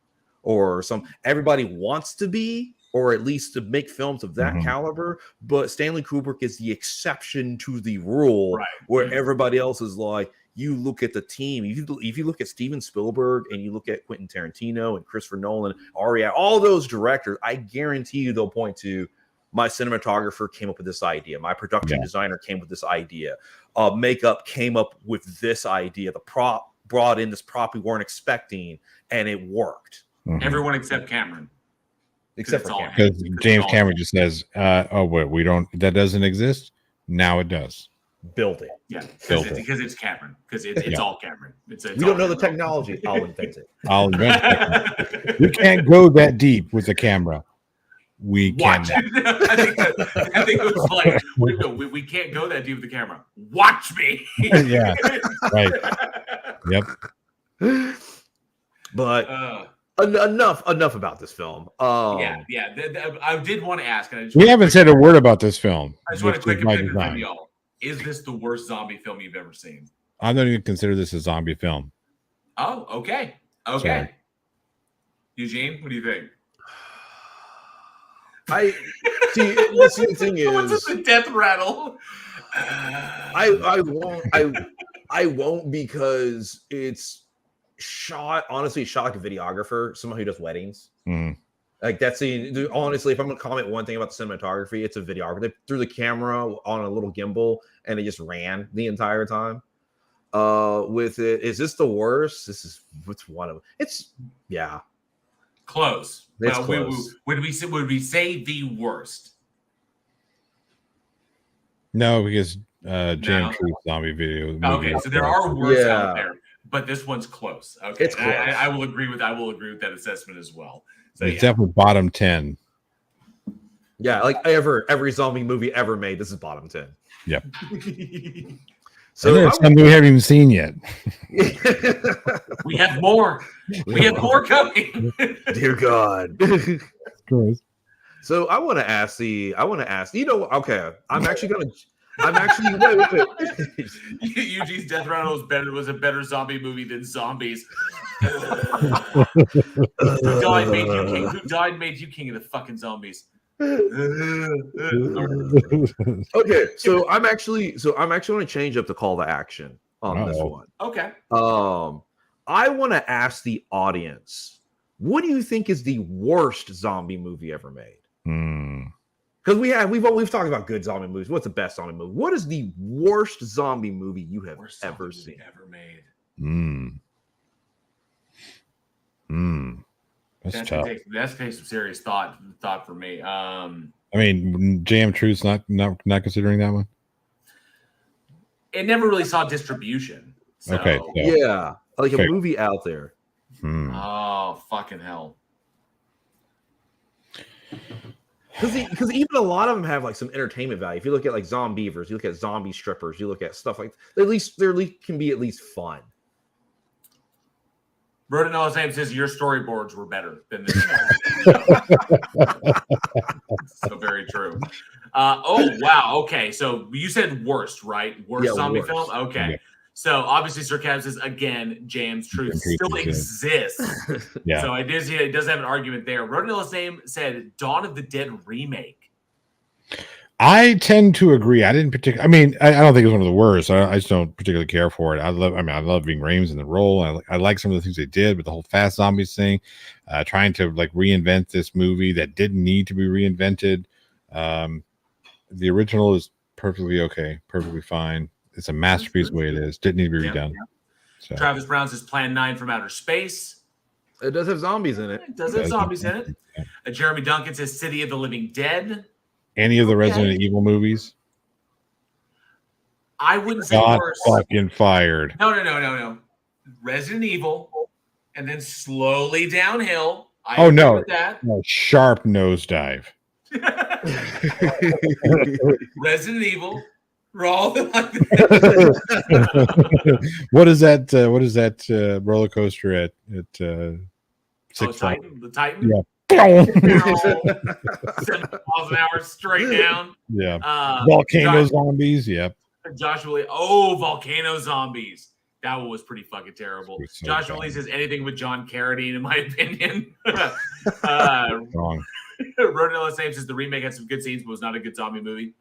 or everybody wants to be, or at least to make films of that caliber. But Stanley Kubrick is the exception to the rule, right, where everybody else is like, you look at the team. If you look at Steven Spielberg and you look at Quentin Tarantino and Christopher Nolan, all those directors, I guarantee you they'll point to, my cinematographer came up with this idea. My production designer came with this idea. Makeup came up with this idea. The prop brought in this prop we weren't expecting, and it worked. Everyone except Cameron. Except for Cameron. Because James Cameron just says, oh, wait, that doesn't exist? Now it does. Build it. Yeah, because it's Cameron. Because it's all Cameron. We don't know the technology. I'll invent it. I'll invent it. We can't go that deep with the camera. We can. I think it was like, we can't go that deep with the camera. Watch me. Yeah. Right. Yep. But enough about this film. I did want to ask. We haven't said a word about this film. I just want to quick opinion from y'all. Is this the worst zombie film you've ever seen? I don't even consider this a zombie film. Oh, okay. Sorry. Eugene, what do you think? I see. The thing is, what's the death rattle? I won't because it's shot like a videographer, someone who does weddings. Like that's honestly, if I'm gonna comment one thing about the cinematography, it's a videographer. They threw the camera on a little gimbal and it just ran the entire time. With it, is this the worst? What's one of them? It's close. It's close. Would we say the worst? No, because Jam Truth zombie video. Okay, so there are worse out there, but this one's close. Okay, it's close. I will agree with that assessment as well. So, it's definitely bottom 10. Yeah, like every zombie movie ever made, this is bottom 10. Yep. So there's some we haven't even seen yet. We have more. We have more coming. Dear God. So I want to ask. Okay, wait. Eugene's Death Rattle was a better zombie movie than Zombies. Who died made you king of the fucking zombies. Okay, so I'm actually going to change up the call to action on this one. Okay. I want to ask the audience, what do you think is the worst zombie movie ever made? Because we've talked about good zombie movies. What's the best zombie movie? What is the worst zombie movie you have ever seen? Ever made? That's tough. That's take some serious thought for me. I mean, JM Truth's not considering that one. It never really saw distribution. So. Okay. Yeah, like a Fair. movie out there. Oh, fucking hell. Because even a lot of them have like some entertainment value. If you look at like Zombievers, you look at zombie strippers, you look at stuff like at least can be at least fun. Rodinella Sam says your storyboards were better than this. So very true. Oh wow. Okay, so you said worst, right? Worst zombie film. Okay. Yeah. So obviously, Sarcasm says again, James Truth still exists. Yeah. So it does have an argument there. Rodinella Sam said Dawn of the Dead remake. I tend to agree. I didn't particularly. I mean, I don't think it's one of the worst. I just don't particularly care for it. I love Ving Rhames in the role. I like some of the things they did with the whole fast zombies thing, trying to like reinvent this movie that didn't need to be reinvented. The original is perfectly okay, perfectly fine. It's a masterpiece the way it is. Didn't need to be redone. So. Travis Brown says Plan 9 from Outer Space. It does have zombies in it. It does have zombies in it. Jeremy Duncan says City of the Living Dead. Any of the Resident Evil movies? I wouldn't say Got worse. fucking fired. No. Resident Evil, and then slowly downhill. I Oh agree no. with that. No, sharp nosedive. Resident Evil. Raw. What is that roller coaster at Six Flags? The Titan. Yeah. 7 miles an hour straight down. Yeah. Volcano zombies. Yep. Joshua Lee. Oh, volcano zombies. That one was pretty fucking terrible. So Joshua Lee says anything with John Carradine, in my opinion. Wrong. Rodinella Sam says the remake had some good scenes, but was not a good zombie movie.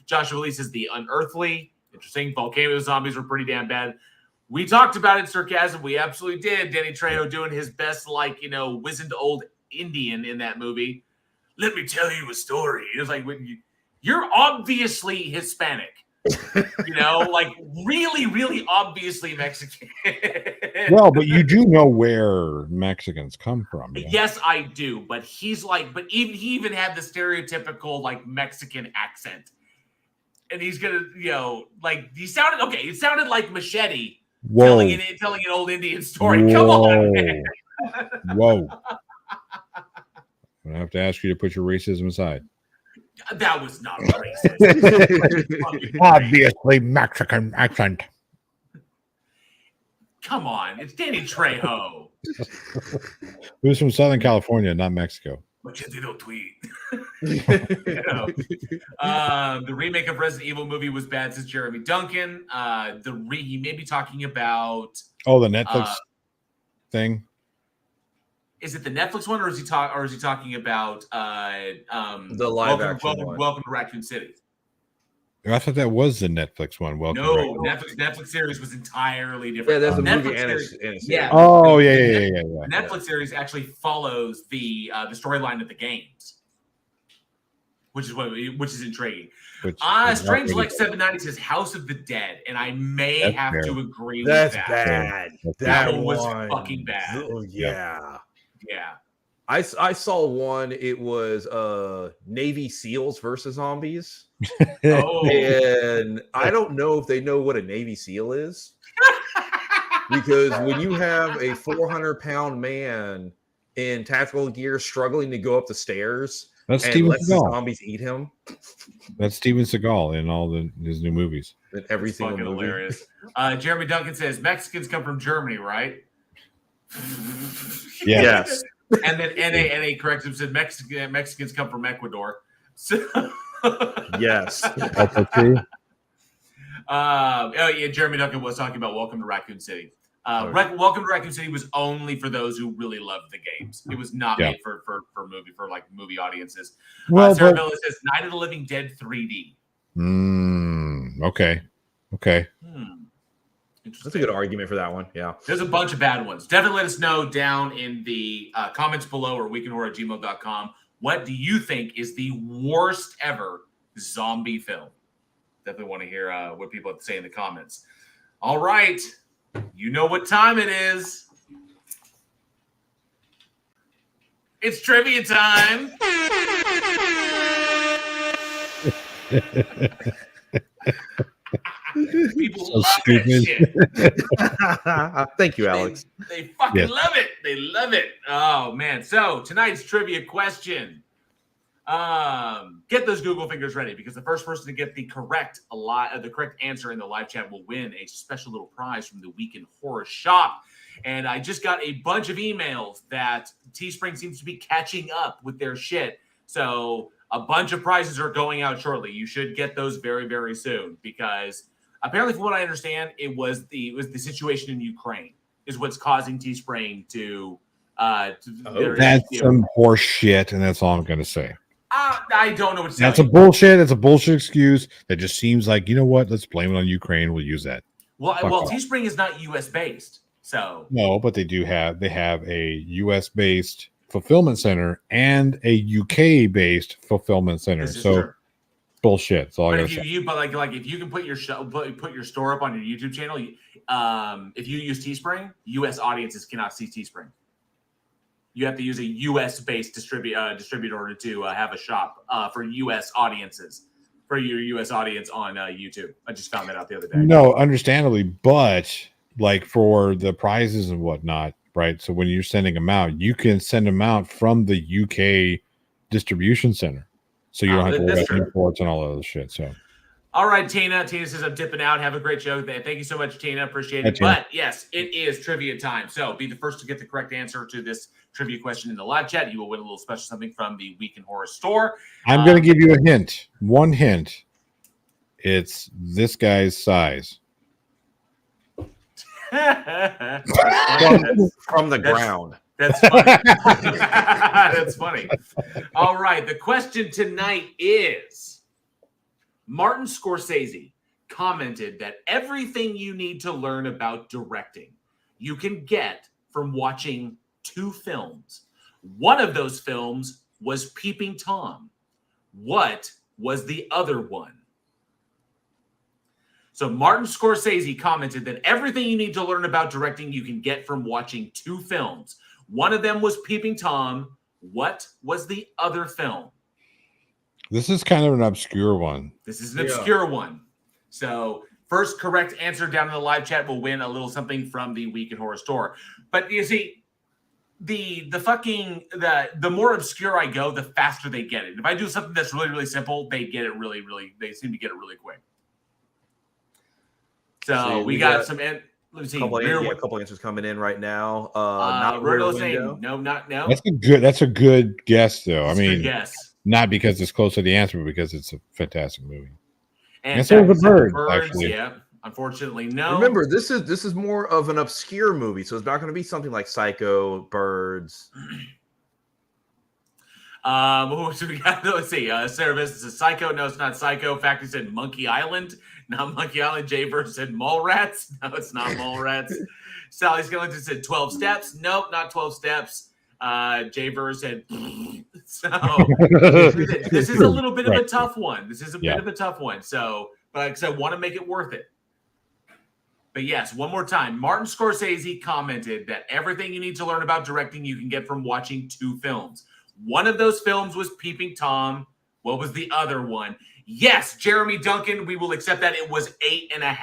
Joshua Lee says The Unearthly. Interesting. Volcano zombies were pretty damn bad. We talked about it, Sarcasm. We absolutely did. Danny Trejo doing his best, wizened old Indian in that movie. Let me tell you a story. It was like, you're obviously Hispanic. Really, really obviously Mexican. Well, but you do know where Mexicans come from. You know? Yes, I do. But he even had the stereotypical Mexican accent. And he's gonna, he sounded like Machete telling an old Indian story. Whoa. Come on, man. Whoa. I'm gonna have to ask you to put your racism aside. That was not racist. Obviously Mexican accent. Come on, it's Danny Trejo. Who's from Southern California, not Mexico. Machete don't tweet. The remake of Resident Evil movie was bad, says Jeremy Duncan. He may be talking about the Netflix thing. Is it the Netflix one, or is he talking about the live action one? Welcome to Raccoon City. I thought that was the Netflix one. Netflix series was entirely different. Yeah, there's a Netflix movie and a series. yeah. Oh yeah. Netflix series actually follows the storyline of the games, which is intriguing. Strange Like 790 says House of the Dead, and I may have to agree with that. That's bad. That one was fucking bad. Oh, yeah. Yeah. I saw one. It was Navy SEALs versus zombies. And I don't know if they know what a Navy SEAL is. Because when you have a 400-pound man in tactical gear struggling to go up the stairs That's and Steven lets the Seagal. zombies eat him. That's Steven Seagal in all his new movies. In every single movie. Hilarious. Jeremy Duncan says Mexicans come from Germany, right? Yeah. Yes. And then NA corrects him, said Mexicans come from Ecuador. So yes. That's true. Jeremy Duncan was talking about Welcome to Raccoon City. Welcome to Raccoon City was only for those who really loved the games. It was not made for movie audiences. Sarah Villa says Night of the Living Dead 3D. Okay. That's a good argument for that one. Yeah. There's a bunch of bad ones. Definitely let us know down in the comments below or weekinhorror@gmail.com. What do you think is the worst ever zombie film? Definitely want to hear what people have to say in the comments. All right. You know what time it is. It's trivia time. People So love stupid. that shit. Thank you, Alex. They fucking Yes. love it. They love it. Oh man. So tonight's trivia question. Get those Google fingers ready because the first person to get the correct answer in the live chat will win a special little prize from the Weekend Horror Shop. And I just got a bunch of emails that Teespring seems to be catching up with their shit. So a bunch of prizes are going out shortly. You should get those very, very soon because apparently, from what I understand, it was the situation in Ukraine is what's causing Teespring to. That's some horse shit, and that's all I'm going to say. I don't know what to That's tell a you. bullshit. It's a bullshit excuse that just seems like, you know what? Let's blame it on Ukraine. We'll use that. Well, Fuck off. Teespring is not U.S. based, so No, but they have a US based fulfillment center and a UK based fulfillment center. This is So true. bullshit. That's all I But gotta say. like if you can put your put your store up on your YouTube channel, if you use Teespring, U.S. audiences cannot see Teespring. You have to use a U.S. based distributor to have a shop for U.S. audiences for your U.S. audience on YouTube. I just found that out the other day. No, understandably, but like for the prizes and whatnot, right? So when you're sending them out, you can send them out from the UK distribution center. So you don't have to worry that's about true. imports and all that other shit. So All right, Tina. Tina says I'm dipping out. Have a great show. Thank you so much, Tina. Appreciate Hi, it. Tina. But yes, it is trivia time. So be the first to get the correct answer to this trivia question in the live chat. You will win a little special something from the Weekend Horror store. I'm going to give you a hint. One hint. It's this guy's size. From the ground. That's funny. That's funny. All right. The question tonight is Martin Scorsese commented that everything you need to learn about directing you can get from watching 2 films. One of those films was Peeping Tom. What was the other one? So Martin Scorsese commented that everything you need to learn about directing you can get from watching 2 films. One of them was Peeping Tom. What was the other film? This is kind of an obscure one. This is an obscure one. So first correct answer down in the live chat will win a little something from the Weekend Horror store. But you see, the more obscure I go, the faster they get it. If I do something that's really, really simple, they get it they seem to get it really quick. So we got some. Let me see. A couple answers coming in right now. Not Roto Rear saying Window. no. That's a good guess, though. That's I mean, a good guess. Not because it's close to the answer, but because it's a fantastic movie. And so was the Birds, Birds, actually. yeah. Unfortunately, no. Remember, this is more of an obscure movie, so it's not going to be something like Psycho, Birds. What we got? Let's see. Sarah Vista says Psycho. No, it's not Psycho. Factory said Monkey Island. Not Monkey Island. Jay Verse said Mallrats. No, it's not Mallrats. Sally Skellington said 12 Steps. Nope, not 12 Steps. Jay Verse said so. This is a little bit of a tough one. This is a bit of a tough one. So, but like I said, I want to make it worth it. But yes, one more time. Martin Scorsese commented that everything you need to learn about directing you can get from watching 2 films. One of those films was Peeping Tom. What was the other one? Yes, Jeremy Duncan, we will accept that. It was 8.5.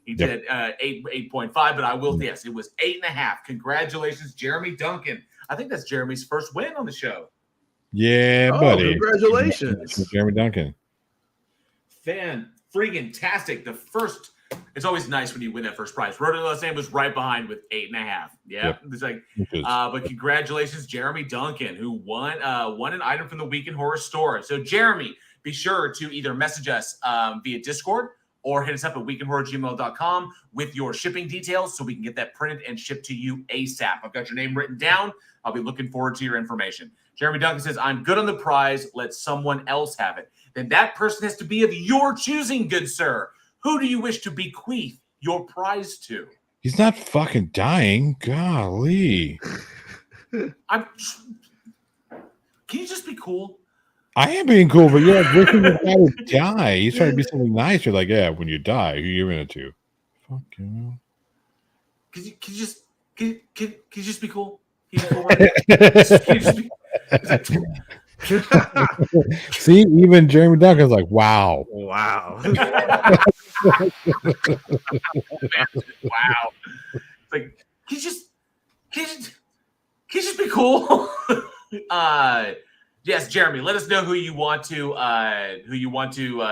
He did 8.5, but I will, yes, it was 8.5. Congratulations, Jeremy Duncan. I think that's Jeremy's first win on the show. Yeah, buddy. Congratulations. Jeremy Duncan. Freaking-tastic. The first, it's always nice when you win that first prize. Roto Los Angeles was right behind with 8.5. Yeah. It's like, but congratulations, Jeremy Duncan, who won an item from the Weekend Horror store. So, Jeremy, be sure to either message us via Discord or hit us up at weekinhorror@gmail.com with your shipping details so we can get that printed and shipped to you ASAP. I've got your name written down. I'll be looking forward to your information. Jeremy Duncan says, I'm good on the prize. Let someone else have it. Then that person has to be of your choosing, good sir. Who do you wish to bequeath your prize to? He's not fucking dying. Golly. Can you just be cool? I am being cool, but you're like wishing the guy to die. He's trying to be something nice. You're like, yeah, when you die, who are you giving it to? Fuck you. Can you just be cool? Can you just be cool? Can you just be, See, even Jeremy Duncan's like, wow. Wow. Wow. It's like, can you just be cool? Yes, Jeremy, let us know who you want to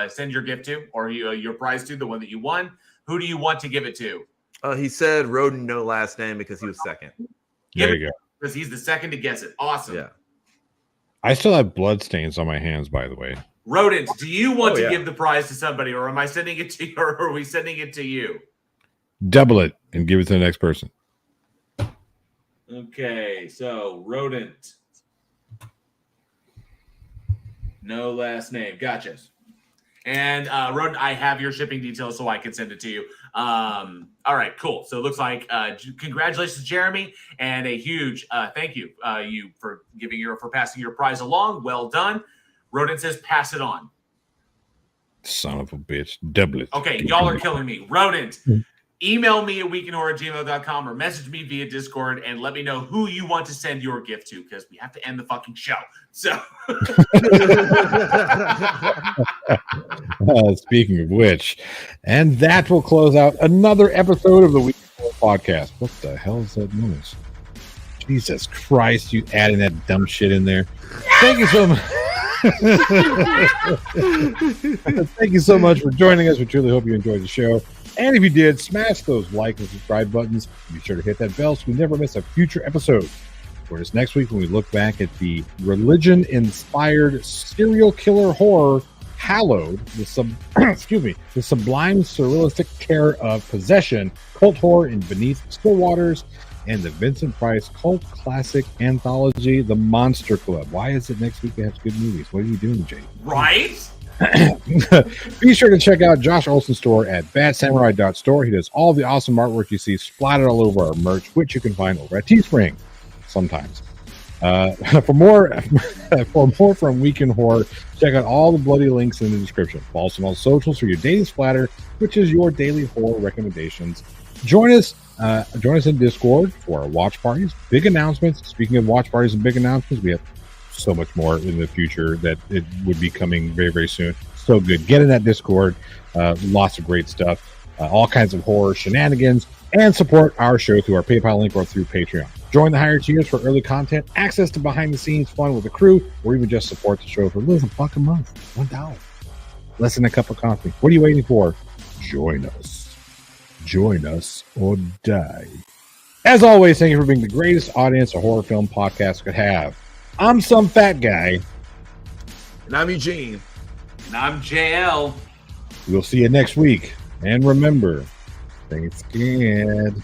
send your gift to, or your prize to, the one that you won. Who do you want to give it to? He said Roden, no last name, because he was second. There you go. Because he's the second to guess it. Awesome. Yeah. I still have blood stains on my hands, by the way. Rodent, do you want to give the prize to somebody, or am I sending it to you, or are we sending it to you? Double it and give it to the next person. Okay, so Rodent. No last name. Gotcha. And Rodent, I have your shipping details so I can send it to you. All right, cool. So it looks like congratulations, Jeremy, and a huge thank you for passing your prize along. Well done. Rodent says pass it on. Son of a bitch. Double it. Okay, y'all are killing me. Rodent, email me at weekinhorror@gmail.com or message me via Discord and let me know who you want to send your gift to, because we have to end the fucking show. So speaking of which, and that will close out another episode of the Weekend Horror Podcast. What the hell is that noise? Jesus Christ, you adding that dumb shit in there. Thank you so much. Thank you so much for joining us. We truly hope you enjoyed the show. And if you did, smash those like and subscribe buttons. Be sure to hit that bell so you never miss a future episode. Join us next week when we look back at the religion-inspired serial killer horror Hallowed, the sublime surrealistic terror of possession, cult horror in Beneath Still Waters, and the Vincent Price cult classic anthology, The Monster Club. Why is it next week they have good movies? What are you doing, Jay? Right? Be sure to check out Josh Olsen's store at badsamurai.store. He does all the awesome artwork you see splattered all over our merch, which you can find over at Teespring sometimes. For more from Weekend Horror, check out all the bloody links in the description. Follow us on all socials for your daily splatter, which is your daily horror recommendations. Join us in Discord for our watch parties, big announcements. Speaking of watch parties and big announcements, we have so much more in the future that it would be coming very, very soon. So good. Get in that Discord. Lots of great stuff. All kinds of horror shenanigans, and support our show through our PayPal link or through Patreon. Join the higher tiers for early content, access to behind-the-scenes fun with the crew, or even just support the show for less than $1 a month. $1. Less than a cup of coffee. What are you waiting for? Join us. Join us or die. As always, thank you for being the greatest audience a horror film podcast could have. I'm some fat guy. And I'm Eugene. And I'm JL. We'll see you next week. And remember, stay scared.